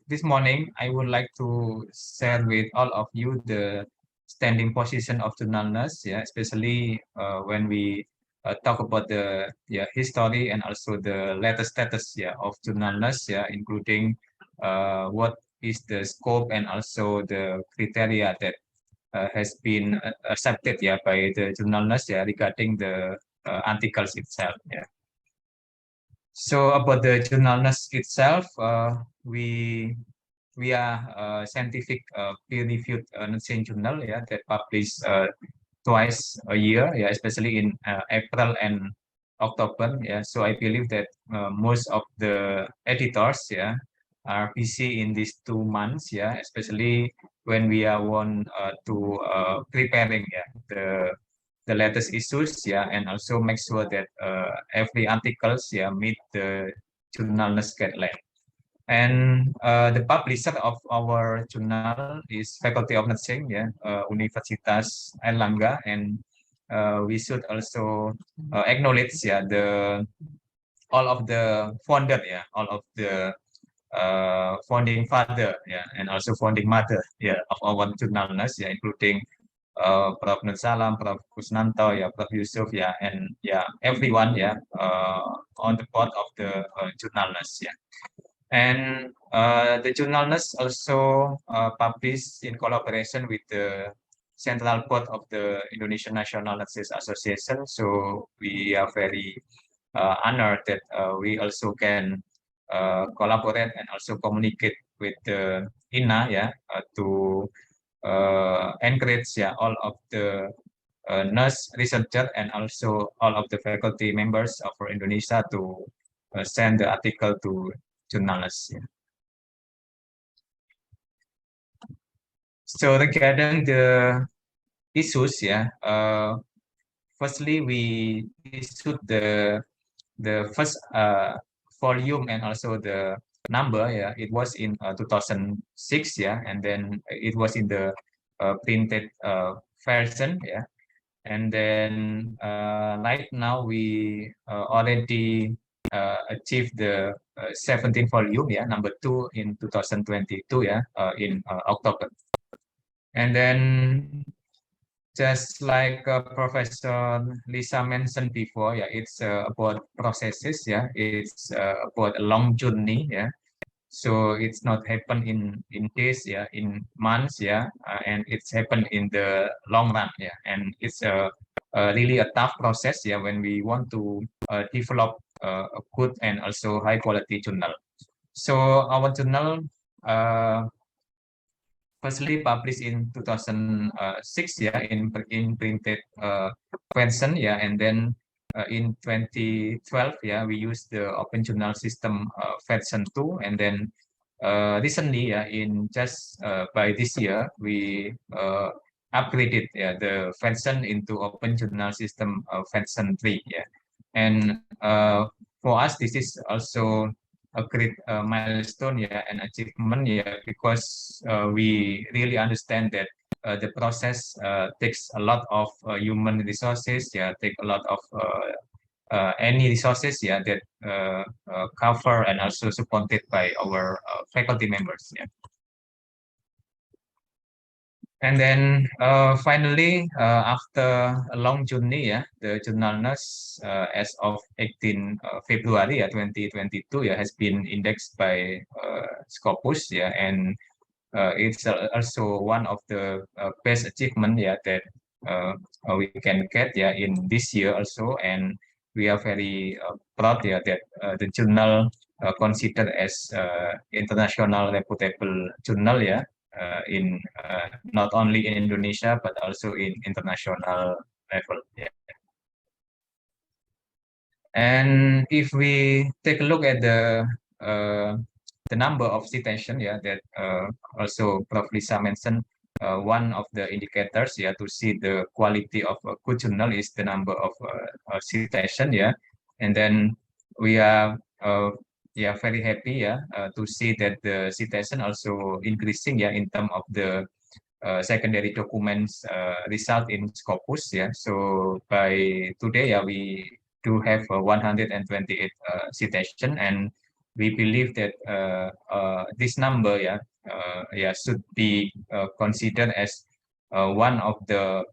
this morning, I would like to share with all of you the standing position of Jurnal Ners, especially when we talk about the history and also the latest status of Jurnal Ners, including what is the scope and also the criteria that has been accepted by the Jurnal Ners regarding the articles itself. So about the Jurnal Ners itself, we we are scientific peer-reviewed nursing journal, yeah, that publish twice a year, yeah, especially in April and October, yeah. So I believe that most of the editors, yeah, are busy in these 2 months, yeah, especially when we are want to preparing, yeah, the latest issues, yeah, and also make sure that every articles, yeah, meet the journal guideline. And the publisher of our journal is Faculty of Nursing, yeah, Universitas Airlangga, and we should also acknowledge, yeah, the all of the founder, yeah, all of the founding father, yeah, and also founding mother, yeah, of our journal, yeah, including Prof. Nur Salam, Prof. Kusnanto, yeah, Prof. Yusuf, yeah, and yeah, everyone, yeah, on the board of the journalists, yeah. And the journalists also publish in collaboration with the Central Board of the Indonesian National Nurses Association. So we are very honored that we also can collaborate and also communicate with the INA, yeah, to encourage, yeah, all of the nurse researcher and also all of the faculty members of Indonesia to send the article to journalists. Yeah. So regarding the issues, yeah, firstly we issued the first volume and also the number, yeah, it was in 2006, yeah, and then it was in the printed version, yeah, and then right now we already achieved the 17th volume, yeah, number 2 in 2022, yeah, in October. And then just like Professor Lisa mentioned before, yeah, it's about processes, yeah, it's about a long journey, yeah. So it's not happen in days, yeah, in months, yeah, and it's happened in the long run, yeah, and it's really a tough process, yeah, when we want to develop a good and also high quality journal. So our journal firstly published in 2006, yeah, in printed version, yeah, and then in 2012, yeah, we used the Open Journal System version 2, and then recently, yeah, in just by this year, we upgraded, yeah, the version into Open Journal System version 3, yeah, and for us, this is also a great milestone, yeah, and achievement, yeah, because we really understand that the process takes a lot of human resources, yeah, take a lot of any resources, yeah, that cover and also supported by our faculty members, yeah. And then finally, after a long journey, yeah, the journal Ners as of 18 February 2022, yeah, has been indexed by Scopus, yeah, and it's also one of the best achievement, yeah, that we can get, yeah, in this year also, and we are very proud, yeah, that the journal considered as international reputable journal, yeah, in not only in Indonesia but also in international level. Yeah. And if we take a look at the number of citation, yeah, that also Prof. Lisa mentioned, one of the indicators, yeah, to see the quality of a good journal is the number of citation, yeah, and then we are yeah, very happy, yeah, to see that the citation also increasing, yeah, in terms of the secondary documents result in Scopus, yeah. So by today, yeah, we do have 128 citation, and we believe that this number, yeah, yeah, should be considered as one of the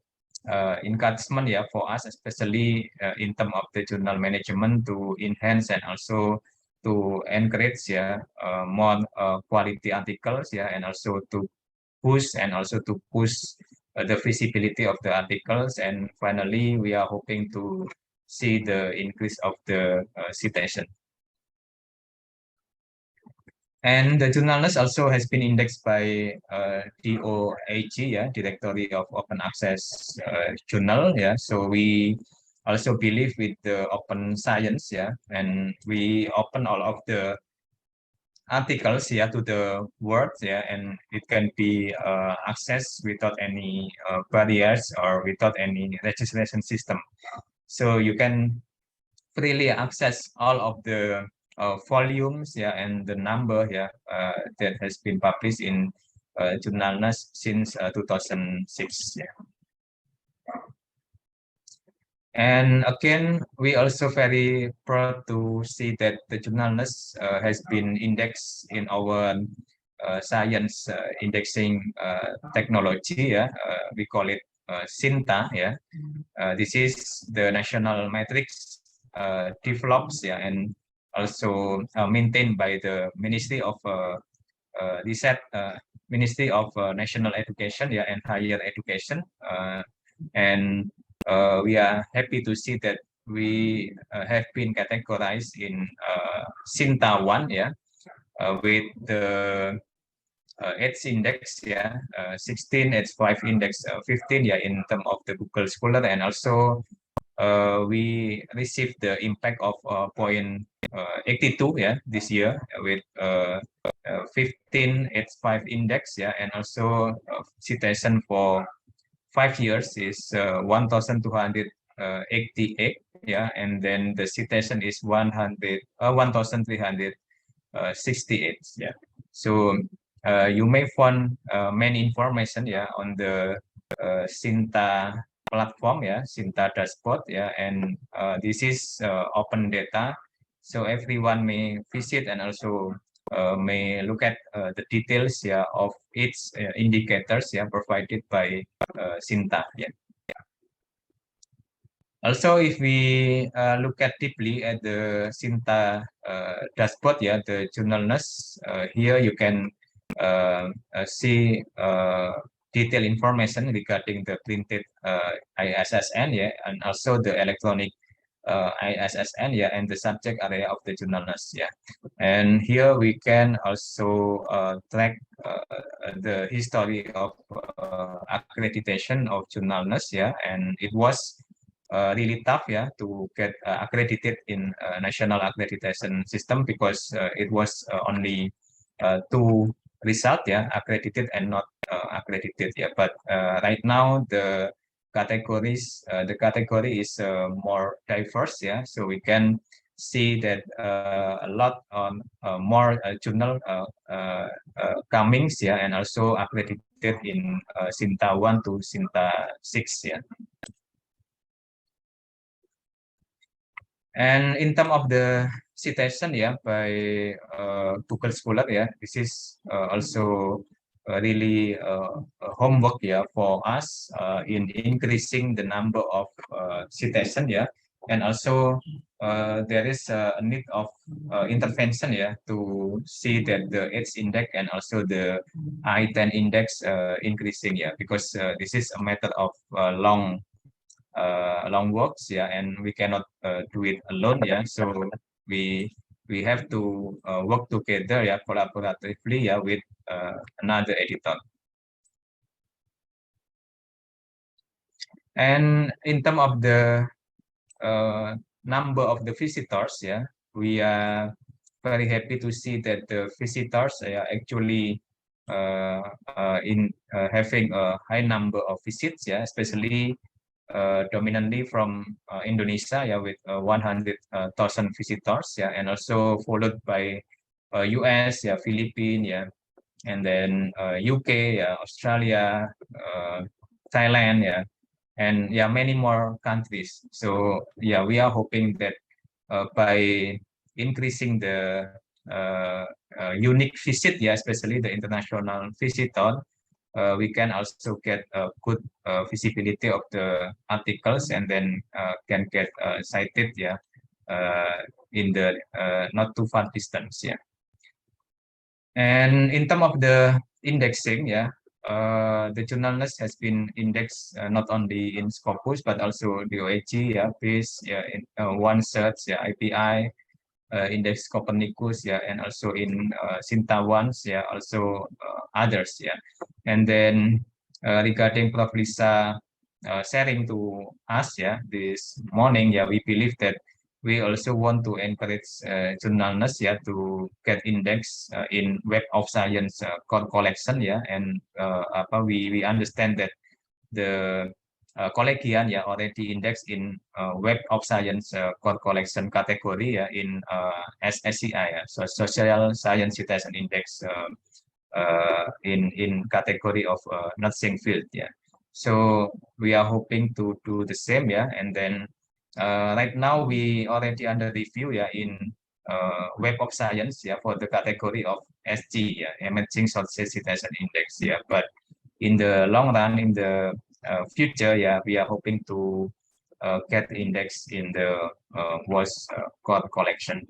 encouragement, yeah, for us, especially in terms of the journal management to enhance and also to encourage, yeah, more quality articles, yeah, and also to push and also to push the visibility of the articles. And finally, we are hoping to see the increase of the citation. And the Jurnalness also has been indexed by DOAG, yeah, Directory of Open Access Journal, yeah. So we also believe with the open science, yeah, and we open all of the articles, yeah, to the world, yeah, and it can be accessed without any barriers or without any registration system. So you can freely access all of the volumes, yeah, and the number, yeah, that has been published in Jurnalness since 2006. Yeah. And again, we also very proud to see that the Jurnalness has been indexed in our science indexing technology. Yeah, we call it SINTA. Yeah, this is the national matrix develops, yeah, and also maintained by the Ministry of Research, Ministry of National Education, yeah, and Higher Education, and we are happy to see that we have been categorized in SINTA 1, yeah, with the Edge index, yeah, 16, Edge 5 index 15, yeah, in terms of the Google Scholar, and also we received the impact of 0.82, yeah, this year with 15 Edge 5 index, yeah, and also citation for 5 years is 1,288, yeah, and then the citation is 1,368, yeah. So you may find many information, yeah, on the SINTA platform, yeah, SINTA dashboard, yeah, and this is open data, so everyone may visit and also may look at the details, yeah, of its indicators, yeah, provided by SINTA, yeah. Also, if we look at deeply at the SINTA dashboard, yeah, the Jurnalness, here you can see detailed information regarding the printed ISSN, yeah, and also the electronic ISSN, yeah, and the subject area of the Jurnalness, yeah. And here we can also track the history of accreditation of Jurnalness, yeah, and it was really tough, yeah, to get accredited in national accreditation system because it was only two result, yeah, accredited and not accredited, yeah. But right now the category is more diverse, yeah. So we can see that a lot on more journal comings, yeah, and also accredited in SINTA 1 to SINTA 6, yeah. And in terms of the citation, yeah, by Google Scholar, yeah, this is also really homework, yeah, for us in increasing the number of citation, yeah, and also there is a need of intervention, yeah, to see that the Edge index and also the I-10 index increasing, yeah, because this is a matter of long works, yeah, and we cannot do it alone, yeah. So we have to work together, yeah, collaboratively, yeah, with another editor. And in terms of the number of the visitors, yeah, we are very happy to see that the visitors are actually having a high number of visits, yeah, especially dominantly from Indonesia, yeah, with 100,000 visitors, yeah, and also followed by US, yeah, Philippines, yeah, and then UK, yeah, Australia, Thailand, yeah, and yeah, many more countries. So yeah, we are hoping that by increasing the unique visit, yeah, especially the international visitor, we can also get a good visibility of the articles and then can get cited, yeah, in the not too far distance, yeah. And in terms of the indexing, yeah, the Jurnalness has been indexed not only in Scopus but also the OAG, yeah, PACE, yeah, in OneSearch, yeah, IPI, Index Copernicus, yeah, and also in Sinta ones, yeah, also others, yeah. And then regarding Prof. Lisa sharing to us, yeah, this morning, yeah, we believe that we also want to encourage journalists, yeah, to get index in Web of Science core collection, yeah, and we understand that the collection, yeah, already indexed in Web of Science core collection category, yeah, in SSCI, yeah, so Social Science Citation Index in category of nursing field, yeah. So we are hoping to do the same, yeah, and then right now we already under review, yeah, in Web of Science, yeah, for the category of SG, yeah, Emerging Sources Citation Index, yeah, but in the long run, in the future, yeah, we are hoping to get index in the WAS core collection.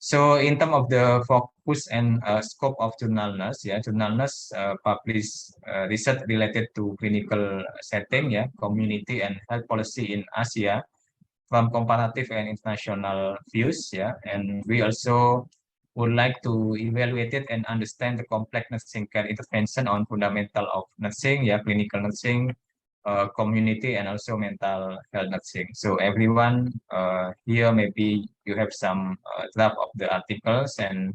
So in terms of the focus and scope of Jurnal Ners, yeah, Jurnal Ners publish research related to clinical setting, yeah, community and health policy in Asia from comparative and international views, yeah, and we also would like to evaluate it and understand the complex nursing care intervention on fundamental of nursing, yeah, clinical nursing, community, and also mental health nursing. So everyone here, maybe you have some draft of the articles, and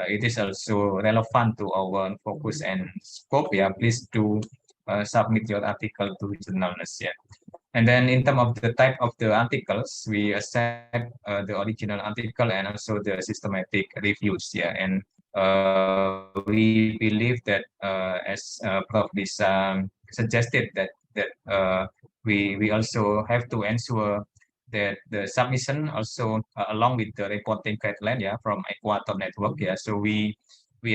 it is also relevant to our focus and scope. Yeah, please do submit your article to Jurnal Ners, yeah. And then in terms of the type of the articles, we accept the original article and also the systematic reviews. Yeah, and we believe that as Prof. Lisa suggested that we also have to ensure that the submission also along with the reporting guideline, yeah, from Equator Network. Yeah, so we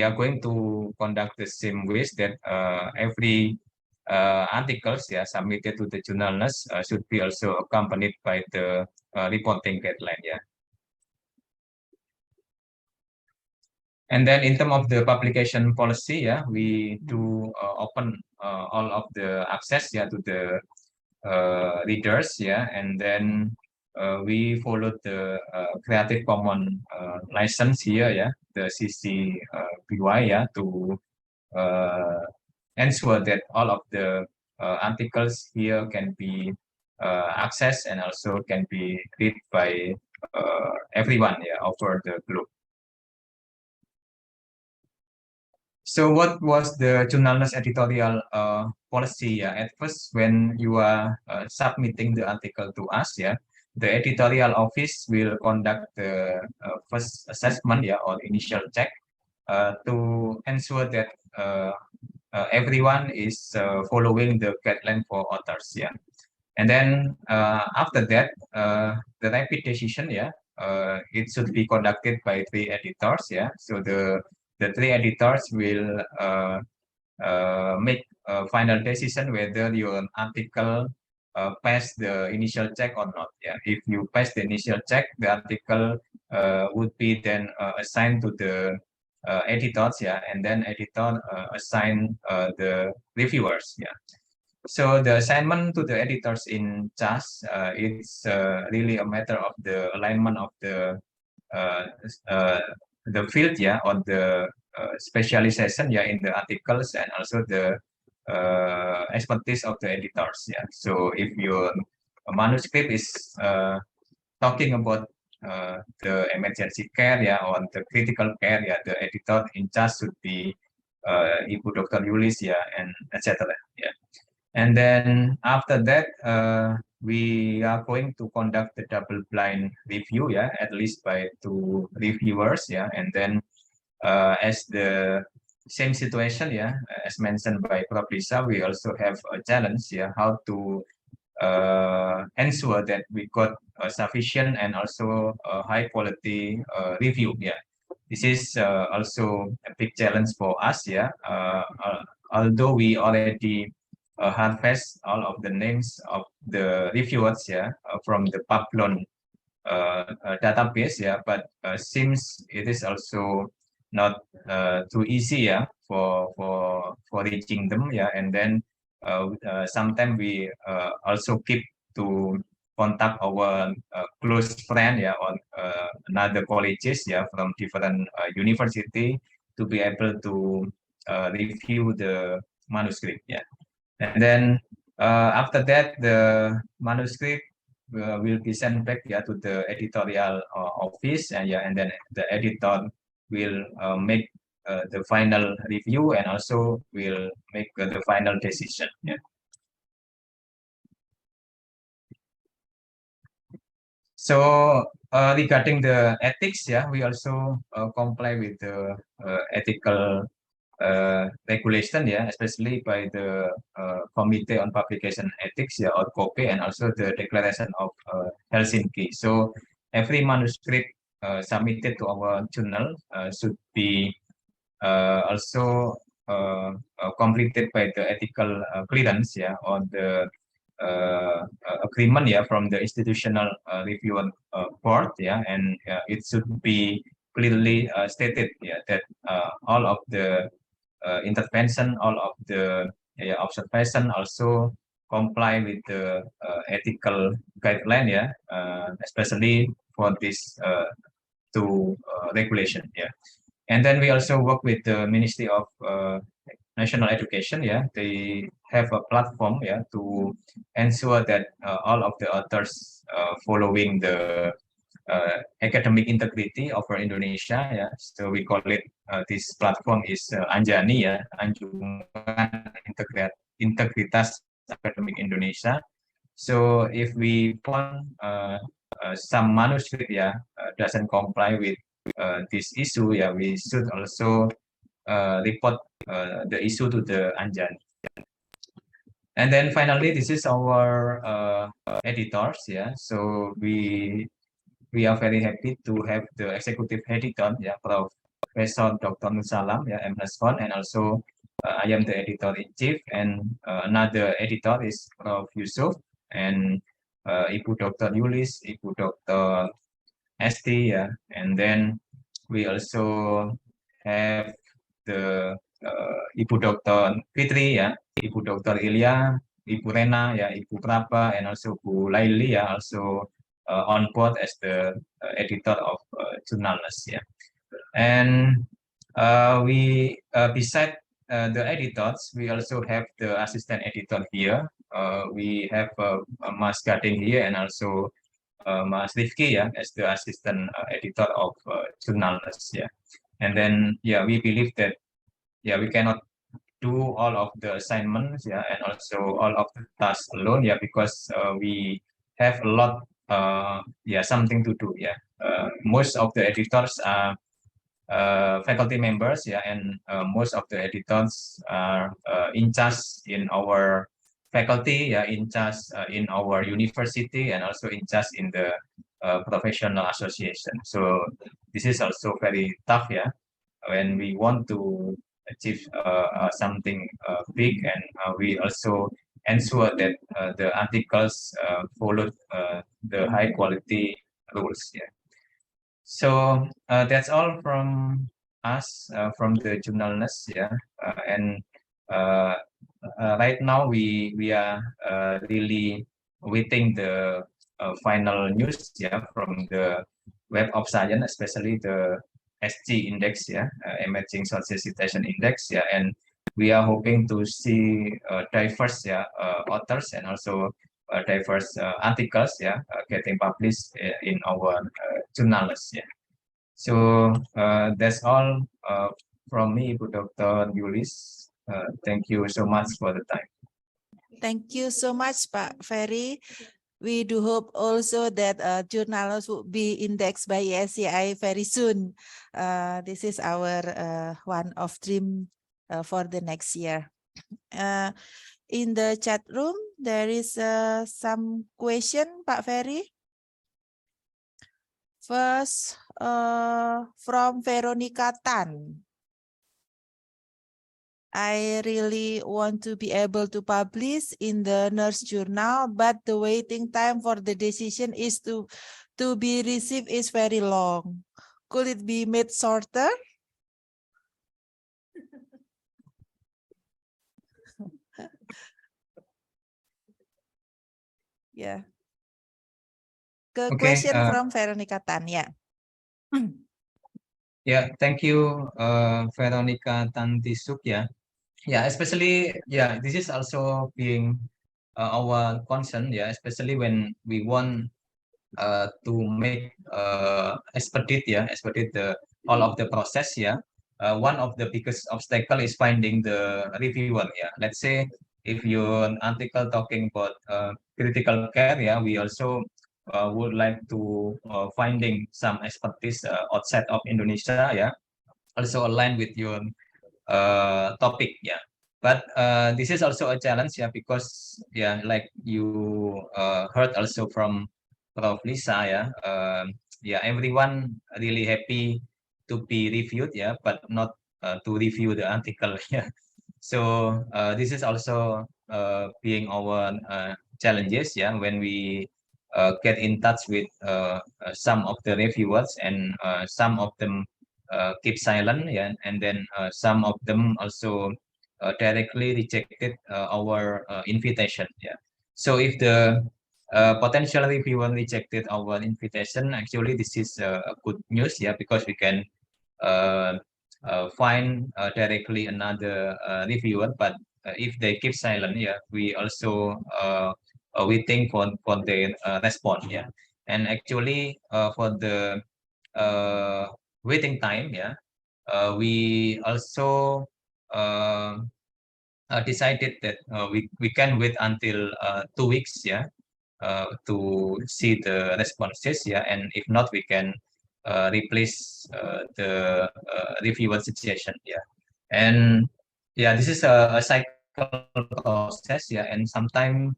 are going to conduct the same ways that every articles, yeah, submitted to the Jurnal Ners should be also accompanied by the reporting guideline, yeah. And then in terms of the publication policy, yeah, we do open all of the access, yeah, to the readers, yeah, and then we follow the Creative Commons license here, yeah, the CC BY, yeah, to ensure that all of the articles here can be accessed and also can be read by everyone, yeah, over the globe. So what was the Jurnal Ners editorial policy? Yeah? At first, when you are submitting the article to us, yeah, the editorial office will conduct the first assessment, yeah, or initial check to ensure that everyone is following the guideline for authors, yeah. And then after that, the rapid decision, yeah, it should be conducted by 3 editors, yeah. So the 3 editors will make a final decision whether your article pass the initial check or not. Yeah, if you pass the initial check, the article would be then assigned to the editors, yeah, and then editor assign the reviewers, yeah. So the assignment to the editors in JAS, it's really a matter of the alignment of the field, yeah, or the specialization, yeah, in the articles and also the expertise of the editors, yeah. So if your manuscript is talking about the emergency care, yeah, or the critical care, yeah, the editor in charge should be Ibu Dr. Yulis, yeah, and etc. Yeah. And then after that, we are going to conduct the double-blind review, yeah, at least by 2 reviewers, yeah, and then as the same situation, yeah, as mentioned by Prof. Lisa, we also have a challenge, yeah, how to ensure that we got sufficient and also high quality review, yeah. This is also a big challenge for us, yeah. Although we already harvest all of the names of the reviewers, yeah, from the Pablon database, yeah, but seems it is also not too easy, yeah, for reaching them, yeah, and then sometimes we also keep to contact our close friend, yeah, or another colleges, yeah, from different university to be able to review the manuscript, yeah. And then after that, the manuscript will be sent back, yeah, to the editorial office, and yeah, and then the editor will make the final review and also will make the final decision. Yeah. So regarding the ethics, yeah, we also comply with the ethical regulation, yeah, especially by the Committee on Publication Ethics, yeah, or COPE, and also the Declaration of Helsinki. So every manuscript submitted to our journal should be also completed by the ethical clearance, yeah, or the agreement, yeah, from the institutional review board, yeah, and it should be clearly stated, yeah, that all of the intervention, all of the observation also comply with the ethical guideline, yeah, especially for this two regulation, yeah. And then we also work with the Ministry of National Education, yeah. They have a platform, yeah, to ensure that all of the authors following the academic integrity of Indonesia, yeah. So we call it this platform is Anjani, yeah, Anjungan Integritas Academic Indonesia. So if we found some manuscript, yeah, doesn't comply with this issue, yeah, we should also report the issue to the Anjani. And then finally, this is our editors, yeah. So we are very happy to have the executive editor, yeah, Professor Dr. Nusalam, yeah, MNescon, and also I am the editor in chief, and another editor is Prof. Yusuf, and Ibu Dr. Yulis, Ibu Dr. Esti, yeah, and then we also have the Ibu Dr. Fitri, yeah, Ibu Dr. Ilya, Ibu Rena, yeah, Ibu Prapa, and also Bu Laili, yeah, also on board as the editor of Jurnals, yeah. And we beside the editors, we also have the assistant editor here. We have Mas Gading here, and also Mas Rifki, yeah, as the assistant editor of Jurnals, yeah. And then yeah, we believe that yeah, we cannot do all of the assignments, yeah, and also all of the tasks alone, yeah, because we have a lot yeah, something to do, yeah. Most of the editors are faculty members, yeah, and most of the editors are in charge in our faculty, yeah, in charge in our university, and also in charge in the professional association. So this is also very tough, yeah, when we want to achieve something big, and we also ensure that the articles follow the high quality rules, yeah. So that's all from us, from the journalists, yeah. And right now we are really waiting the final news, yeah, from the Web of Science, especially the SG index, yeah, Emerging Social Citation Index, yeah, and we are hoping to see diverse, yeah, authors, and also diverse articles, yeah, getting published in our journals, yeah. So that's all from me, Ibu Dr. Yulis. Thank you so much for the time. Thank you so much, Pak Ferry. We do hope also that journals will be indexed by ESCI very soon. This is our one of dream for the next year. In the chat room, there is some question, Pak Ferry. First, from Veronica Tan. I really want to be able to publish in the Ners Journal, but the waiting time for the decision is to be received is very long. Could it be made shorter? Yeah. question from Veronica Tan. Yeah. Yeah, thank you, Veronica Tantisuk. Yeah, especially, this is also being our concern. Yeah, especially when we want to make expedite the all of the process. Yeah, one of the biggest obstacle is finding the reviewer. Yeah, let's say if your article talking about critical care, yeah, we also would like to finding some expertise outside of Indonesia. Yeah, also aligned with your topic. Yeah, but this is also a challenge. Yeah, because like you heard also from Prof. Lisa. Everyone really happy to be reviewed. Yeah, but not to review the article. Yeah, so this is also being our challenges. Yeah, when we get in touch with some of the reviewers, and some of them keep silent. Yeah, and then some of them also directly rejected our invitation. Yeah, so if the potential reviewer rejected our invitation, actually this is a good news. Yeah, because we can find directly another reviewer. But if they keep silent, we also waiting for their response. Yeah, and actually for the waiting time, we also decided that we can wait until 2 weeks. To see the responses. And if not, we can replace the reviewer suggestion. And this is a cycle process. And sometimes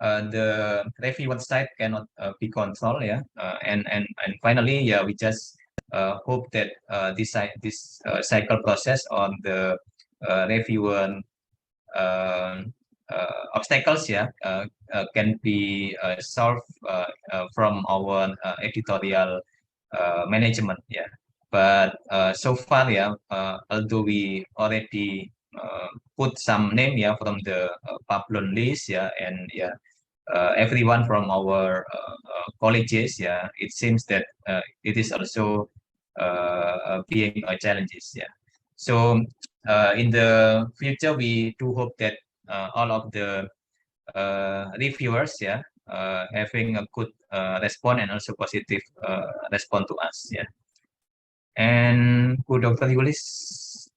the reviewer side cannot be controlled. And finally, we just hope that this cycle process on the reviewer obstacles can be solved from our editorial management. But so far, although we already put some name from the Pablon list, and everyone from our colleges, it seems that it is also being a challenges. So in the future, we do hope that all of the reviewers having a good response, and also positive response to us. And good, Dr. Yulis.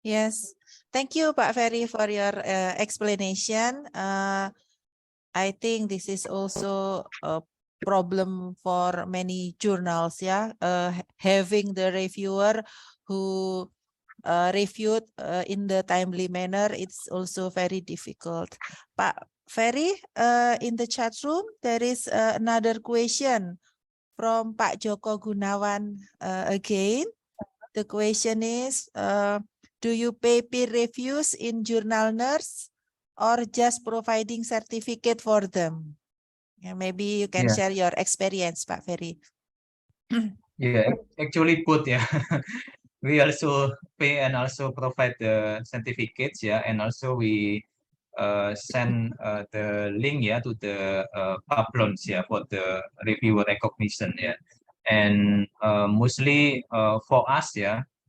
Yes, thank you, Pak Ferry, for your explanation. I think this is also a problem for many journals. Having the reviewer who reviewed in the timely manner, it's also very difficult. Pak Ferry, in the chat room, there is another question from Pak Joko Gunawan again. The question is, do you pay peer reviews in Jurnal Ners, or just providing certificate for them? Maybe you can share your experience, Pak Ferry. Actually both. We also pay and also provide the certificates. And also we send the link to the Pablons for the reviewer recognition. And mostly for us,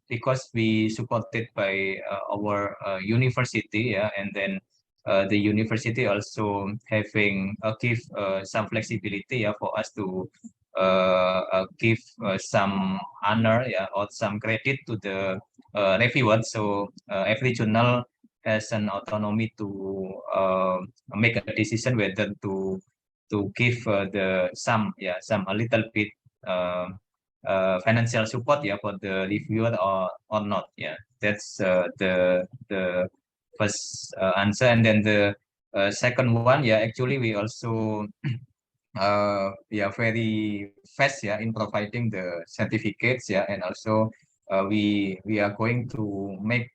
because we supported by our university. And then the university also having give some flexibility for us to give some honor or some credit to the reviewer. So every journal has an autonomy to make a decision whether to give some a little bit financial support for the reviewer or not. That's the first answer. And then the second one, actually we also very fast in providing the certificates. And also we are going to make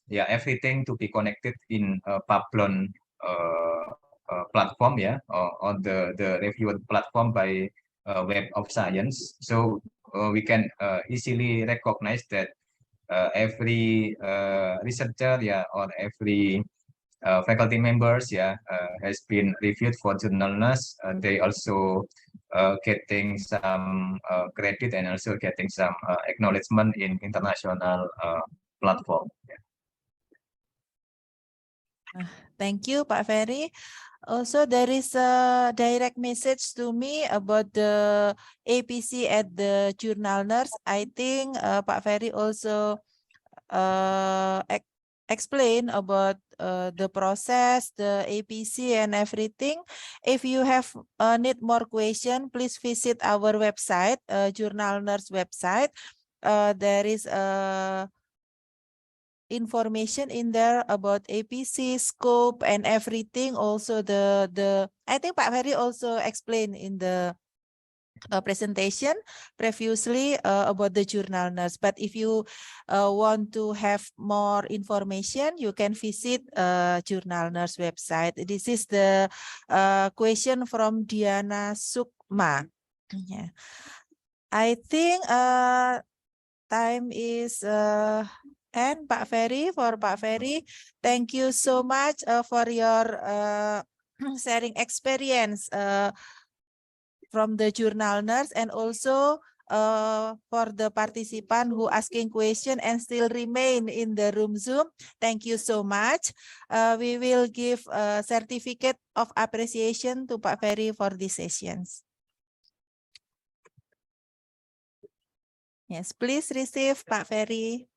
everything to be connected in Pablon platform, on the reviewer platform by Web of Science. So we can easily recognize that every researcher or every faculty members has been reviewed for Jurnal Ners. They also getting some credit and also getting some acknowledgement in international platform. Thank you, Pak Ferry. Also, there is a direct message to me about the APC at the Jurnal Ners. I think Pak Ferry also explain about the process, the APC and everything. If you have need more question, please visit our website, Jurnal Ners website. There is information in there about APC scope and everything. Also the I think Pak Ferry also explained in the presentation previously about the Jurnal Ners. But if you want to have more information, you can visit Jurnal Ners website. This is the question from Diana Sukma. Yeah. I think time is end, Pak Ferry. For Pak Ferry, thank you so much for your sharing experience from the Jurnal Ners, and also for the participant who asking question and still remain in the room Zoom. Thank you so much. We will give a certificate of appreciation to Pak Ferry for these sessions. Yes, please receive Pak Ferry.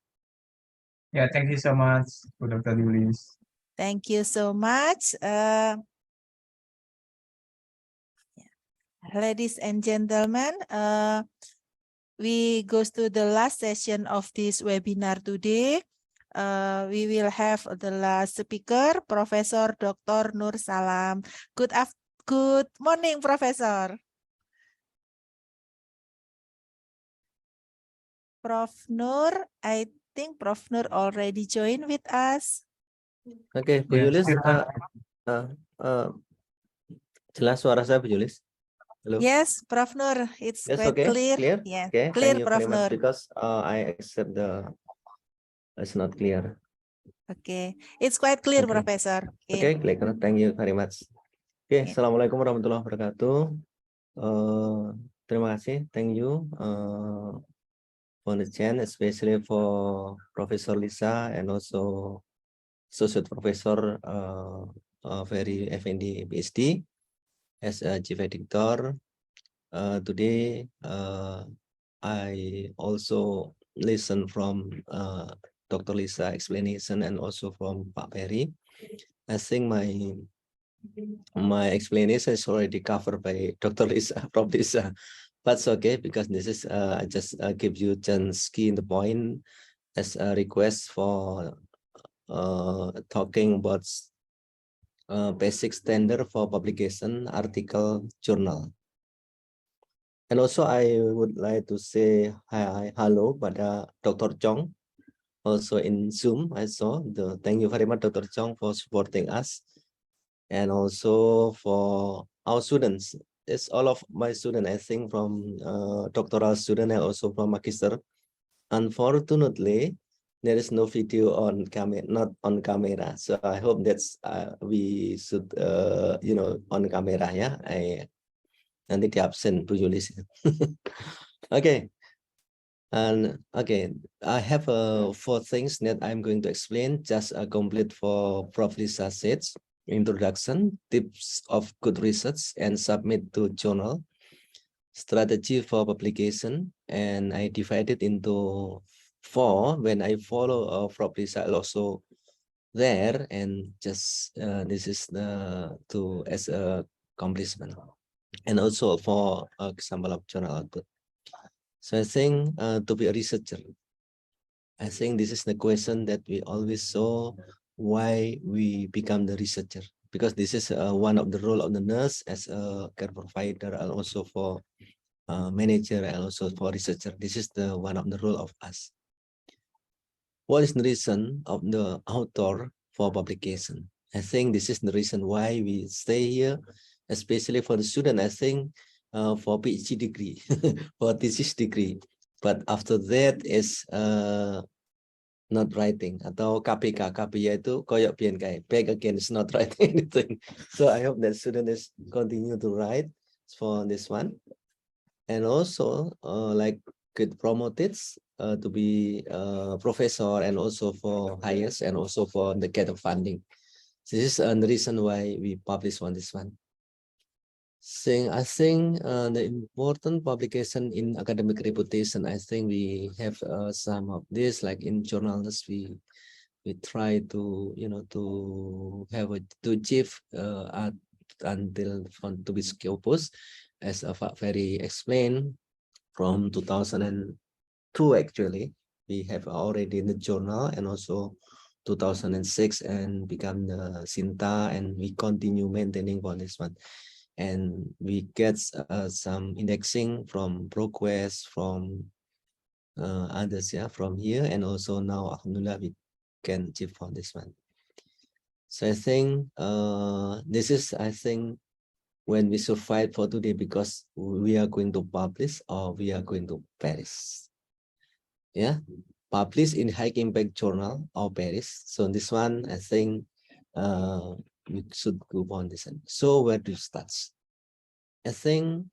Yeah, thank you so much, Dr. Yulis. Thank you so much. Ladies and gentlemen, we go to the last session of this webinar today. We will have the last speaker, Professor Dr. Nur Salam. Good morning, Professor. Prof. Nur, I think Prof. Nur already joined with us. Oke, Bu Yulis, jelas suara saya, Bu Yulis? Hello? Yes, Prof. Nur, it's Yes, quite okay, clear. clear? Yeah, Okay, clear, thank you Prof. very much Nur. because I accept it's not clear. Okay, it's quite clear, Okay. Professor. Okay, clear. Thank you very much. Okay, Yeah. Assalamualaikum warahmatullahi wabarakatuh. Terima kasih, thank you for the chance, especially for Professor Lisa and also Associate Professor Ferry FND PhD as a Chief Editor. Today, I also listen from Dr. Lisa explanation and also from Pak Ferry. I think my explanation is already covered by Dr. Lisa, Prof. Lisa, but it's okay because this is I just give you chance key in the point as a request for talking about basic standard for publication article journal. And also I would like to say hello pada Dr. Chong, also in Zoom. I saw thank you very much, Dr. Chong, for supporting us, and also for our students. It's all of my students, I think, from doctoral student and also from magister. Unfortunately, there is no video on camera, not on camera. So I hope that's we should on camera, yeah. Nanti di absen Bu Yulis. Okay. And okay, I have 4 things that I'm going to explain, just a complete for Prof. Lisa said. Introduction, tips of good research and submit to journal, strategy for publication, and I divide it into 4 when I follow Prof. Lisa also there, and just this is as a accomplishment. And also for example of journal output. So I think to be a researcher, I think this is the question that we always saw, why we become the researcher, because this is one of the role of the nurse as a care provider, and also for manager, and also for researcher. This is the one of the role of us. What is the reason of the author for publication? I think this is the reason why we stay here, especially for the student. I think for PhD degree, for thesis degree, but after that is not writing, atau KPK itu koyok BNK, back again is not writing anything. So I hope that student is continue to write. for this one. And also like get promoted to be professor, and also for highest, and also for the get of funding. This is the reason why we publish on this one. I think the important publication in academic reputation, I think we have some of this, like in journals, we try to, to have to achieve until to be Scopus, as very explained from 2002. Actually, we have already in the journal, and also 2006, and become the Sinta, and we continue maintaining for this one. And we get some indexing from ProQuest, from others, from here, and also now alhamdulillah we can achieve for this one. So I think this is, I think, when we survive for today, because we are going to publish, or we are going to Paris. Publish in high impact journal or Paris. So this one, I think we should go on this one. So where do you start? I think,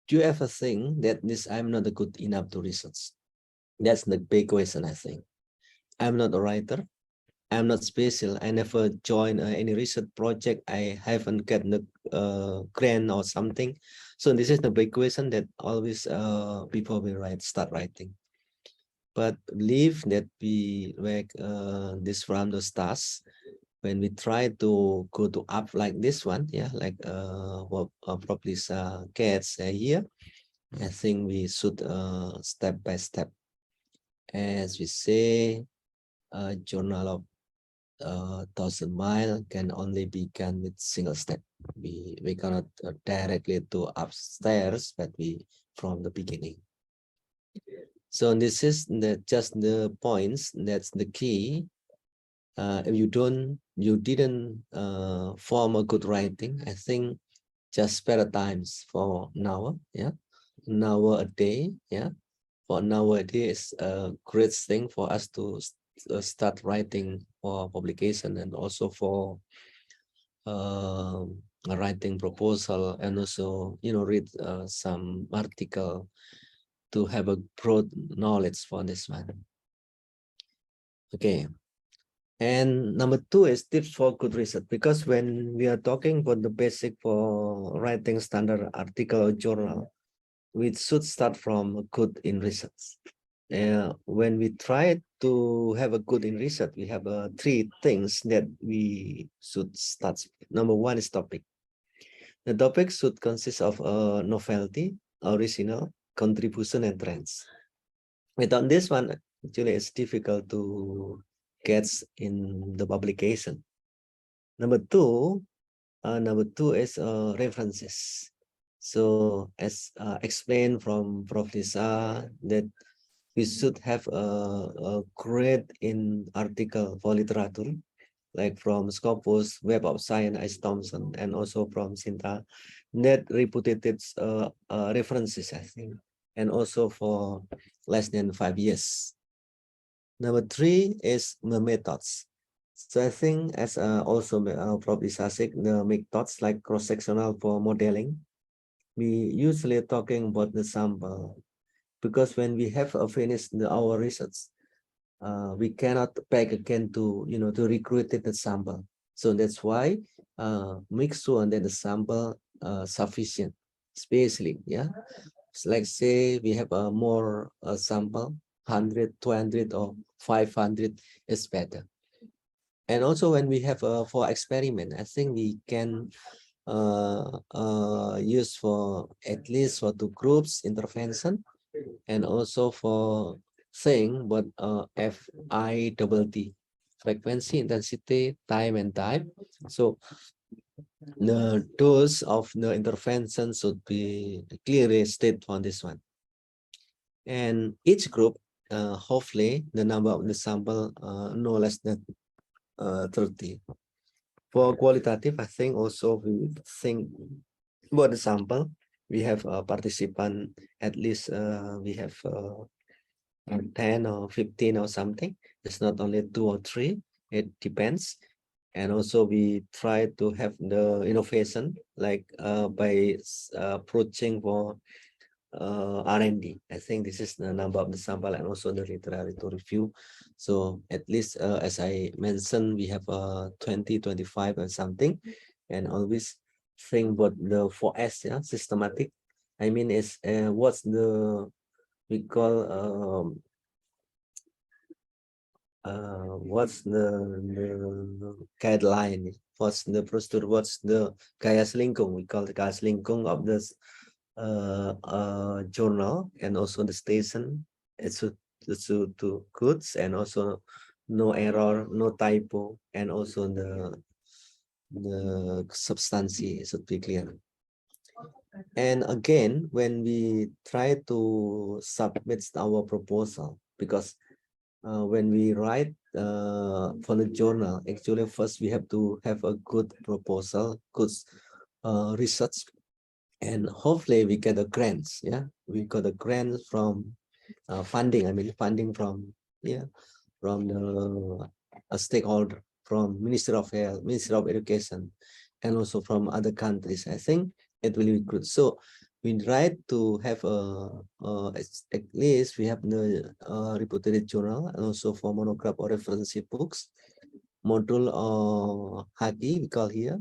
do you ever think that I'm not good enough to research? That's the big question, I think. I'm not a writer. I'm not special. I never joined any research project. I haven't gotten a grant or something. So this is the big question that always people will start writing. But believe that we like this from the stars. When we try to go to up like this one, like what probably gets here, I think we should step by step. As we say, a journal of 1,000 miles can only begin with single step. We cannot directly to upstairs, but we from the beginning. So this is just the points. That's the key. If you didn't form a good writing, I think just spare times for an hour, an hour a day, for an hour a day is a great thing for us to start writing for publication, and also for writing proposal, and also read some article to have a broad knowledge for this one. Okay. And number 2 is tips for good research, because when we are talking about the basic for writing standard article or journal, we should start from good in research. When we try to have a good in research, we have 3 things that we should start. Number 1 is topic. The topic should consist of novelty, original, contribution, and trends. Without this one, actually it's difficult to get in the publication. Number 2 is references. So as explained from Prof. Lisa, that we should have a great in article for literature, like from Scopus, Web of Science, Ice Thompson, and also from Sinta, that reputed references, I think, and also for less than 5 years. Number 3 is the methods. So I think, as also Prof. Lisa said, the methods like cross-sectional for modeling, we usually talking about the sample, because when we have finished our research, we cannot back again to to recruit the sample. So that's why make sure that the sample sufficient, especially so like say we have a more sample, 100, 200, or 500 is better. And also when we have for experiment, I think we can use for at least for 2 groups intervention, and also for thing, but FITT, frequency, intensity, time, and type. So the dose of the intervention should be clearly stated on this one. And each group, hopefully the number of the sample no less than 30. For qualitative, I think also we think about the sample. We have a participant, at least we have 10 or 15 or something. It's not only 2 or 3, it depends. And also we try to have the innovation like by approaching for R&D. I think this is the number of the sample and also the literary to review. So at least as I mentioned, we have 20, 25 or something, and always think about the 4S, yeah, systematic. I mean, is what's the we call what's the guideline? What's the procedure? What's the gaya selingkung? We call the gaya selingkung of this journal, and also the station. It's to goods, and also no error, no typo, and also the substance should be clear. And again, when we try to submit our proposal, because when we write for the journal, actually first we have to have a good proposal, good research, and hopefully we get a grants. Yeah, we got a grant from funding. I mean, funding from from the a stakeholder, from Ministry of Health, Ministry of Education, and also from other countries. I think it will be good. So we try to have at least we have the reputed journal, and also for monograph or reference books, module or Hagi we call here,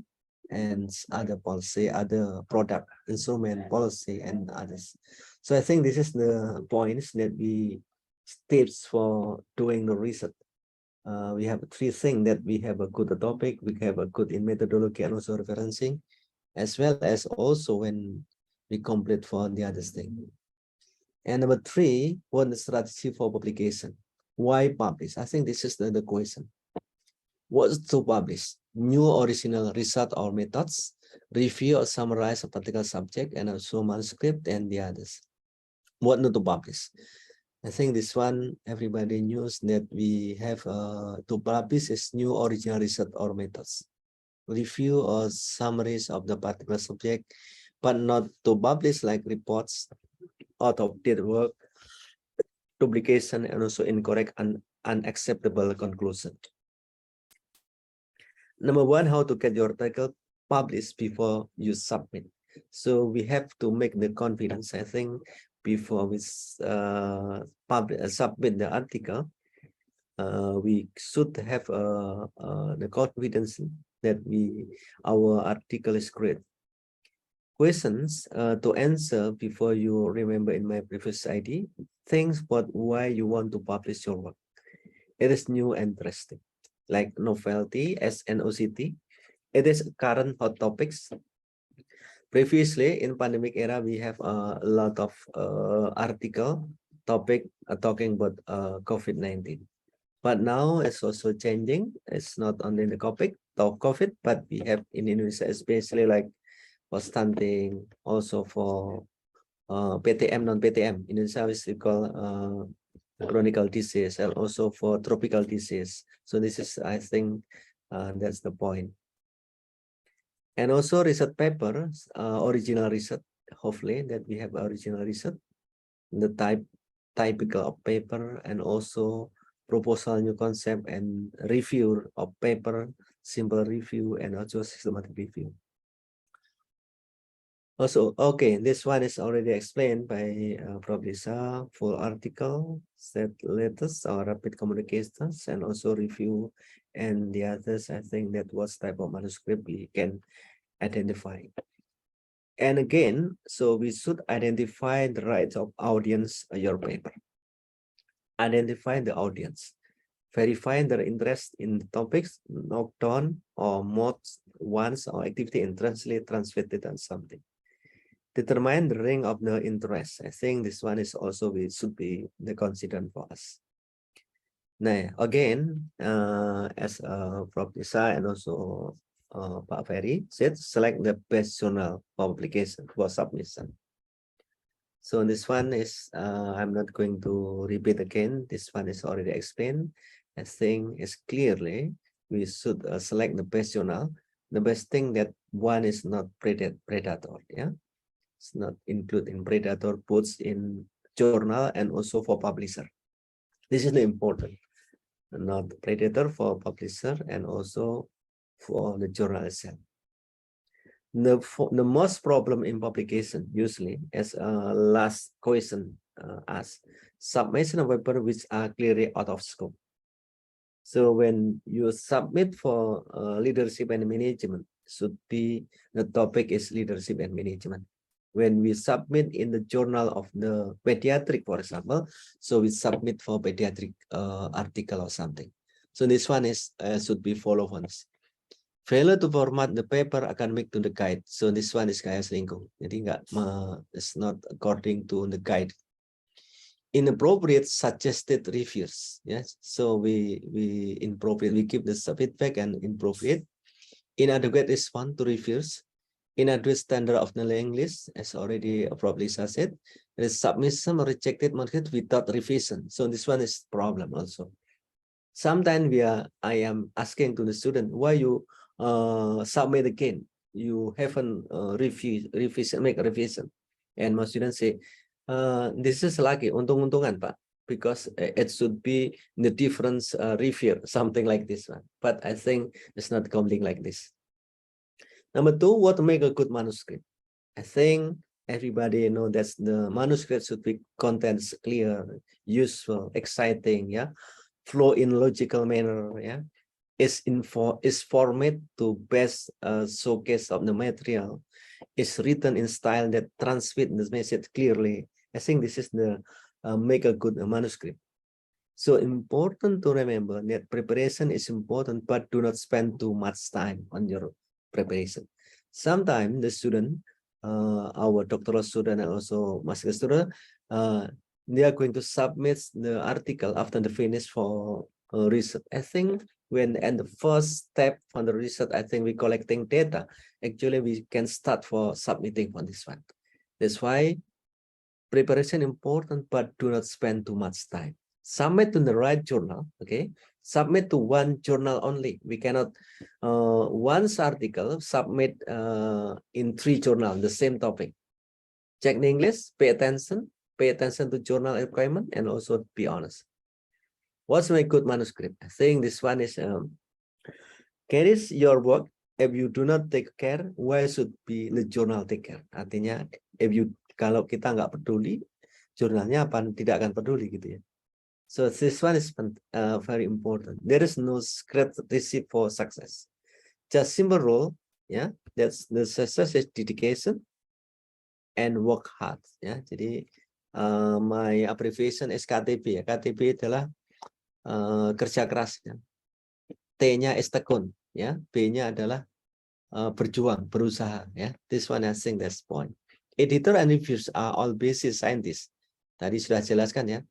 and other policy, other product, instrument, policy, and others. So I think this is the points that we steps for doing the research. We have three things: that we have a good topic, we have a good in methodology and also referencing, as well as also when we complete for the other thing. And number three, what the strategy for publication? Why publish? I think this is the question. What's to publish? New original research or methods, review or summarize a particular subject, and also manuscript and the others. What not to publish? I think this one everybody knows that we have to publish is new original research or methods, review or summaries of the particular subject, but not to publish like reports, out of date work, publication, and also incorrect and unacceptable conclusion. Number one, how to get your article published before you submit. So we have to make the confidence, I think, before we submit the article. We should have the confidence that our article is great. Questions to answer before you remember in my previous ID. Things about why you want to publish your work. It is new and interesting, like novelty, SNOCT. It is current hot topics. Previously, in pandemic era, we have a lot of article topic talking about COVID-19. But now it's also changing. It's not only the COVID, but we have in Indonesia, especially like for stunting, also for PTM, non-PTM. In Indonesia, we call chronic disease, and also for tropical disease. So this is, I think, that's the point. And also research papers, original research. Hopefully that we have original research, the typical of paper, and also proposal, new concept, and review of paper, simple review, and also systematic review. Also, okay, this one is already explained by Prof. Lisa, full article, set letters or rapid communications, and also review, and the others. I think that what type of manuscript we can identify. And again, so we should identify the rights of audience your paper. Identify the audience. Verify their interest in the topics, knock down or modes, ones or activity, and translate and something. Determine the range of the interest. I think this one is also should be the considered for us. Now, again, as Prof. Lisa and also Pak Ferry said, select the best journal for publication for submission. So this one is, I'm not going to repeat again. This one is already explained. I think it's clearly we should select the best journal. The best thing that one is not predator. Yeah, it's not included in predator, puts in journal, and also for publisher. This is the important. Not predator for publisher, and also for the journal itself. The most problem in publication usually, as last question asked, submission of paper which are clearly out of scope. So when you submit for leadership and management, should be the topic is leadership and management. When we submit in the journal of the pediatric, for example, so we submit for pediatric article or something. So this one is should be follow ones. Failure to format the paper academic to the guide. So this one is kaya selingkuh. Jadi it's not according to the guide. Inappropriate suggested reviews. Yes, so we give the feedback and inappropriate. Inadequate response to reviews. Inadequate standard of the English, as already probably said. There is submission or rejected manuscript without revision. So this one is problem also. Sometimes I am asking to the student, why you submit again? You haven't make a revision. And my students say, this is lucky, untung-untungan, Pak, because it should be the difference review, something like this one. But I think it's not something like this. Number two, what to make a good manuscript? I think everybody know that the manuscript should be contents clear, useful, exciting, yeah, flow in logical manner, yeah, is format to best showcase of the material, is written in style that transmit the message clearly. I think this is the make a good manuscript. So important to remember that preparation is important, but do not spend too much time on your preparation. Sometimes the student, our doctoral student and also master student, they are going to submit the article after the finish for research. I think when and the first step for the research, I think we collecting data. Actually, we can start for submitting for this one. That's why preparation important, but do not spend too much time. Submit to the right journal, okay? Submit to one journal only. We cannot one article submit in 3 journals, the same topic. Check the English, pay attention to journal requirement, and also be honest. What's my good manuscript? I think this one is carries your work. If you do not take care, why should be the journal take care? Artinya, kalau kita nggak peduli, jurnalnya tidak akan peduli gitu ya. So this one is very important. There is no script recipe for success. Just simple rule, yeah. That's the success is dedication and work hard, ya. Jadi my abbreviation is KTB. Ya. KTB adalah kerja keras. Ya. T-nya is tekun, ya. B-nya adalah berjuang, berusaha, ya. This one I think that's point. Editor and reviewers are all basic scientists. Tadi sudah jelaskan ya.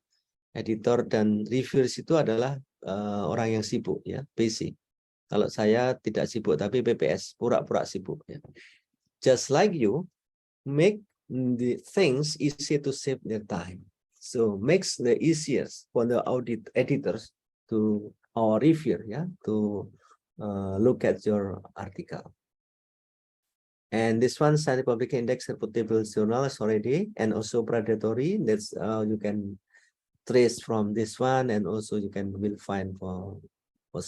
Editor dan reviewers itu adalah orang yang sibuk ya, busy. Kalau saya tidak sibuk tapi PPS, pura-pura sibuk ya. Just like you, make the things easy to save their time. So makes the easiest for the editors to or reviewer ya to look at your article. And this one scientific public index reputable journals already, and also predatory. That's you can trace from this one, and also you will find for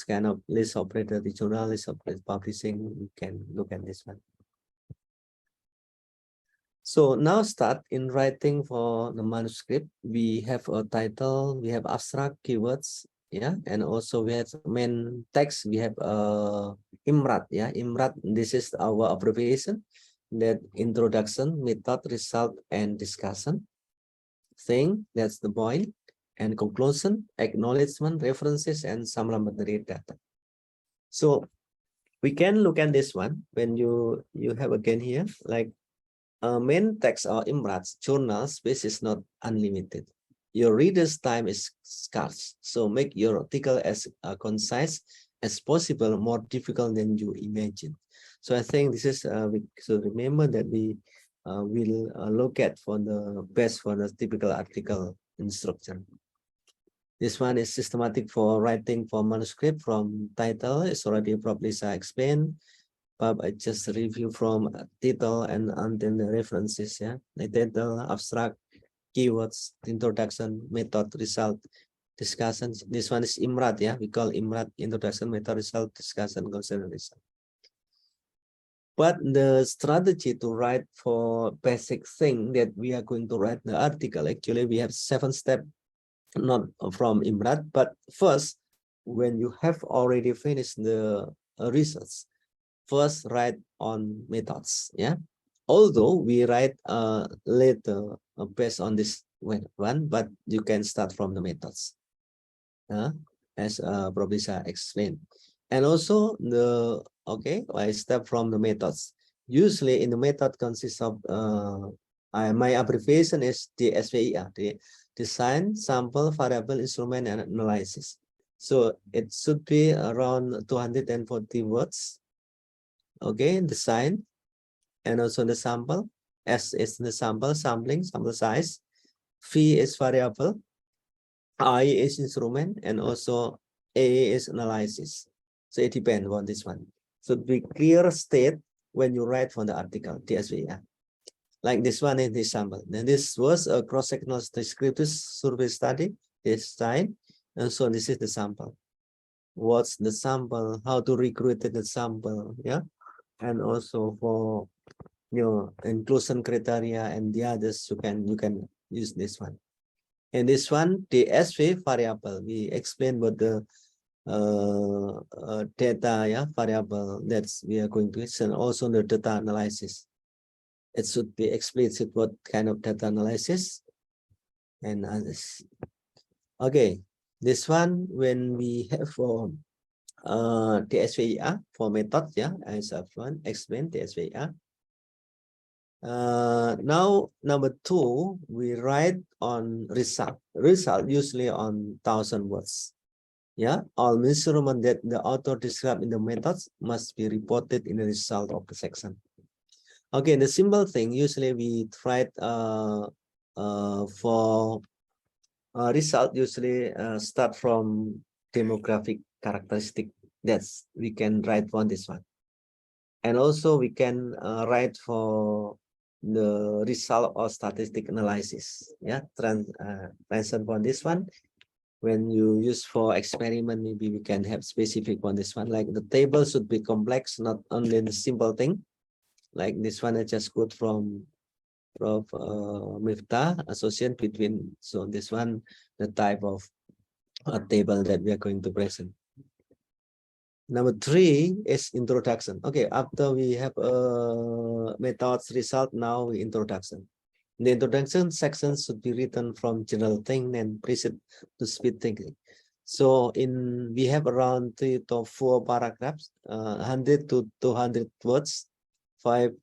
kind of list of predatory journal, list of publishing. You can look at this one. So now start in writing for the manuscript. We have a title, we have abstract keywords, yeah, and also we have main text. We have IMRAT, yeah, IMRAT. This is our abbreviation. That introduction, method, result, and discussion. Thing, that's the point. And conclusion, acknowledgement, references, and supplementary data. So we can look at this one when you have again here like main text or IMRAT journal space is not unlimited. Your reader's time is scarce, so make your article as concise as possible, more difficult than you imagine. So I think this is we should remember that we will look at for the best for the typical article instruction. This one is systematic for writing for manuscript from title. It's already probably explained, but I just review from title and until the references. Yeah, the title, abstract, keywords, introduction, method, result, discussion. This one is IMRAD, yeah, we call IMRAD, Introduction, Method, Result, Discussion, Consider, Result. But the strategy to write for basic thing that we are going to write the article, actually we have 7 steps, not from IMRAD, but first, when you have already finished the research, first write on methods, yeah. Although we write later based on this one, but you can start from the methods, as Professor explained. And also the, okay, I start from the methods. Usually in the method consists of, my abbreviation is DSVIA, the design, sample, variable, instrument, and analysis. So it should be around 240 words. Okay, design, and also the sample. S is the sample, sampling, sample size. V is variable. I is instrument, and also A is analysis. So it depends on this one. So be clear state when you write for the article, DSVR. Like this one in this sample. Then this was a cross-sectional descriptive survey study, design, and so this is the sample. What's the sample? How to recruit the sample? Yeah, and also for your inclusion criteria and the others, you can use this one. And this one, the SV variable, we explained about the data, yeah, variable that's we are going to use, and also the data analysis. It should be explicit what kind of data analysis and others. Okay, this one when we have for the SVR for method, yeah, as I've explained the SVR. Now number 2, we write on result usually on 1,000 words. Yeah, all measurement that the author described in the methods must be reported in the result of the section. Okay, the simple thing usually we write for result usually start from demographic characteristic. That's we can write on this one, and also we can write for the result of statistic analysis. Yeah, translate on this one. When you use for experiment, maybe we can have specific on this one. Like the table should be complex, not only the simple thing. Like this one, I just quote from Prof. Miftah, association between. So this one, the type of table that we are going to present. Number 3 is introduction. Okay, after we have methods result, now introduction. The introduction section should be written from general thing and proceed to speed thinking. So we have around 3 to 4 paragraphs, 100 to 200 words, 5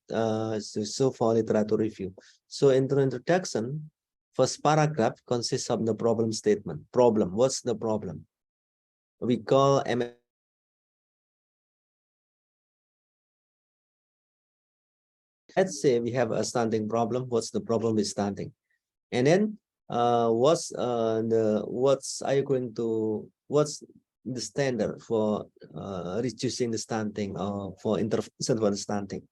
so for literature review. So in the introduction, first paragraph consists of the problem statement. Problem, what's the problem? We call let's say we have a stunting problem. What's the problem with stunting? And then what's the standard for reducing the stunting or for intervention for the stunting?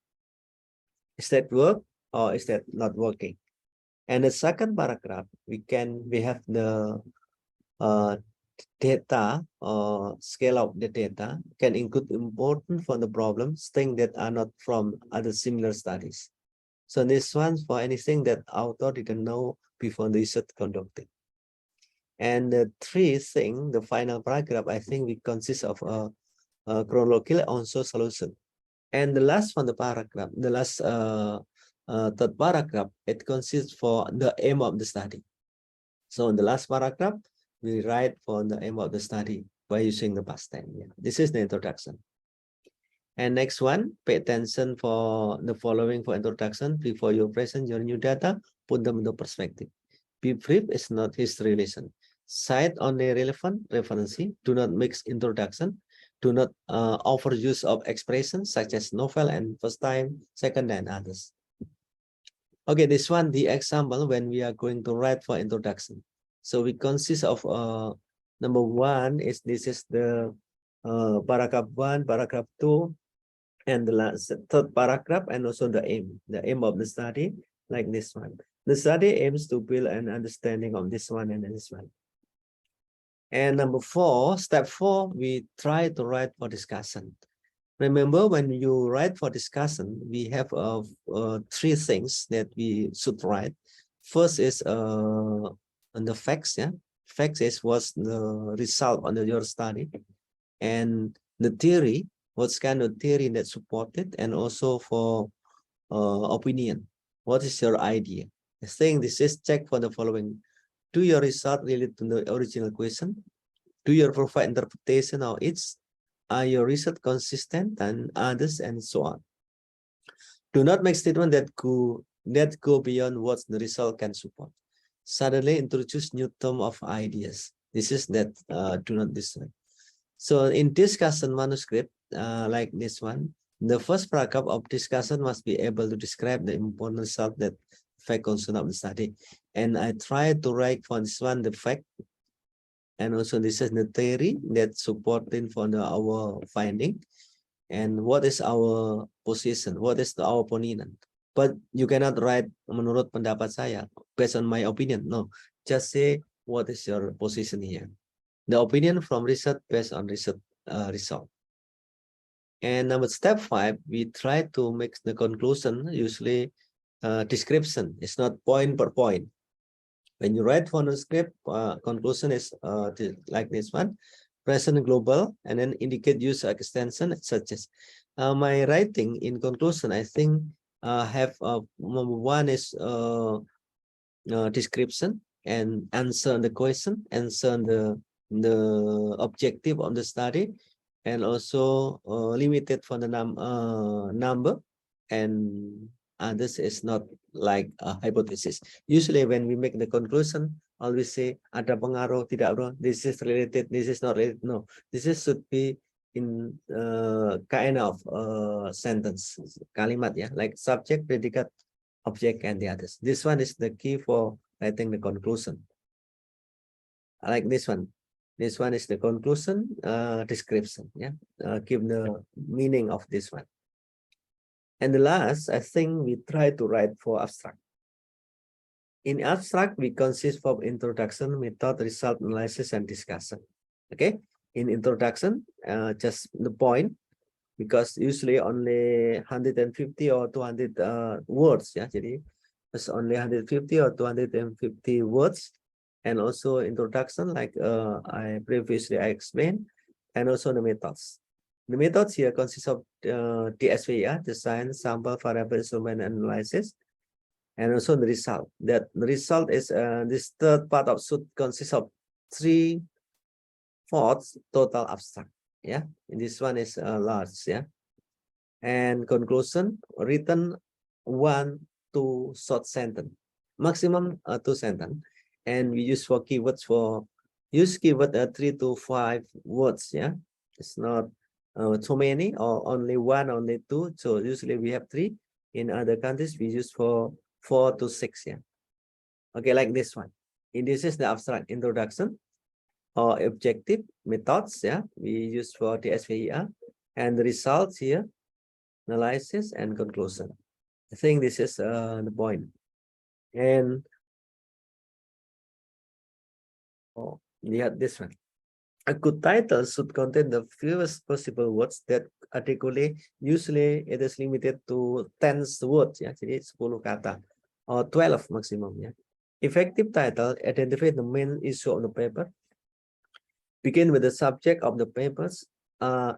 Is that work or is that not working? And the second paragraph, we have the data or scale of the data can include important for the problems, things that are not from other similar studies. So this one's for anything that author didn't know before the research conducted. And the 3 thing, the final paragraph, I think we consist of a chronological also solution. And the last one, the paragraph, the last third paragraph, it consists for the aim of the study. So in the last paragraph, we write for the aim of the study by using the past tense. Yeah. This is the introduction. And next one, pay attention for the following for introduction. Before you present your new data, put them into perspective. Be brief is not history lesson. Cite only relevant reference. Do not mix introduction. Do not offer use of expressions such as novel and first time, second, and others. Okay, this one, the example when we are going to write for introduction. So we consist of number 1 is this is the paragraph 1, paragraph 2, and the last third paragraph, and also the aim of the study, like this one. The study aims to build an understanding of this one and this one. And number 4, step 4, we try to write for discussion. Remember, when you write for discussion, we have 3 things that we should write. First is on the facts. Yeah, facts is what's the result on your study, and the theory, what's kind of theory that supported, and also for opinion, what is your idea. I think this is check for the following: do your result relate to the original question? Do you provide interpretation of it? Are your research consistent and others, and so on? Do not make statements that go beyond what the result can support. Suddenly introduce new term of ideas. This is that do not destroy. So in discussion manuscript, like this one, the first paragraph of discussion must be able to describe the important result that fact concern of the study. And I try to write for this one the fact, and also this is the theory that supporting for our finding, and what is our position, what is our opinion. But you cannot write menurut pendapat saya, based on my opinion. No, just say what is your position here. The opinion from research based on research result. And number step 5, we try to make the conclusion, usually description. It's not point per point. When you write for the script, conclusion is like this one: present global, and then indicate user extension, such as my writing in conclusion. I think have number 1 is description and answer the question, answer the objective of the study, and also limited for the number, and others is not like a hypothesis. Usually when we make the conclusion, always say ada pengaruh, tidak bro, this is related, this is not related. No, this is should be in kind of sentence, kalimat, yeah, like subject, predicate, object, and the others. This one is the key for writing the conclusion. Like this one. This one is the conclusion, description. Yeah, give the meaning of this one. And the last, I think we try to write for abstract. In abstract, we consist of introduction, method, result, analysis, and discussion. Okay. In introduction, just the point, because usually only 150 or 200 words. Yeah, jadi it's only 150 or 250 words. And also introduction, like I previously explained, and also the methods. The methods here consist of DSV, design, sample, variable, instrument, analysis, and also the result. That the result is this third part of should consist of 3/4 total abstract. Yeah, and this one is large. Yeah, and conclusion written 1 to short sentence, maximum 2 sentence. And we use for keywords for use keyword 3 to 5 words. Yeah, it's not too many, or only 1, only 2. So usually we have 3. In other countries we use for 4 to 6. Yeah, okay, like this one. And this is the abstract introduction or objective methods. Yeah, we use for the SVER, and the results here, analysis and conclusion. I think this is the point. And yeah, this one. A good title should contain the fewest possible words that articulate. Usually it is limited to 10 words, ya, jadi 10 kata or 12 maximum, ya. Effective title identify the main issue of the paper. Begin with the subject of the papers,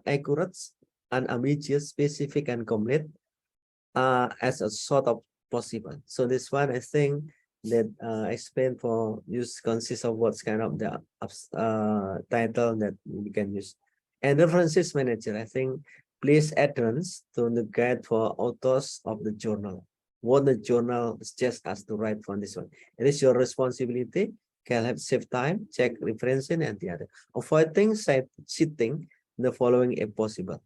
accurate, unambiguous, specific, and complete, as a sort of possible. So this one, I think, that explain for use consists of what's kind of the title that we can use. And references manager, I think, please adherence to the guide for authors of the journal. What the journal suggests us to write for this one. It is your responsibility. Can help save time, check referencing, and the other. Avoiding sitting the following if possible.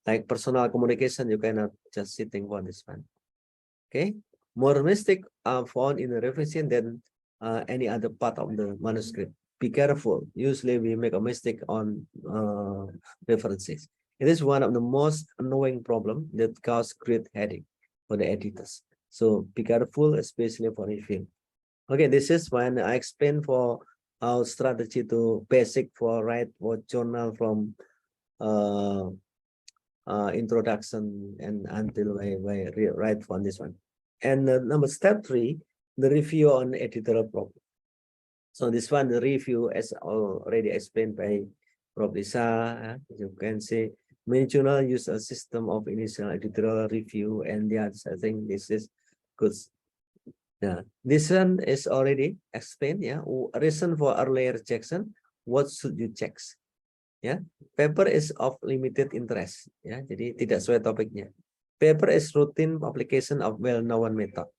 Like personal communication, you cannot just sitting for this one. Okay. More mistake are found in the revision than any other part of the manuscript. Be careful. Usually we make a mistake on references. It is one of the most annoying problems that cause great headache for the editors. So be careful, especially for review. Okay, this is when I explain for our strategy to basic for write for journal from introduction and until I write for this one. And number step 3, the review on editorial problem. So this one, the review, as already explained by Prof. Lisa, you can see many journals use a system of initial editorial review, and yes, I think this is good. Yeah, this one is already explained. Yeah, reason for early rejection. What should you check? Ya, paper is of limited interest. Ya, jadi tidak sesuai topiknya. Paper is routine application of well-known method.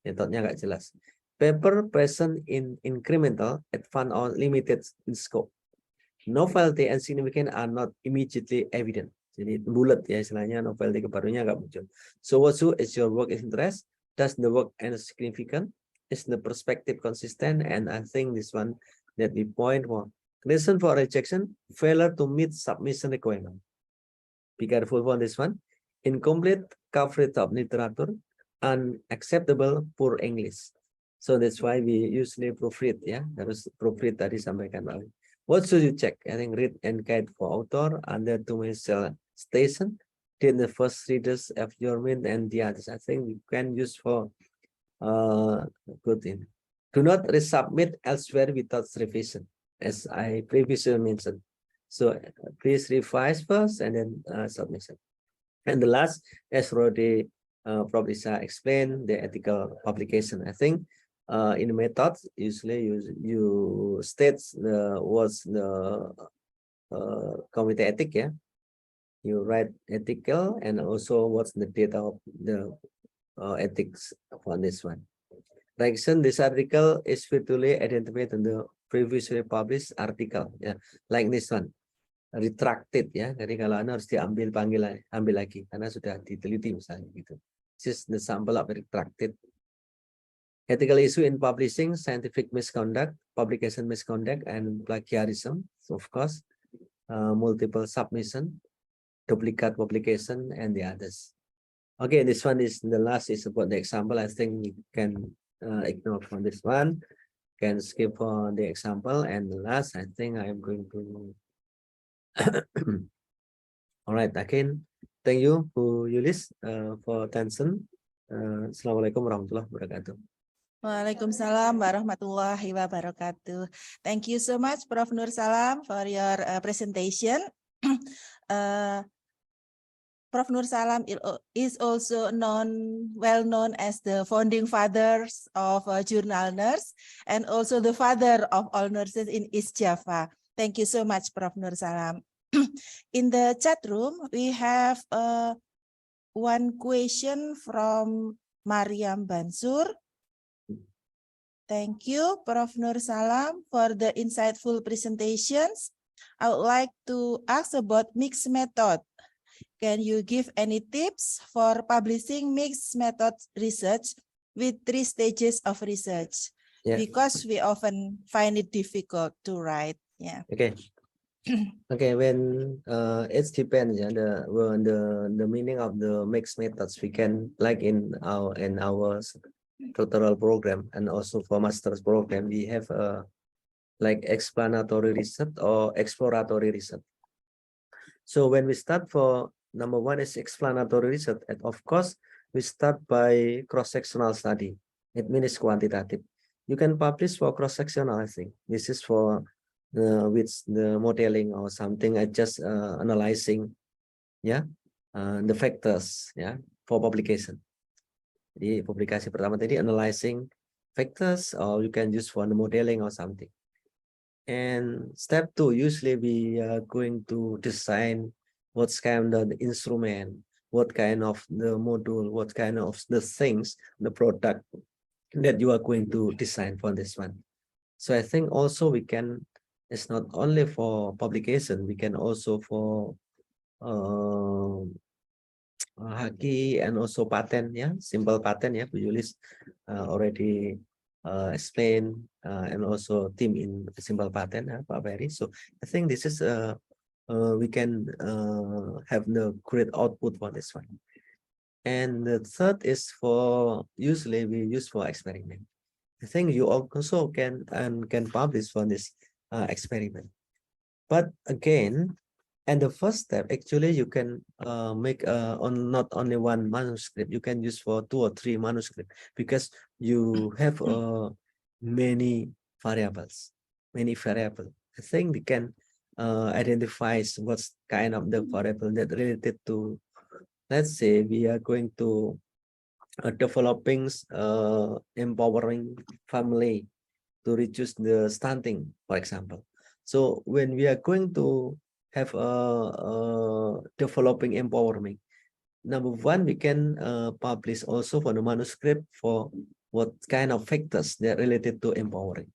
Metodenya nggak jelas. Paper present in incremental, advanced, or limited in scope. Novelty and significant are not immediately evident. Jadi bulat ya istilahnya, novelty kebarunya nggak muncul. So what is your work is interest? Does the work and significant? Is the perspective consistent? And I think this one that we point for. Reason for rejection, failure to meet submission requirement. Be careful for this one. Incomplete coverage of literature, unacceptable poor English. So that's why we usually proofread, ya. Harus proofread tadi sampaikan Pak. What should you check? I think read and guide for author, under to station, did the first readers of your mind and the others. I think we can use for good thing. Do not resubmit elsewhere without revision, as I previously mentioned. So please revise first and then submission. And the last, as already Prof. Lisa explained, the ethical publication. I think in the methods, usually you state what's the committee ethic, yeah. You write ethical and also what's the data of the ethics for this one. Reaction, this article is virtually identified in the previously published article, ya, like this one, retracted, ya. Jadi kalau Anda harus ambil lagi karena sudah diteliti misalnya gitu. This is the sample of retracted. Ethical issue in publishing, scientific misconduct, publication misconduct, and plagiarism. So of course, multiple submission, duplicate publication, and the others. Okay, this one is the last is about the example. I think we can ignore from this one. Can skip for the example, and the last I think I am going to all right, again thank you Bu Yulis for attention. Assalamualaikum warahmatullahi wabarakatuh. Waalaikumsalam warahmatullahi wabarakatuh. Thank you so much Prof. Nur Salam for your presentation. Prof. Nur Salam is also well known as the founding fathers of Jurnal Ners and also the father of all nurses in East Java. Thank you so much, Prof. Nur Salam. In the chat room, we have one question from Mariam Bansur. Thank you, Prof. Nur Salam, for the insightful presentations. I would like to ask about mixed method. Can you give any tips for publishing mixed method research with 3 stages of research? Yeah. Because we often find it difficult to write. Yeah. Okay. Okay. When it depends. Yeah. The meaning of the mixed methods we can like in our doctoral program and also for master's program we have like explanatory research or exploratory research. So when we start for number 1 is explanatory research, and of course we start by cross-sectional study. It means quantitative. You can publish for cross-sectional. I think this is for with the modeling or something. I just analyzing, yeah, the factors, yeah, for publication. Di publikasi pertama tadi analyzing factors, or you can use for the modeling or something. And step 2, usually we are going to design what's kind of the instrument, what kind of the module, what kind of the things, the product that you are going to design for this one. So I think also we can, it's not only for publication, we can also for haki and also patent, yeah, simple patent, yeah, we use already explain and also team in simple patent, Pak Ferry. So I think this is we can have the great output for this one. And the third is for usually we use for experiment. I think you also can publish for this experiment. But again, and the first step, actually, you can make on not only one manuscript. You can use for 2 or 3 manuscripts because you have many variables. I think we can identify what's kind of the variable that related to. Let's say we are going to developing empowering family to reduce the stunting, for example. So when we are going to have a developing empowerment, number one, we can publish also for the manuscript for what kind of factors that related to empowering.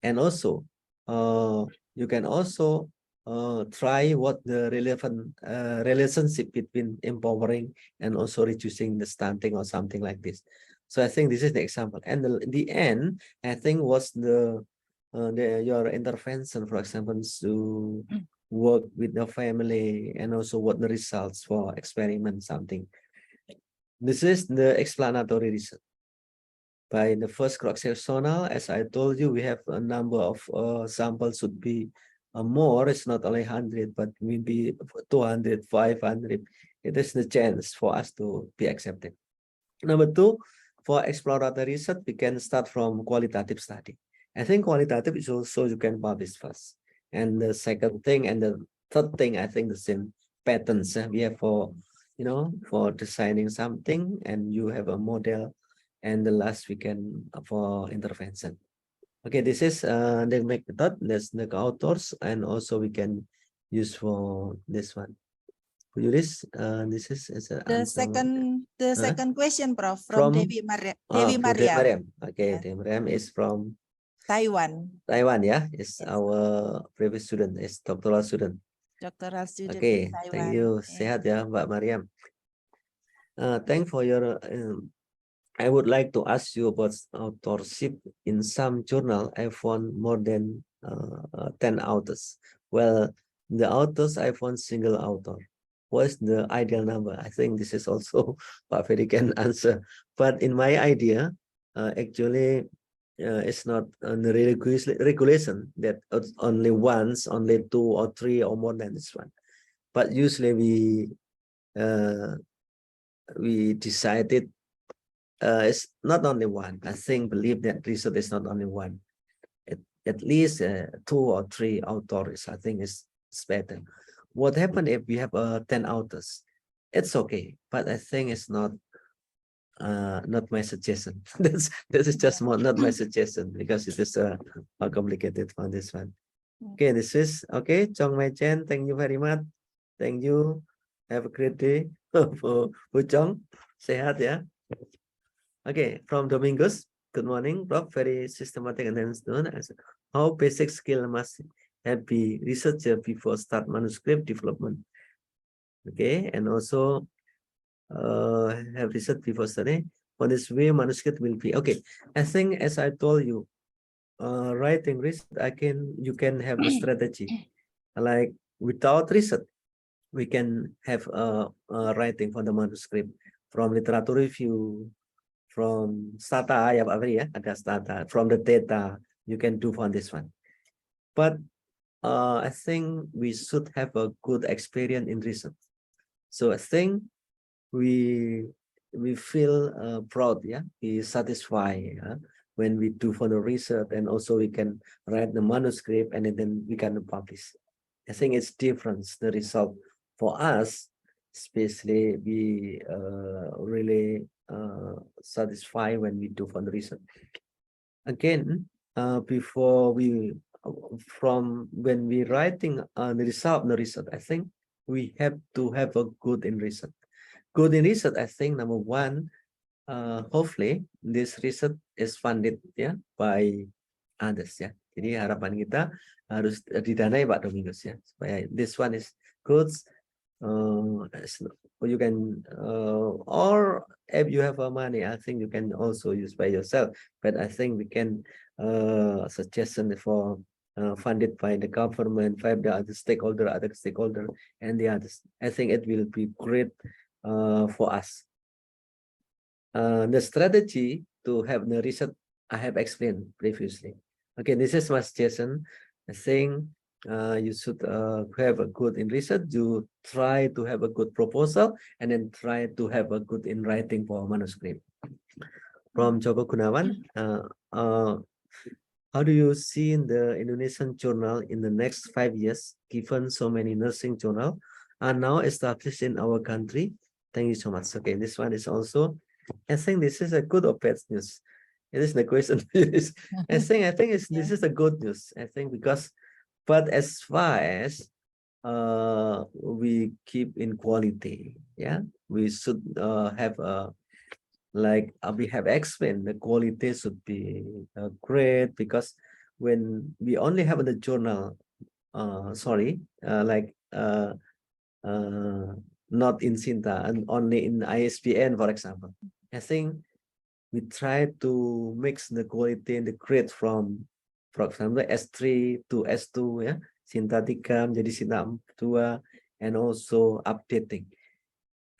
And also, you can also try what the relevant relationship between empowering and also reducing the stunting or something like this. So I think this is the example. And the end, I think, was your intervention, for example, to work with the family and also what the results for experiment something. This is the explanatory research. By the first cross-sectional, as I told you, we have a number of samples should be more. It's not only 100, but maybe 200, 500. It is the chance for us to be accepted. Number 2, for exploratory research, we can start from qualitative study. I think qualitative is also you can publish first. And the second thing and the third thing, I think the same patterns we have for, for designing something, and you have a model. And the last we can for intervention. Okay, this is the method. That's the authors, and also we can use for this one. This is The second question, Prof, from Devi Mariam. Okay, Yes. Devi Mariam is from Taiwan. Taiwan, yeah. It's Yes. our previous student, is doctoral student. Doctoral student Okay, in Taiwan. thank you. Sehat ya, Mbak Mariam. Thanks for your. I would like to ask you about authorship. In some journal, I found more than 10 authors. Well, the authors, I found single author. What's the ideal number? I think this is also Pak Ferry can answer. But in my idea, actually, it's not the regulation that it's only once, only 2 or 3 or more than this one. But usually we decided it's not only one. I think believe that research is not only one. At least 2 or 3 authors, I think is better. What happened if we have 10 authors? It's okay, but I think it's not my suggestion. This is just not my suggestion because it is more complicated for this one. Okay, this is okay. Chong Mai Chen, thank you very much. Thank you. Have a great day. For Chong, sehat ya. Okay, from Domingos. Good morning, Prof. Very systematic and then how basic skill must have be researcher before start manuscript development. Okay, and also have research before study. On this way, manuscript will be okay. I think as I told you, writing research, you can have a strategy. Like without research, we can have writing for the manuscript from literature review, from stata, ya Pak Ferry ya, ada stata. From the data, you can do for this one. But I think we should have a good experience in research. So I think we feel proud, yeah, we satisfied when we do for the research, and also we can write the manuscript and then we can publish. I think it's different, the result for us, especially we really satisfied when we do for the research. Again, before from when we writing the result, I think we have to have a good in research. Good in research, I think number one, hopefully this research is funded ya by others ya. Jadi harapan kita harus didanai Pak Domingos ya, supaya this one is good. You can or if you have money, I think you can also use by yourself. But I think we can suggestion for funded by the government, by the other stakeholder, and the others. I think it will be great for us. The strategy to have the research I have explained previously. Okay, this is my suggestion. I think you should have a good in research. You try to have a good proposal and then try to have a good in writing for manuscript. From Joko Gunawan, how do you see in the Indonesian journal in the next 5 years, given so many nursing journal are now established in our country? Thank you so much. Okay, this one is also, I think this is a good or bad news. It is the question. I think this is a good news. I think because, but as far as we keep in quality, yeah, we should have a like we have explained, the quality should be great, because when we only have the journal, not in Sinta and only in ISBN, for example, I think we try to mix the quality and the grade from, for example, S3 to S2, ya, Sinta 3 menjadi Sinta 2, and also updating.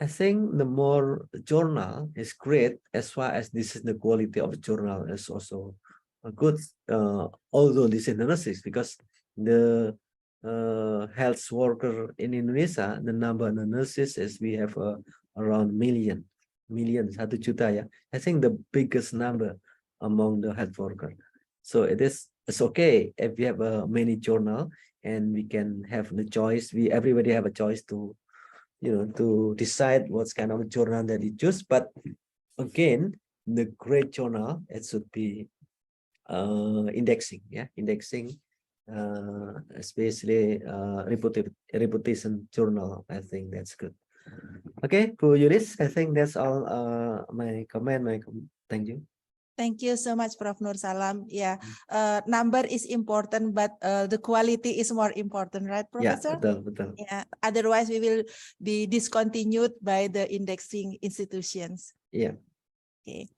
I think the more journal is great, as far as this is the quality of the journal is also good. Although this is the nurses, because the health worker in Indonesia, the number of nurses is we have around million, 1 juta, ya. I think the biggest number among the health worker. So it's okay if we have many journal and we can have the choice. Everybody have a choice to, to decide what kind of journal that you choose. But again, the great journal, it should be indexing, especially reputation journal. I think that's good. Okay, Bu Yunis, I think that's all my comment. Thank you. Thank you so much, Prof. Nur Salam. Yeah, number is important, but the quality is more important, right, Professor? Yeah, betul. Yeah. Otherwise, we will be discontinued by the indexing institutions. Yeah. Okay.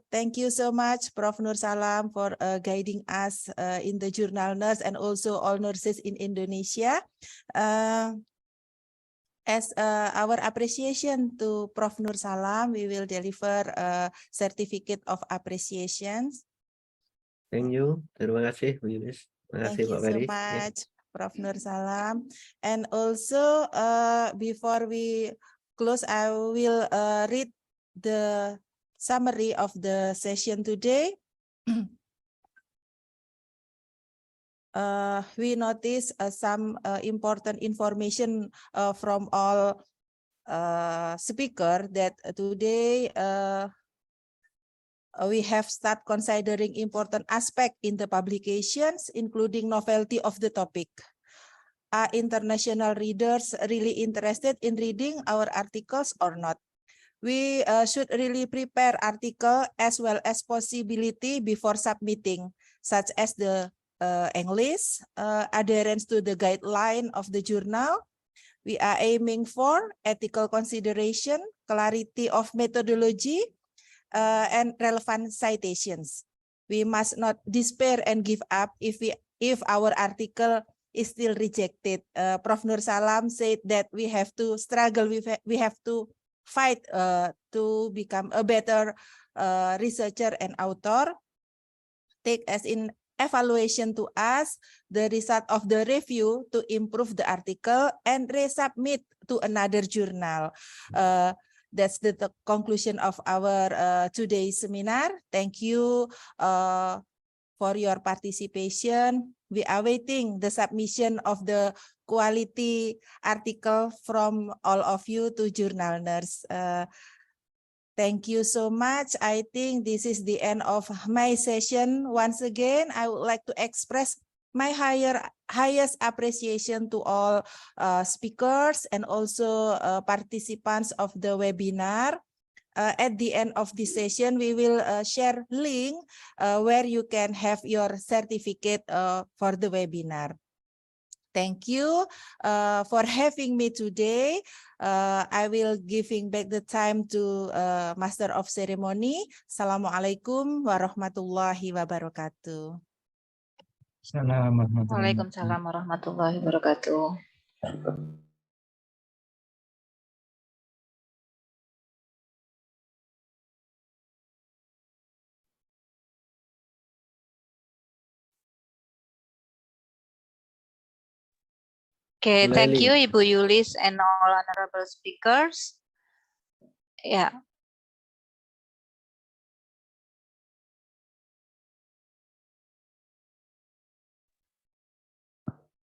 Thank you so much, Prof. Nur Salam, for guiding us in the Jurnal Ners and also all nurses in Indonesia. As our appreciation to Prof. Nur Salam, we will deliver a certificate of appreciation. Thank you. Terima kasih, Bu Yunis. Terima Thank kasih, you Pak so Ferry. much, Prof. Nur Salam. And also, before we close, I will read the summary of the session today. We notice some important information from all speaker that today we have start considering important aspect in the publications, including novelty of the topic. Are international readers really interested in reading our articles or not? We should really prepare article as well as possibility before submitting, such as the English, adherence to the guideline of the journal. We are aiming for ethical consideration, clarity of methodology, and relevant citations. We must not despair and give up if our article is still rejected. Prof. Nur Salam said that we have to struggle, we have to fight to become a better researcher and author. Take as in evaluation to us the result of the review to improve the article and resubmit to another journal. That's the conclusion of our today's seminar. Thank you for your participation. We are waiting the submission of the quality article from all of you to Jurnal Ners. Thank you so much. I think this is the end of my session. Once again, I would like to express my highest appreciation to all speakers and also participants of the webinar. At the end of this session, we will share link where you can have your certificate for the webinar. Thank you for having me today. I will giving back the time to Master of Ceremony. Assalamualaikum warahmatullahi wabarakatuh. Waalaikumsalam warahmatullahi wabarakatuh. Okay, thank Lely. you, Ibu Yulis and all honorable speakers. Yeah.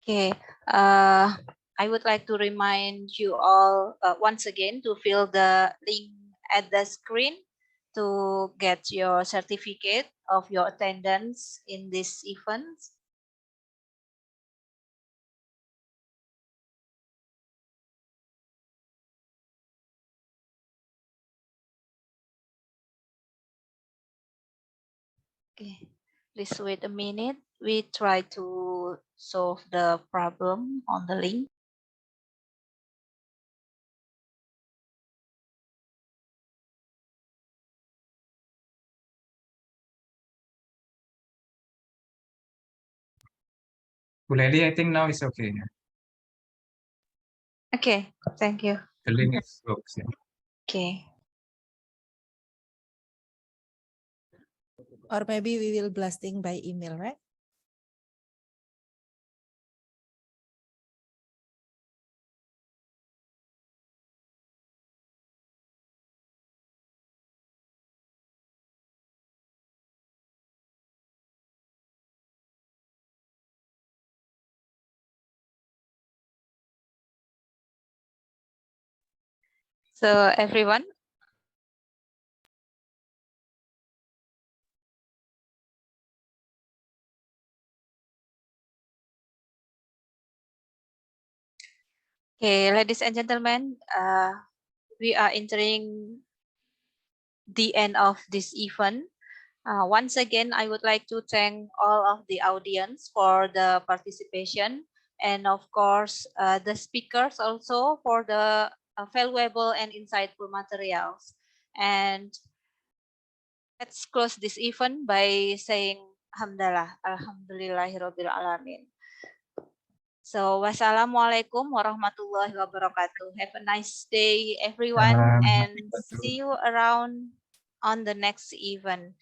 Okay, I would like to remind you all once again to fill the link at the screen to get your certificate of your attendance in this event. Okay, please wait a minute. We try to solve the problem on the link. Lely, I think now it's okay. Okay, thank you. The link is works. Yeah. Okay. Or maybe we will blasting by email, right? So everyone, okay, ladies and gentlemen, we are entering the end of this event. Once again, I would like to thank all of the audience for the participation, and of course, the speakers also for the valuable and insightful materials. And let's close this event by saying Alhamdulillah, Alhamdulillahirabbil alamin. So, wassalamualaikum warahmatullahi wabarakatuh. Have a nice day, everyone, and see you around on the next event.